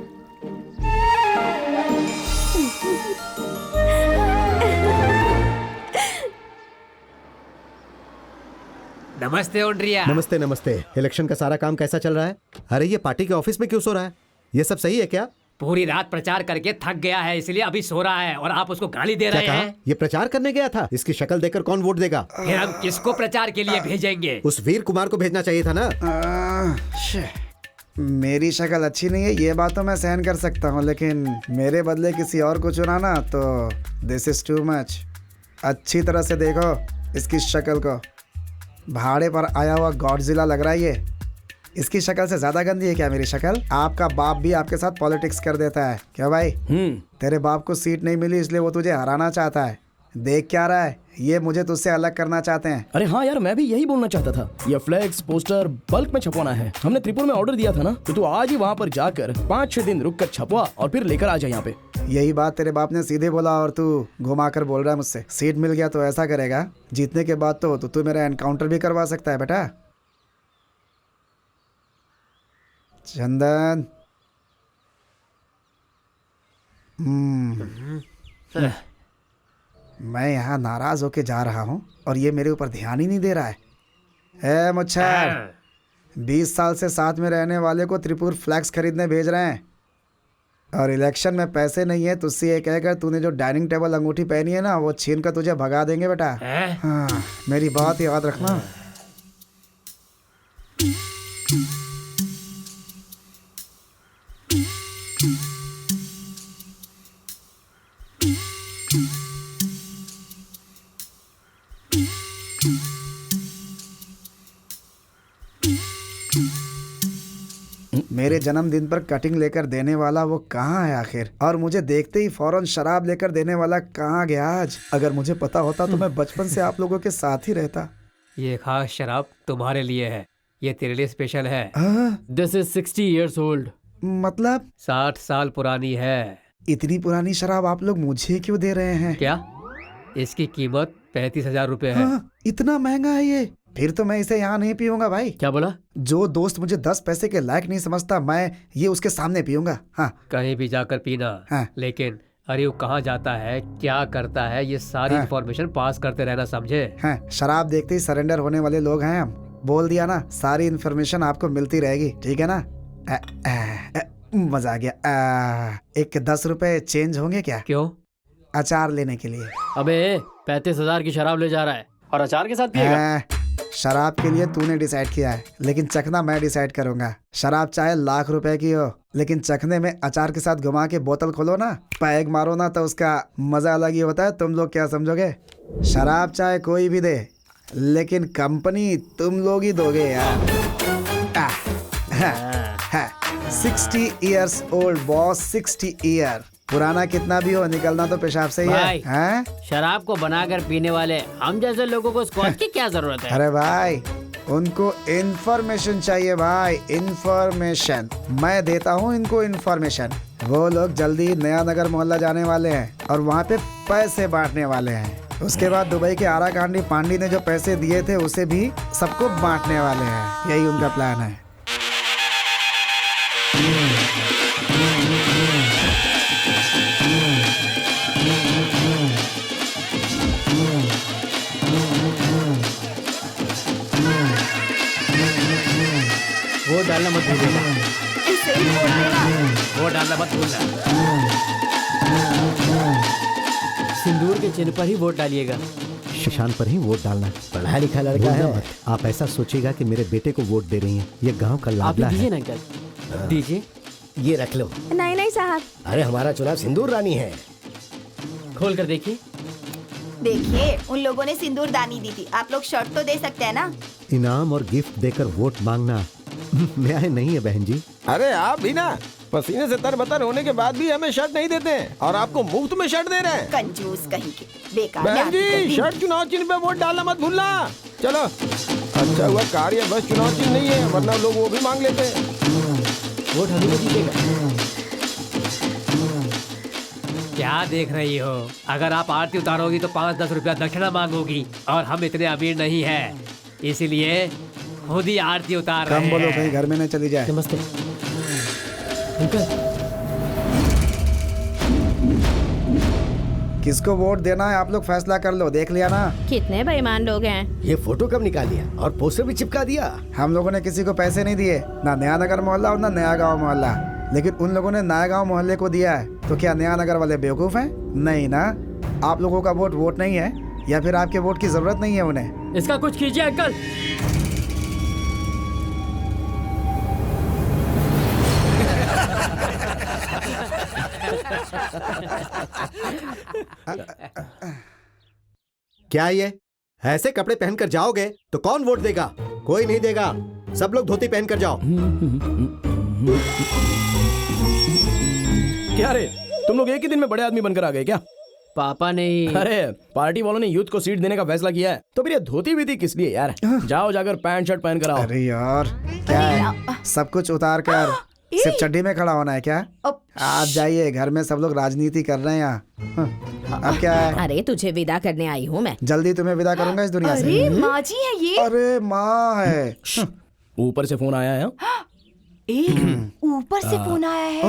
नमस्ते ओंड्रिया।
नमस्ते नमस्ते। इलेक्शन का सारा काम कैसा चल रहा है? अरे ये पार्टी के ऑफिस में क्यों सो रहा है? ये सब सही है क्या?
पूरी रात प्रचार करके थक गया है, इसलिए अभी सो रहा है और आप उसको गाली दे रहे हैं।
ये प्रचार करने गया था? इसकी शक्ल देखकर कौन वोट देगा?
फिर हम किसको प्रचार के लिए भेजेंगे?
उस वीर कुमार को भेजना चाहिए था ना।
मेरी शक्ल अच्छी नहीं है ये बात तो मैं सहन कर सकता हूँ, लेकिन मेरे बदले किसी और को चुना ना तो दिस इज टू मच। अच्छी तरह से देखो इसकी शक्ल को, भाड़े पर आया हुआ गॉडजिला लग रहा है ये। इसकी शक्ल से ज्यादा गंदी है क्या मेरी शक्ल? आपका बाप भी आपके साथ पॉलिटिक्स कर देता है क्या भाई? तेरे बाप को सीट नहीं मिली इसलिए वो तुझे हराना चाहता है। देख क्या रहा है, ये मुझे तुझसे अलग करना चाहते हैं।
अरे हाँ यार, मैं भी यही बोलना चाहता था। ये फ्लैक्स पोस्टर बल्क में छपवाना है। हमने त्रिपुर में ऑर्डर दिया था ना, तो तू आज ही वहाँ पर जाकर 5-6 दिन रुक कर छपवा और फिर लेकर आ जा यहाँ पे।
यही बात तेरे बाप ने सीधे बोला और तू घुमा कर बोल रहा है मुझसे। सीट मिल गया तो ऐसा करेगा, जीतने के बाद तो तू मेरा एनकाउंटर भी करवा सकता है बेटा। चंदन मैं यहाँ नाराज होके जा रहा हूँ और ये मेरे ऊपर ध्यान ही नहीं दे रहा है। ए मुच्छर, 20 साल से साथ में रहने वाले को त्रिपुर फ्लैक्स खरीदने भेज रहे हैं और इलेक्शन में पैसे नहीं है, तुझसे ये कहकर तूने जो डाइनिंग टेबल अंगूठी पहनी है ना वो छीन कर तुझे भगा देंगे बेटा। हाँ, मेरी बात याद रखना। मेरे जन्मदिन पर कटिंग लेकर देने वाला वो कहाँ है आखिर? और मुझे देखते ही फौरन शराब लेकर देने वाला कहाँ गया आज? अगर मुझे पता होता तो मैं बचपन से आप लोगों के साथ ही रहता।
ये खास शराब तुम्हारे लिए है, ये तेरे लिए स्पेशल है।
This is 60 years old।
मतलब
60 साल पुरानी है।
इतनी पुरानी शराब आप लोग मुझे क्यों दे रहे हैं?
क्या इसकी कीमत 35,000 रुपए है।
इतना महंगा है ये? फिर तो मैं इसे यहाँ नहीं पीऊंगा भाई।
क्या बोला?
जो दोस्त मुझे 10 पैसे के लायक नहीं समझता मैं ये उसके सामने पीऊंगा। हाँ,
कहीं भी जाकर पीना।
हाँ।
लेकिन अरे वो कहाँ जाता है, क्या करता है, ये सारी इंफॉर्मेशन पास करते रहना, समझे?
हाँ, शराब देखते ही सरेंडर होने वाले लोग हैं हम। बोल दिया ना, सारी इंफॉर्मेशन आपको मिलती रहेगी, ठीक है ना? मजा आ गया। एक 10 रुपए चेंज होंगे क्या?
क्यों?
अचार लेने के लिए।
अबे 35,000 की शराब ले जा रहा है और अचार के साथ पिएगा?
शराब के लिए तूने डिसाइड किया है, लेकिन चखना मैं डिसाइड करूंगा। शराब चाहे लाख रुपए की हो, लेकिन चखने में अचार के साथ घुमा के बोतल खोलो ना, पैग मारो ना, तो उसका मजा अलग ही होता है। तुम लोग क्या समझोगे? शराब चाहे कोई भी दे, लेकिन कंपनी तुम लोग ही दोगे यार। 60 years old बॉस, 60 year। पुराना कितना भी हो, निकलना तो पेशाब से ही है।
शराब को बनाकर पीने वाले हम जैसे लोगों को स्कॉच की क्या जरूरत है?
अरे भाई, उनको इन्फॉर्मेशन चाहिए भाई, इन्फॉर्मेशन। मैं देता हूँ इनको इन्फॉर्मेशन। वो लोग जल्दी नया नगर मोहल्ला जाने वाले हैं और वहाँ पे पैसे बांटने वाले हैं। उसके बाद दुबई के आरा कांडी पांडी ने जो पैसे दिए थे उसे भी सबको बांटने वाले हैं। यही उनका प्लान है।
वोट डालना मत भूलिएगा। वोट डालना मत भूलना। सिंदूर के चिन्ह पर ही वोट डालिएगा।
शशांक पर ही वोट डालना।
पढ़ा लिखा लड़का है।
आप ऐसा सोचिएगा कि मेरे बेटे को वोट दे रही हैं। ये गांव का लाडला
दीजिए
है।
ना अंकल, दीजिए।
ये रख लो।
नहीं नहीं साहब।
अरे हमारा चुनाव सिंदूर रानी है।
खोल कर देखिए।
देखिए, उन लोगों ने सिंदूर दानी दी थी, आप लोग शर्ट तो दे सकते हैं ना।
इनाम और गिफ्ट देकर वोट मांगना न्याय नहीं है बहन जी।
अरे आप भी ना पसीने से तरबतर होने के बाद भी हमें शर्ट नहीं देते हैं और आपको मुफ्त में शर्ट दे रहे हैं।
कंजूस कहीं के, बेकार।
बहन जी, शर्ट चुनाव चिन्ह पे वोट डालना मत भूलना। चलो, अच्छा हुआ कार या बस चुनाव चिन्ह नहीं है, वरना लोग वो भी मांग लेते हैं।
वोट हमें को दीजिएगा।
क्या देख रही हो? अगर आप आरती उतारोगी तो 5-10 रुपया दक्षिणा मांगोगी और हम इतने अमीर नहीं हैं, इसीलिए खुद ही आरती उतार रहे हैं।
कम बोलो, कहीं घर में न चली जाए।
नमस्ते अंकल।
किसको वोट देना है आप लोग फैसला कर लो। देख लिया ना?
कितने बेईमान लोग हैं।
ये फोटो कब निकाल लिया और पोस्टर भी चिपका दिया?
हम लोगों ने किसी को पैसे नहीं दिए, ना नया नगर मोहल्ला और ना नया गांव मोहल्ला, लेकिन उन लोगों ने नया गांव मोहल्ले को दिया है। तो क्या नया नगर वाले बेवकूफ हैं? नहीं ना। आप लोगों का वोट नहीं है, या फिर आपके वोट की जरूरत नहीं है उन्हें?
इसका कुछ कीजिए अंकल।
क्या ये ऐसे कपड़े पहनकर जाओगे तो कौन वोट देगा? कोई नहीं देगा। सब लोग धोती पहनकर जाओ।
क्या रे, तुम लोग एक ही दिन में बड़े आदमी बनकर आ गए क्या?
पापा नहीं।
अरे पार्टी वालों ने यूथ को सीट देने का फैसला किया है, तो फिर ये धोती भी थी किस लिए यार? जाओ जाकर पैंट शर्ट पहन कर आओ।
अरे यार क्या है, सब कुछ उतार कर सिर्फ चड्डी में खड़ा होना है क्या? आप जाइए, घर में सब लोग राजनीति कर रहे हैं यहाँ। अब क्या है?
अरे तुझे विदा करने आई हूँ मैं।
जल्दी तुम्हें विदा करूंगा इस दुनिया से।
अरे माँ जी है ये।
अरे माँ है।
ऊपर से फोन आया है।
ऊपर से फोन आया है।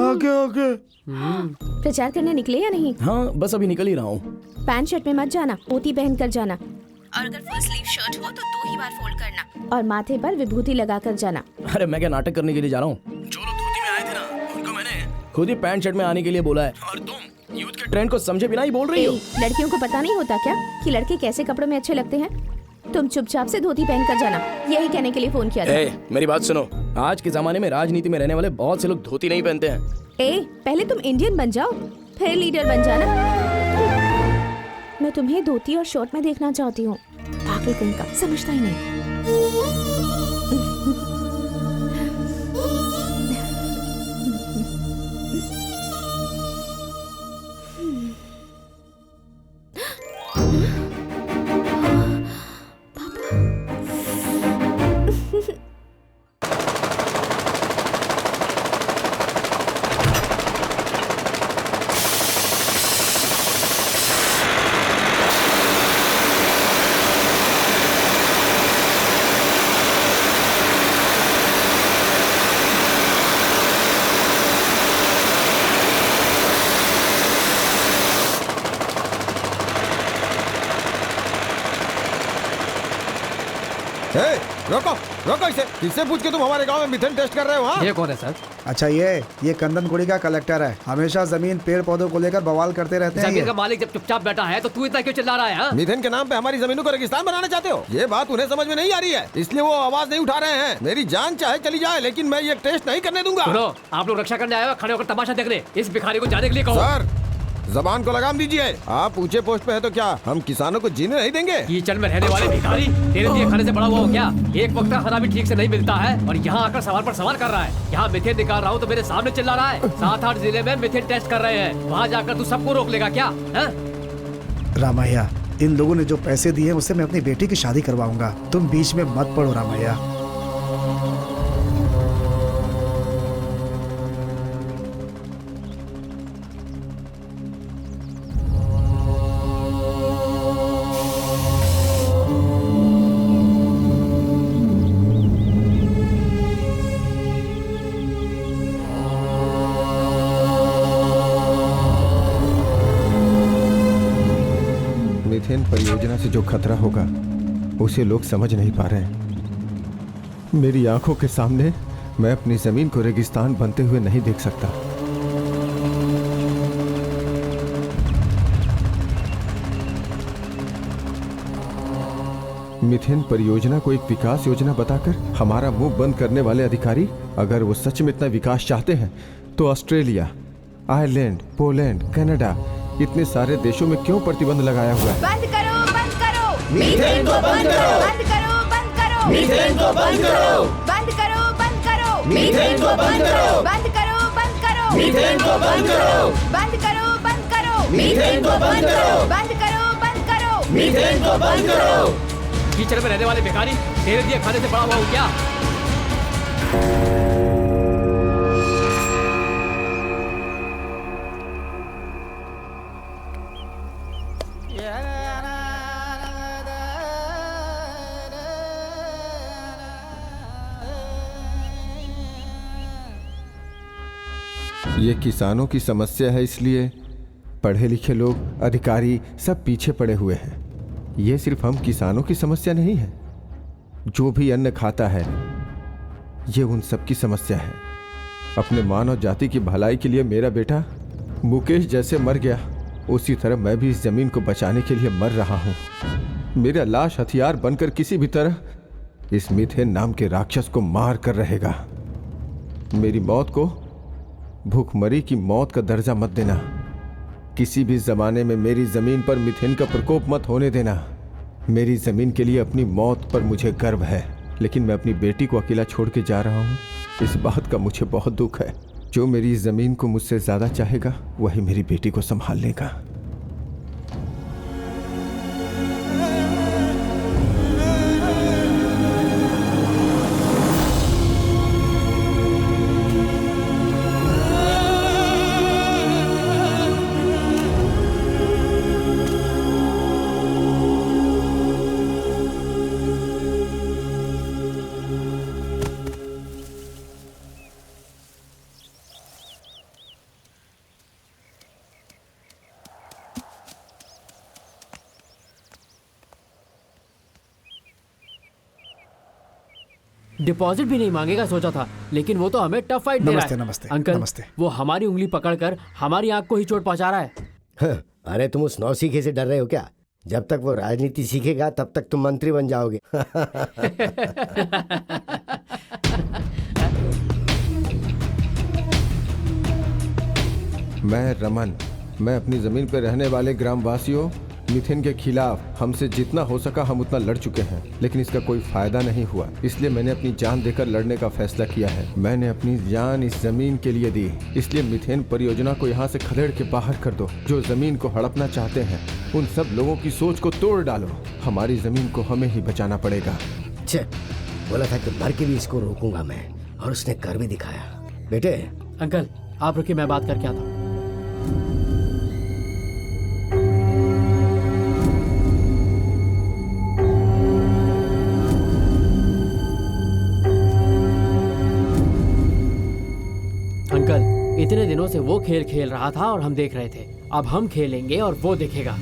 आगे आगे।
प्रचार करने निकले या नहीं?
हाँ बस अभी निकल ही रहा हूँ।
पैंट शर्ट में मत जाना, धोती पहन कर जाना। और अगर फुल स्लीव शर्ट हो तो 2 ही बार फोल्ड करना और माथे पर विभूति लगा कर जाना।
अरे मैं क्या नाटक करने के लिए जा रहा हूँ? जो लोग धोती में आए थे ना, उनको मैंने खुद ही पैंट शर्ट में आने के लिए बोला है, और तुम यूथ के ट्रेंड को समझे बिना ही बोल रही हो।
लड़कियों को पता नहीं होता क्या कि लड़के कैसे कपड़ों में अच्छे लगते हैं? तुम चुपचाप से धोती पहन कर जाना, यही कहने के लिए फोन किया था।
मेरी बात सुनो, आज के जमाने में राजनीति में रहने वाले बहुत से लोग धोती नहीं पहनते हैं।
पहले तुम इंडियन बन जाओ, फिर लीडर बन जाना। मैं तुम्हें धोती और शर्ट में देखना चाहती हूँ। पागल कहीं का, समझता ही नहीं।
रोको रोको इसे। किससे पूछ के तुम हमारे गांव में मिथेन टेस्ट कर रहे हो? हाँ?
ये कौन है सर?
अच्छा ये कंदनकुड़ी का कलेक्टर है। हमेशा जमीन पेड़ पौधों को लेकर बवाल करते रहते हैं।
जमीन का मालिक जब चुपचाप बैठा है तो तू इतना क्यों चिल्ला रहा है? हाँ?
मिथेन के नाम पे हमारी जमीनों को रेगिस्तान बनाना चाहते हो? ये बात उन्हें समझ में नहीं आ रही है, इसलिए वो आवाज नहीं उठा रहे हैं। मेरी जान चाहे चली जाए, लेकिन मैं ये टेस्ट नहीं करने दूंगा।
सुनो, आप लोग रक्षा करने आए हो, खड़े होकर तमाशा देखने? इस भिखारी को जाने के लिए कहो।
सर जबान को लगाम दीजिए। आप ऊंचे पोस्ट पे है तो क्या हम किसानों को जीने नहीं देंगे?
कीचड़ में रहने वाले भिखारी, तेरे दिए खाने से बड़ा हुआ हो क्या? एक वक्त का खाना भी ठीक से नहीं मिलता है और यहाँ आकर सवाल पर सवाल कर रहा है। यहाँ मिथेन निकाल रहा हूँ तो मेरे सामने चिल्ला रहा है। 7-8 जिले में मिथेन टेस्ट कर रहे हैं, वहाँ जाकर तू सबको रोक लेगा क्या?
रामैया, इन लोगों ने जो पैसे दिए उससे मैं अपनी बेटी की शादी करवाऊंगा। तुम बीच में मत पड़ो रामैया।
मिथेन परियोजना से जो खतरा होगा उसे लोग समझ नहीं पा रहे हैं। मेरी आंखों के सामने मैं अपनी जमीन को रेगिस्तान बनते हुए नहीं देख सकता। मिथेन परियोजना को एक विकास योजना बताकर हमारा मुंह बंद करने वाले अधिकारी, अगर वो सच में इतना विकास चाहते हैं तो ऑस्ट्रेलिया, आयरलैंड, पोलैंड, कनाडा, इतने सारे देशों में क्यों प्रतिबंध लगाया हुआ है?
बंद करो, बंद करो।
मीथेन को बंद करो।
बंद करो, बंद करो।
मीथेन को बंद करो।
बंद करो, बंद करो।
मीथेन को बंद करो।
बंद करो, बंद करो।
मीथेन को बंद करो।
बंद करो, बंद करो।
मीथेन को बंद करो।
बंद करो, बंद करो।
मीथेन को बंद करो।
कीचड़ में रहने वाले भिखारी, तेरे दिए खाने से बड़ा हुआ हूँ क्या?
ये किसानों की समस्या है, इसलिए पढ़े लिखे लोग, अधिकारी सब पीछे पड़े हुए हैं। ये सिर्फ हम किसानों की समस्या नहीं है, जो भी अन्न खाता है ये उन सब की समस्या है। अपने मानव जाति की भलाई के लिए मेरा बेटा मुकेश जैसे मर गया, उसी तरह मैं भी इस जमीन को बचाने के लिए मर रहा हूँ। मेरा लाश हथियार बनकर किसी भी तरह इस मिथेन नाम के राक्षस को मार कर रहेगा। मेरी मौत को भूखमरी की मौत का दर्जा मत देना। किसी भी जमाने में मेरी जमीन पर मिथेन का प्रकोप मत होने देना। मेरी जमीन के लिए अपनी मौत पर मुझे गर्व है, लेकिन मैं अपनी बेटी को अकेला छोड़ के जा रहा हूँ। इस बात का मुझे बहुत दुख है। जो मेरी जमीन को मुझसे ज्यादा चाहेगा वही मेरी बेटी को संभाल लेगा।
डिपॉजिट भी नहीं मांगेगा सोचा था, लेकिन वो तो हमें टफ फाइट दे रहा है।
नमस्ते
अंकल,
नमस्ते।
वो हमारी उंगली पकड़कर हमारी आंख को ही चोट पहुंचा रहा है।
अरे तुम उस नौसीखे से डर रहे हो क्या? जब तक वो राजनीति सीखेगा तब तक तुम मंत्री बन जाओगे।
मैं रमन, मैं अपनी जमीन पर रहने वाले ग्रामवासियों मिथेन के खिलाफ हमसे जितना हो सका हम उतना लड़ चुके हैं, लेकिन इसका कोई फायदा नहीं हुआ। इसलिए मैंने अपनी जान देकर लड़ने का फैसला किया है। मैंने अपनी जान इस जमीन के लिए दी, इसलिए मिथेन परियोजना को यहाँ से खदेड़ के बाहर कर दो। जो जमीन को हड़पना चाहते हैं उन सब लोगों की सोच को तोड़ डालो। हमारी जमीन को हमें ही बचाना पड़ेगा।
बोला था कि मर के भी इसको रोकूंगा मैं, और उसने कर भी दिखाया। बेटे।
अंकल आप रुकिए, मैं बात करके आता हूँ। अंकल, इतने दिनों से वो खेल खेल रहा था और हम देख रहे थे। अब हम खेलेंगे और वो देखेगा।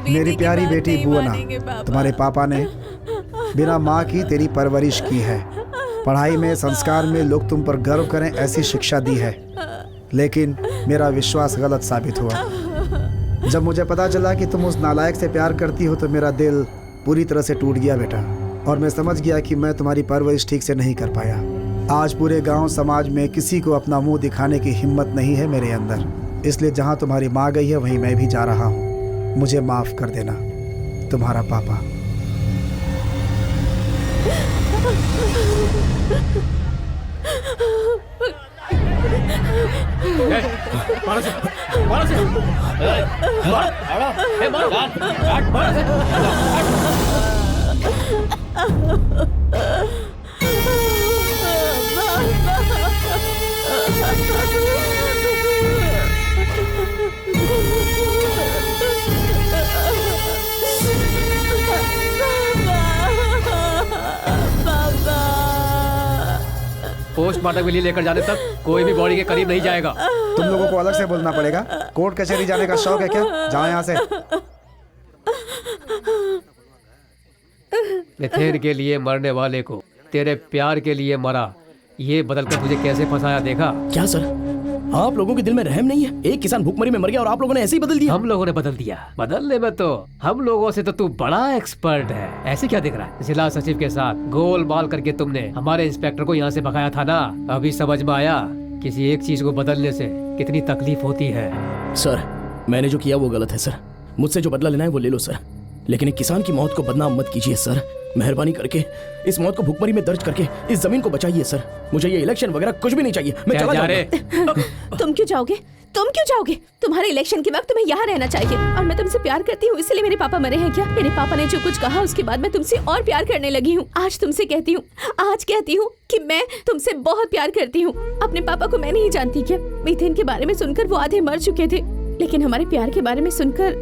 मेरी प्यारी बेटी बुअना, तुम्हारे पापा ने बिना माँ की तेरी परवरिश की है। पढ़ाई में, संस्कार में लोग तुम पर गर्व करें ऐसी शिक्षा दी है, लेकिन मेरा विश्वास गलत साबित हुआ। जब मुझे पता चला कि तुम उस नालायक से प्यार करती हो तो मेरा दिल पूरी तरह से टूट गया बेटा, और मैं समझ गया कि मैं तुम्हारी परवरिश ठीक से नहीं कर पाया। आज पूरे गांव समाज में किसी को अपना मुंह दिखाने की हिम्मत नहीं है मेरे अंदर, इसलिए जहां तुम्हारी माँ गई है वहीं मैं भी जा रहा हूँ। मुझे माफ कर देना, तुम्हारा पापा।
पोस्टमार्टम के लिए लेकर जाने तक कोई भी बॉडी के करीब नहीं जाएगा।
तुम लोगों को अलग से बोलना पड़ेगा। कोर्ट कचहरी जाने का शौक है क्या? जाओ यहाँ से।
मिथेन के लिए मरने वाले को तेरे प्यार के लिए मरा, ये बदल कर तुझे कैसे फंसाया देखा?
क्या सर, आप लोगों के दिल में रहम नहीं है? एक किसान भूखमरी में मर गया और आप लोगों ने ऐसे ही बदल दिया?
हम लोगों ने बदल दिया। बदलने में तो हम लोगों से तो तू बड़ा एक्सपर्ट है। ऐसे क्या दिख रहा है? जिला सचिव के साथ गोलमाल करके तुमने हमारे इंस्पेक्टर को यहाँ से भगाया था ना। अभी समझ में आया किसी एक चीज को बदलने से कितनी तकलीफ होती है।
सर, मैंने जो किया वो गलत है सर। मुझसे जो बदला लेना है वो ले लो सर, लेकिन एक किसान की मौत को बदनाम मत कीजिए सर। मेहरबानी करके इस मौत को भुखमरी में दर्ज करके इस जमीन को बचाइए सर। मुझे ये इलेक्शन वगैरह कुछ भी नहीं चाहिए, मैं चला जाऊंगा।
तुम क्यों जाओगे? तुम क्यों जाओगे? तुम्हारे इलेक्शन के वक्त तुम्हें यहाँ रहना चाहिए। और मैं तुमसे प्यार करती हूँ, इसलिए मेरे पापा मरे हैं क्या? मेरे पापा ने जो कुछ कहा उसके बाद मैं तुमसे और प्यार करने लगी हूँ। आज तुमसे कहती हूँ, आज कहती हूँ कि मैं तुमसे बहुत प्यार करती हूँ। अपने पापा को मैं नहीं जानती क्या? मिथेन के बारे में सुनकर वो आधे मर चुके थे, लेकिन हमारे प्यार के बारे में सुनकर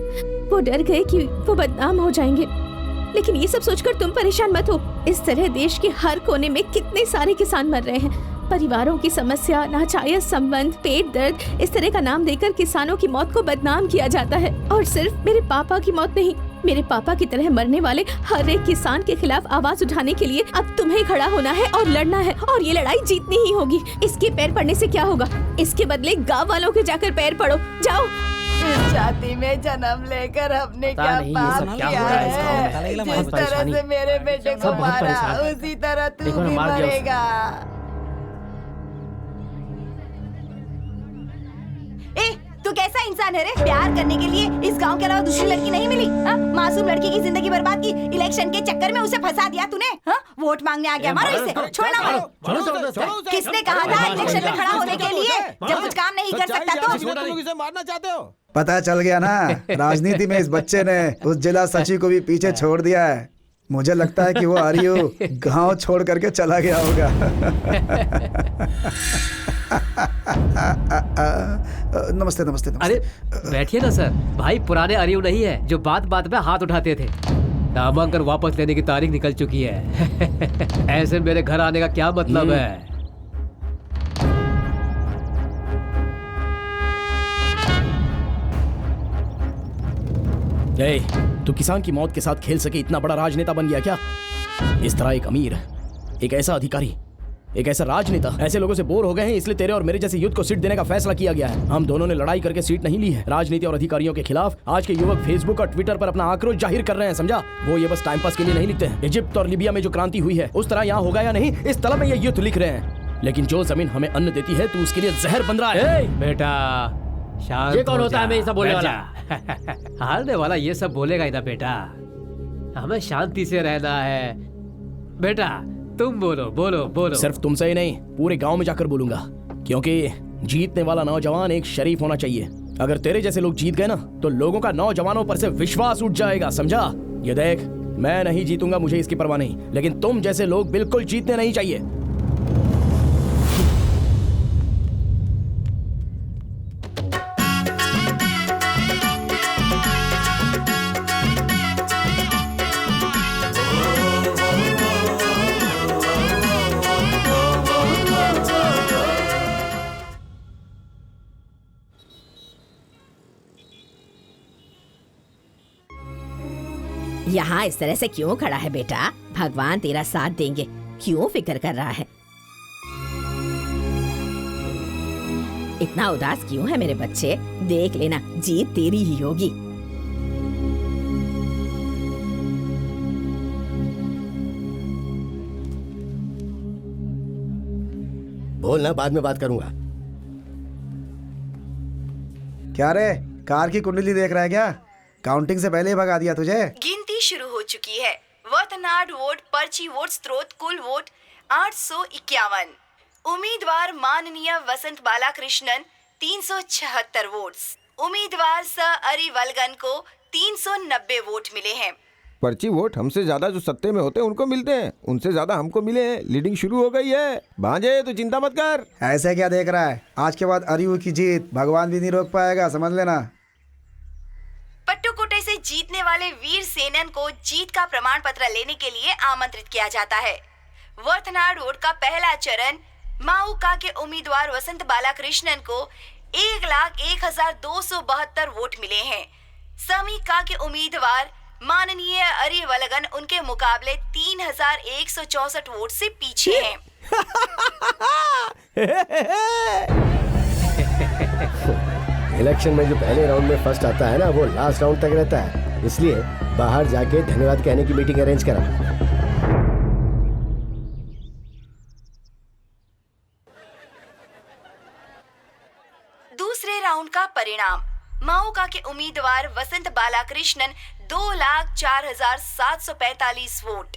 वो डर गए कि वो बदनाम हो जाएंगे। लेकिन ये सब सोचकर तुम परेशान मत हो। इस तरह देश के हर कोने में कितने सारे किसान मर रहे हैं। परिवारों की समस्या, नाजायज संबंध, पेट दर्द, इस तरह का नाम देकर किसानों की मौत को बदनाम किया जाता है। और सिर्फ मेरे पापा की मौत नहीं, मेरे पापा की तरह मरने वाले हर एक किसान के खिलाफ आवाज उठाने के लिए अब तुम्हें खड़ा होना है और लड़ना है। और ये लड़ाई जीतनी ही होगी। इसके पैर पड़ने से क्या होगा? इसके बदले गाँव वालों के जाकर पैर पड़ो। जाओ।
इस जाति में जन्म लेकर हमने क्या पाप किया है? जिस तरह से मेरे बेटे को मारा उसी तरह तू भी मरेगा। ए, तू कैसा इंसान है रे? प्यार करने के लिए इस गांव के अलावा दूसरी लड़की नहीं मिली? मासूम लड़की की जिंदगी बर्बाद की, इलेक्शन के चक्कर में उसे फंसा दिया तूने। वोट मांगने आ गया, मारो इसे, छोड़ना मारो। किसने कहा था इलेक्शन में खड़ा होने के लिए जब कुछ काम नहीं कर सकता तो?
मारना चाहते हो?
पता चल गया ना, राजनीति में इस बच्चे ने उस जिला सचिव को भी पीछे छोड़ दिया है। मुझे लगता है कि वो आर्यू गांव छोड़ करके चला गया होगा। नमस्ते नमस्ते नमस्ते।
अरे बैठिए ना सर। भाई पुराने आर्यू नहीं है जो बात बात में हाथ उठाते थे। नामांकन वापस लेने की तारीख निकल चुकी है। ऐसे मेरे घर आने का क्या मतलब है?
तू किसान की मौत के साथ खेल सके इतना बड़ा राजनेता बन गया क्या? इस तरह एक अमीर, एक ऐसा अधिकारी, एक ऐसा राजनेता ऐसे लोगों से बोर हो गए हैं, इसलिए तेरे और मेरे जैसे युद्ध को सीट देने का फैसला किया गया है। हम दोनों ने लड़ाई करके सीट नहीं ली है। राजनीति और अधिकारियों के खिलाफ आज के युवक फेसबुक और ट्विटर पर अपना आक्रोश जाहिर कर रहे हैं, समझा? वो ये बस टाइम पास के लिए नहीं लिखते हैं। इजिप्ट और लीबिया में जो क्रांति हुई है उस तरह यहाँ होगा या नहीं, इस तलब में ये युद्ध लिख रहे हैं। लेकिन जो जमीन हमें अन्न देती है तू उसके लिए जहर बन रहा है।
बेटा शांत।
ये कौन होता है मैं ये सब बोलने वाला?
हारने वाला ये सब बोलेगा ही ना बेटा। हमें शांति से रहना है। बेटा तुम बोलो बोलो बोलो।
सिर्फ तुमसे ही नहीं, पूरे गांव में जाकर बोलूंगा, क्योंकि जीतने वाला नौजवान एक शरीफ होना चाहिए। अगर तेरे जैसे लोग जीत गए ना तो लोगों का नौजवानों पर से विश्वास उठ जाएगा, समझा? ये देख, मैं नहीं जीतूंगा, मुझे इसकी परवाह नहीं, लेकिन तुम जैसे लोग बिल्कुल जीतने नहीं चाहिए।
यहाँ इस तरह से क्यों खड़ा है बेटा? भगवान तेरा साथ देंगे। क्यों फिक्र कर रहा है? इतना उदास क्यों है मेरे बच्चे? देख लेना, जीत तेरी ही होगी।
बोलना, बाद में बात करूंगा।
क्या रे, कार की कुंडली देख रहा है क्या? काउंटिंग से पहले ही भगा दिया तुझे।
गिनती शुरू हो चुकी है। वतनाड वोट, पर्ची वोट, स्त्रोत कुल वोट 851। उम्मीदवार माननीय वसंत बालाकृष्णन 376 वोट्स। उम्मीदवार स अरिवलगन को 390 वोट मिले हैं।
पर्ची वोट हमसे ज्यादा जो सत्ते में होते हैं उनको मिलते हैं, उनसे ज्यादा हमको मिले हैं। लीडिंग शुरू हो गई है। भांजे तू चिंता मत कर।
ऐसे क्या देख रहा है? आज के बाद अरियू की जीत भगवान भी नहीं रोक पाएगा, समझ लेना।
पट्टुकोटे से जीतने वाले वीर सेनन को जीत का प्रमाण पत्र लेने के लिए आमंत्रित किया जाता है। वर्थनाड वोट का पहला चरण माउका के उम्मीदवार वसंत बालाकृष्णन को 1,01,272 वोट मिले हैं। समीका के उम्मीदवार माननीय अरिवलगन उनके मुकाबले 3164 वोट से पीछे हैं।
इलेक्शन में जो पहले राउंड में फर्स्ट आता है ना, वो लास्ट राउंड तक रहता है। इसलिए बाहर जाके धन्यवाद कहने की मीटिंग अरेंज करा।
दूसरे राउंड का परिणाम, माओका के उम्मीदवार वसंत बालाकृष्णन 2,04,745 वोट,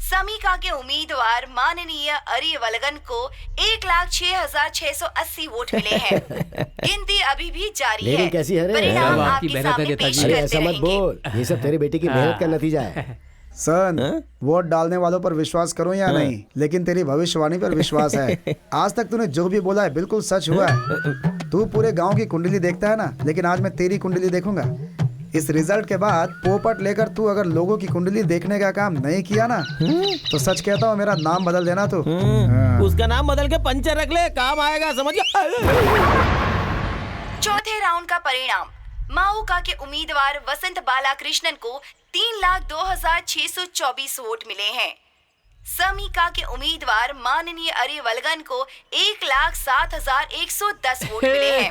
समीका के उम्मीदवार माननीय अरिवलगन को 1,06,680 वोट मिले हैं। गिनती अभी भी जारी है।
लेकिन कैसी है रे?
परिणाम आपके सामने पेश
अरे
करते
ऐसा मत
रहेंगे।
बोल, ये सब तेरे बेटे की मेहनत का नतीजा है।
सन, वोट डालने वालों पर विश्वास करो या नहीं, लेकिन तेरी भविष्यवाणी पर विश्वास है। आज तक तूने जो भी बोला है बिल्कुल सच हुआ है। तू पूरे गांव की कुंडली देखता है ना, लेकिन आज मैं तेरी कुंडली देखूंगा। इस रिजल्ट के बाद पोपट लेकर तू अगर लोगों की कुंडली देखने का काम नहीं किया ना, तो सच कहता हूँ मेरा नाम बदल देना तू।
उसका नाम बदल के पंचर रख ले, काम आएगा, समझ गया?
चौथे राउंड का परिणाम, माओका के उम्मीदवार वसंत बालाकृष्णन को 3,02,624 वोट मिले हैं। समीका के उम्मीदवार माननीय अरिवलगन को 1,07,110 वोट मिले हैं।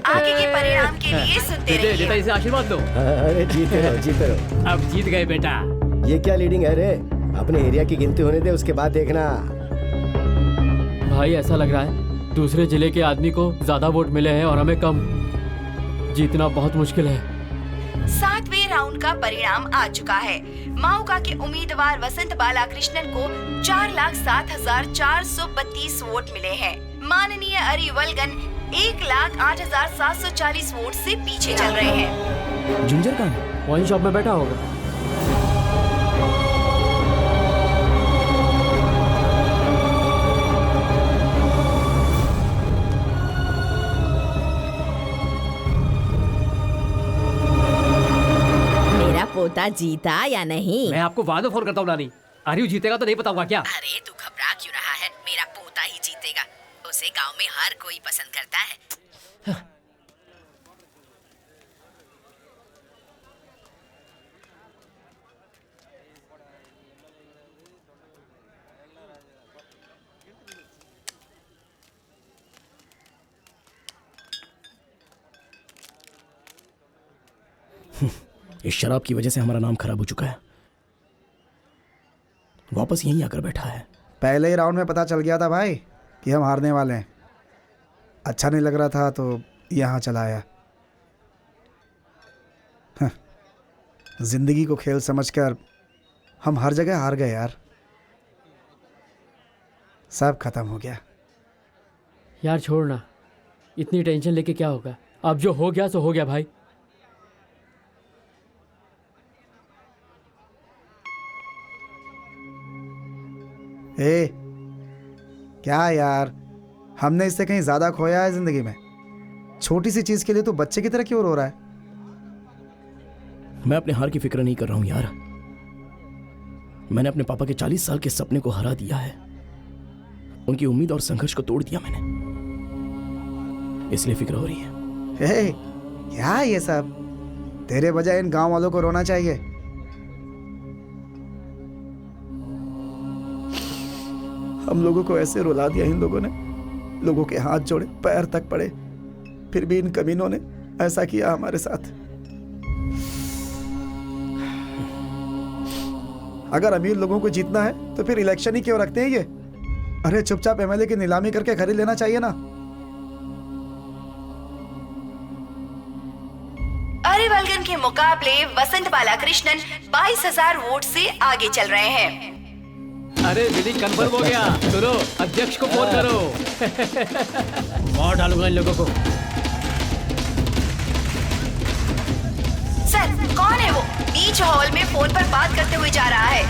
आगे के परिणाम के लिए सुनते रहिए।
इसे आशीर्वाद दो।
अरे जीते रहो, जीते रहो।
अब जीत गए बेटा।
ये क्या लीडिंग है रे? अपने एरिया की गिनती होने दे, उसके बाद देखना।
भाई ऐसा लग रहा है दूसरे जिले के आदमी को ज्यादा वोट मिले हैं और हमें कम। जीतना बहुत मुश्किल है।
सातवें राउंड का परिणाम आ चुका है। माओका के उम्मीदवार वसंत बालाकृष्णन को 4,07,432 वोट मिले हैं। माननीय अरिवलगन 1,08,740 वोट से पीछे चल रहे हैं।
जिंजर कहाँ है?
वाइन शॉप में बैठा होगा।
पोता जीता या नहीं?
मैं आपको बाद में फोन करता हूँ नानी। आर्यू जीतेगा तो नहीं बताऊंगा क्या?
अरे तू घबरा क्यों रहा है? मेरा पोता ही जीतेगा। उसे गांव में हर कोई पसंद करता है।
इस शराब की वजह से हमारा नाम खराब हो चुका है। वापस यहीं आकर बैठा है।
पहले ही राउंड में पता चल गया था भाई कि हम हारने वाले हैं। अच्छा नहीं लग रहा था तो यहाँ चला आया। जिंदगी को खेल समझकर हम हर जगह हार गए यार। सब खत्म हो गया।
यार छोड़ना, इतनी टेंशन लेके क्या होगा? अब जो हो गया सो हो गया भाई।
ए, क्या यार, हमने इससे कहीं ज्यादा खोया है जिंदगी में। छोटी सी चीज के लिए तू बच्चे की तरह क्यों रो रहा है?
मैं अपने हार की फिक्र नहीं कर रहा हूं यार। मैंने अपने पापा के 40 साल के सपने को हरा दिया है। उनकी उम्मीद और संघर्ष को तोड़ दिया मैंने, इसलिए फिक्र हो रही है।
ए, क्या ये सब? तेरे बजाय इन गांव वालों को रोना चाहिए। हम लोगों को ऐसे रुला दिया इन लोगों ने। लोगों के हाथ जोड़े, पैर तक पड़े, फिर भी इन कमीनों ने ऐसा किया हमारे साथ। अगर अमीर लोगों को जीतना है तो फिर इलेक्शन ही क्यों रखते हैं ये? अरे चुपचाप एमएलए की नीलामी करके खरीद लेना चाहिए ना।
अरिवलगन के मुकाबले वसंत बालाकृष्णन 22,000 वोट से आगे चल रहे हैं।
अरे विधि कंफर्म हो गया। सुनो, अध्यक्ष को फोन करो।
और डालूंगा इन लोगों को।
सर, कौन है वो? बीच हॉल में फोन पर बात करते हुए जा रहा है।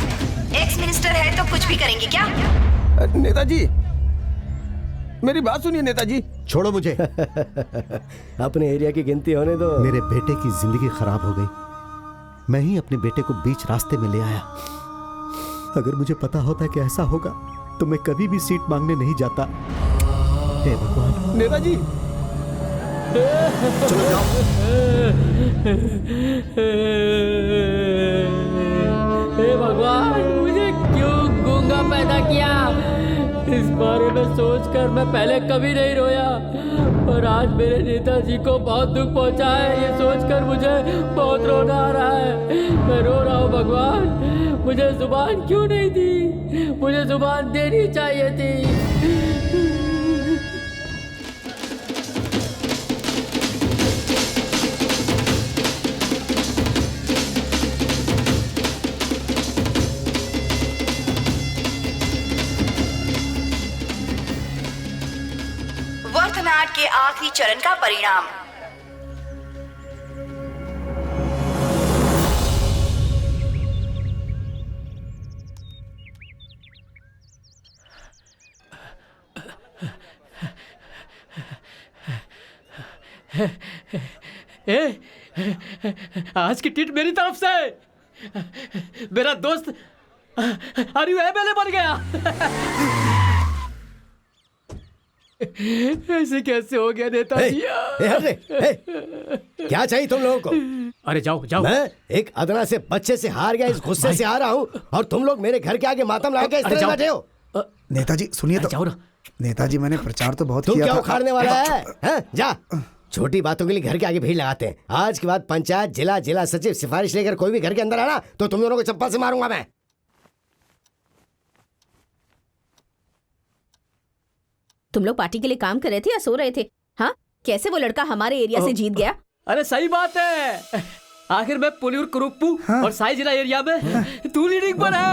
एक्स मिनिस्टर है तो कुछ भी करेंगे क्या?
नेताजी, मेरी बात सुनिए नेताजी।
छोड़ो मुझे। अपने एरिया की गिनती होने दो।
मेरे बेटे की जिंदगी खराब हो गई। मैं ही अपने बेटे को बीच रास्ते में ले आया। अगर मुझे पता होता कि ऐसा होगा तो मैं कभी भी सीट मांगने नहीं जाता। हे भगवान।
नेताजी,
चलो
हे भगवान, मुझे क्यों गूंगा पैदा किया? इस बारे में सोचकर मैं पहले कभी नहीं रोया, पर आज मेरे नेताजी को बहुत दुख पहुंचा है, ये सोचकर मुझे बहुत रोना आ रहा है। मैं रो रहा हूँ भगवान, मुझे जुबान क्यों नहीं दी? मुझे जुबान देनी चाहिए थी।
वर्तनाट के आखिरी चरण का परिणाम।
आज की टिट मेरी तरफ से। मेरा दोस्त आर यू एमएलए बन गया। ऐसे कैसे हो गया नेताजी?
क्या चाहिए तुम लोगों को?
अरे जाओ जाओ।
मैं एक अदना से बच्चे से हार गया, इस गुस्से से आ रहा हूँ, और तुम लोग मेरे घर के आगे मातम लगा के इस तरह बैठे हो।
नेताजी सुनिए तो।
जाओ ना।
नेताजी मैंने प्रचार तो बहुत
तू
किया
क्या
था।
उखाड़ने वाला है? हैं? जा। छोटी बातों के लिए घर के आगे भीड़ लगाते हैं। आज के बाद पंचायत, जिला सचिव सिफारिश लेकर कोई भी घर के अंदर आना तो तुम दोनों को चप्पल से मारूंगा मैं।
तुम लोग पार्टी के लिए काम कर रहे थे या सो रहे थे? हाँ, कैसे वो लड़का हमारे एरिया से जीत गया?
अरे सही बात है, आखिर मैं पुलियूर कुरुप्पू और साई जिला एरिया में तू लीडिंग पर है।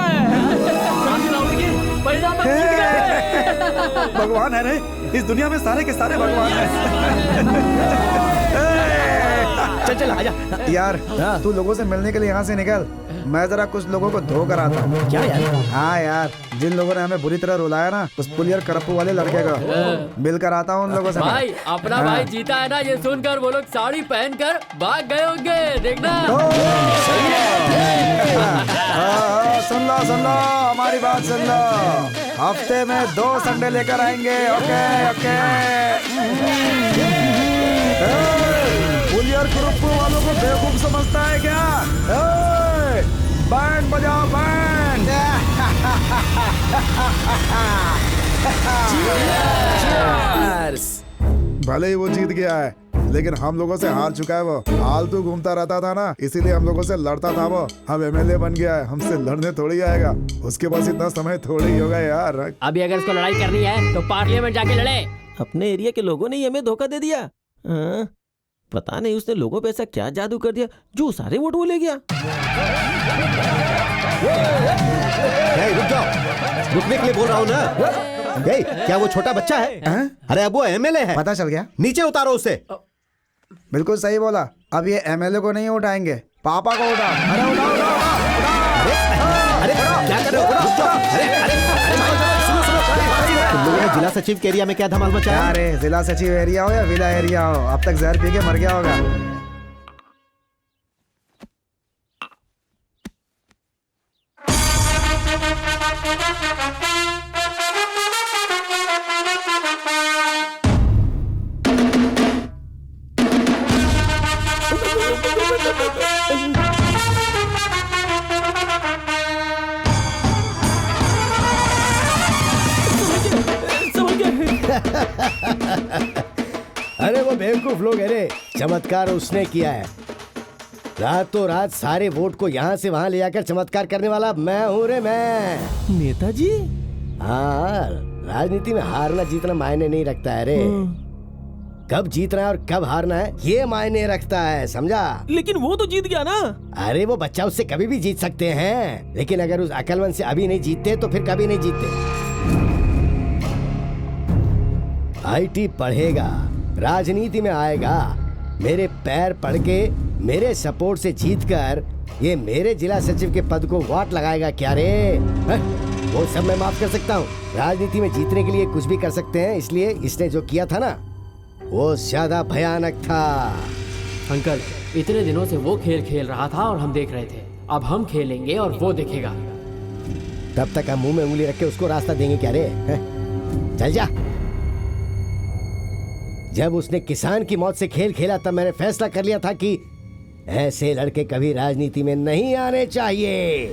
परिणाम में जीत गए।
भगवान है रे, इस दुनिया में सारे के सारे भगवान हैं।
चल चल आजा।
यार तू लोगों से मिलने के लिए यहाँ से निकल, मैं जरा कुछ लोगों को धो कर आता हूँ।
क्या यार?
हाँ यार, जिन लोगों ने हमें बुरी तरह रुलाया ना, उस पुलियर करप्पू वाले लड़के को मिल कर आता हूँ उन लोगों से।
भाई अपना भाई जीता है ना, ये सुनकर वो लोग साड़ी पहनकर भाग गए होंगे, देखना।
सुन लो हमारी बात सुन लो, हफ्ते में 2 संडे लेकर आएंगे। Okay okay. पुलियर ग्रुप वालों को बेवकूफ समझता है क्या? बैंड बजाओ बैंड।
भले ही वो जीत गया है, लेकिन हम लोगों से हार चुका है। वो आलतू घूमता रहता था ना, इसीलिए हम लोगों से लड़ता था। वो अब एमएलए बन गया है, हमसे लड़ने थोड़ी आएगा। उसके पास इतना समय थोड़ी ही होगा यार।
अभी अगर इसको लड़ाई करनी है तो पार्लियामेंट जाके लड़े।
अपने एरिया के लोगों ने हमें धोखा दे दिया। पता नहीं उसने लोगों पे ऐसा क्या जादू कर दिया जो सारे वोट वो ले गया।
रुक जाओ, रुकने के लिए बोल रहा हूँ ना। क्या वो छोटा बच्चा है? अरे अब वो एमएलए है।
पता चल गया?
नीचे उतारो उसे।
बिल्कुल सही बोला। अब ये एमएलए को नहीं उठाएंगे, पापा को उठा। अरे उठा उठा
अरे क्या कर रहे हो? तुम लोगों ने जिला सचिव के एरिया में क्या धमाल मचाया?
अरे जिला सचिव एरिया हो या विला एरिया हो, अब तक जहर पी के मर गया होगा।
अरे वो बेवकूफ लोग, अरे चमत्कार उसने किया है। रातों रात सारे वोट को यहाँ से वहाँ ले जाकर चमत्कार करने वाला मैं हूँ रे, मैं।
नेताजी?
हाँ, राजनीति में हारना जीतना मायने नहीं रखता है रे। कब जीतना है और कब हारना है ये मायने रखता है, समझा?
लेकिन वो तो जीत गया ना।
अरे वो बच्चा, उससे कभी भी जीत सकते हैं, लेकिन अगर उस अकलमंद से अभी नहीं जीतते तो फिर कभी नहीं जीतते। आईटी पढ़ेगा, राजनीति में आएगा, मेरे पैर पड़ के मेरे सपोर्ट से जीतकर ये मेरे जिला सचिव के पद को वाट लगाएगा क्या रे? वो सब मैं माफ कर सकता हूँ। राजनीति में जीतने के लिए कुछ भी कर सकते हैं, इसलिए इसने जो किया था ना वो ज्यादा भयानक था।
अंकल, इतने दिनों से वो खेल खेल रहा था और हम देख रहे थे, अब हम खेलेंगे और वो देखेगा।
तब तक हम मुंह में उंगली रख के उसको रास्ता देंगे क्या रे? चल जा जब उसने किसान की मौत से खेल खेला तब मैंने फैसला कर लिया था कि ऐसे लड़के कभी राजनीति में नहीं आने चाहिए।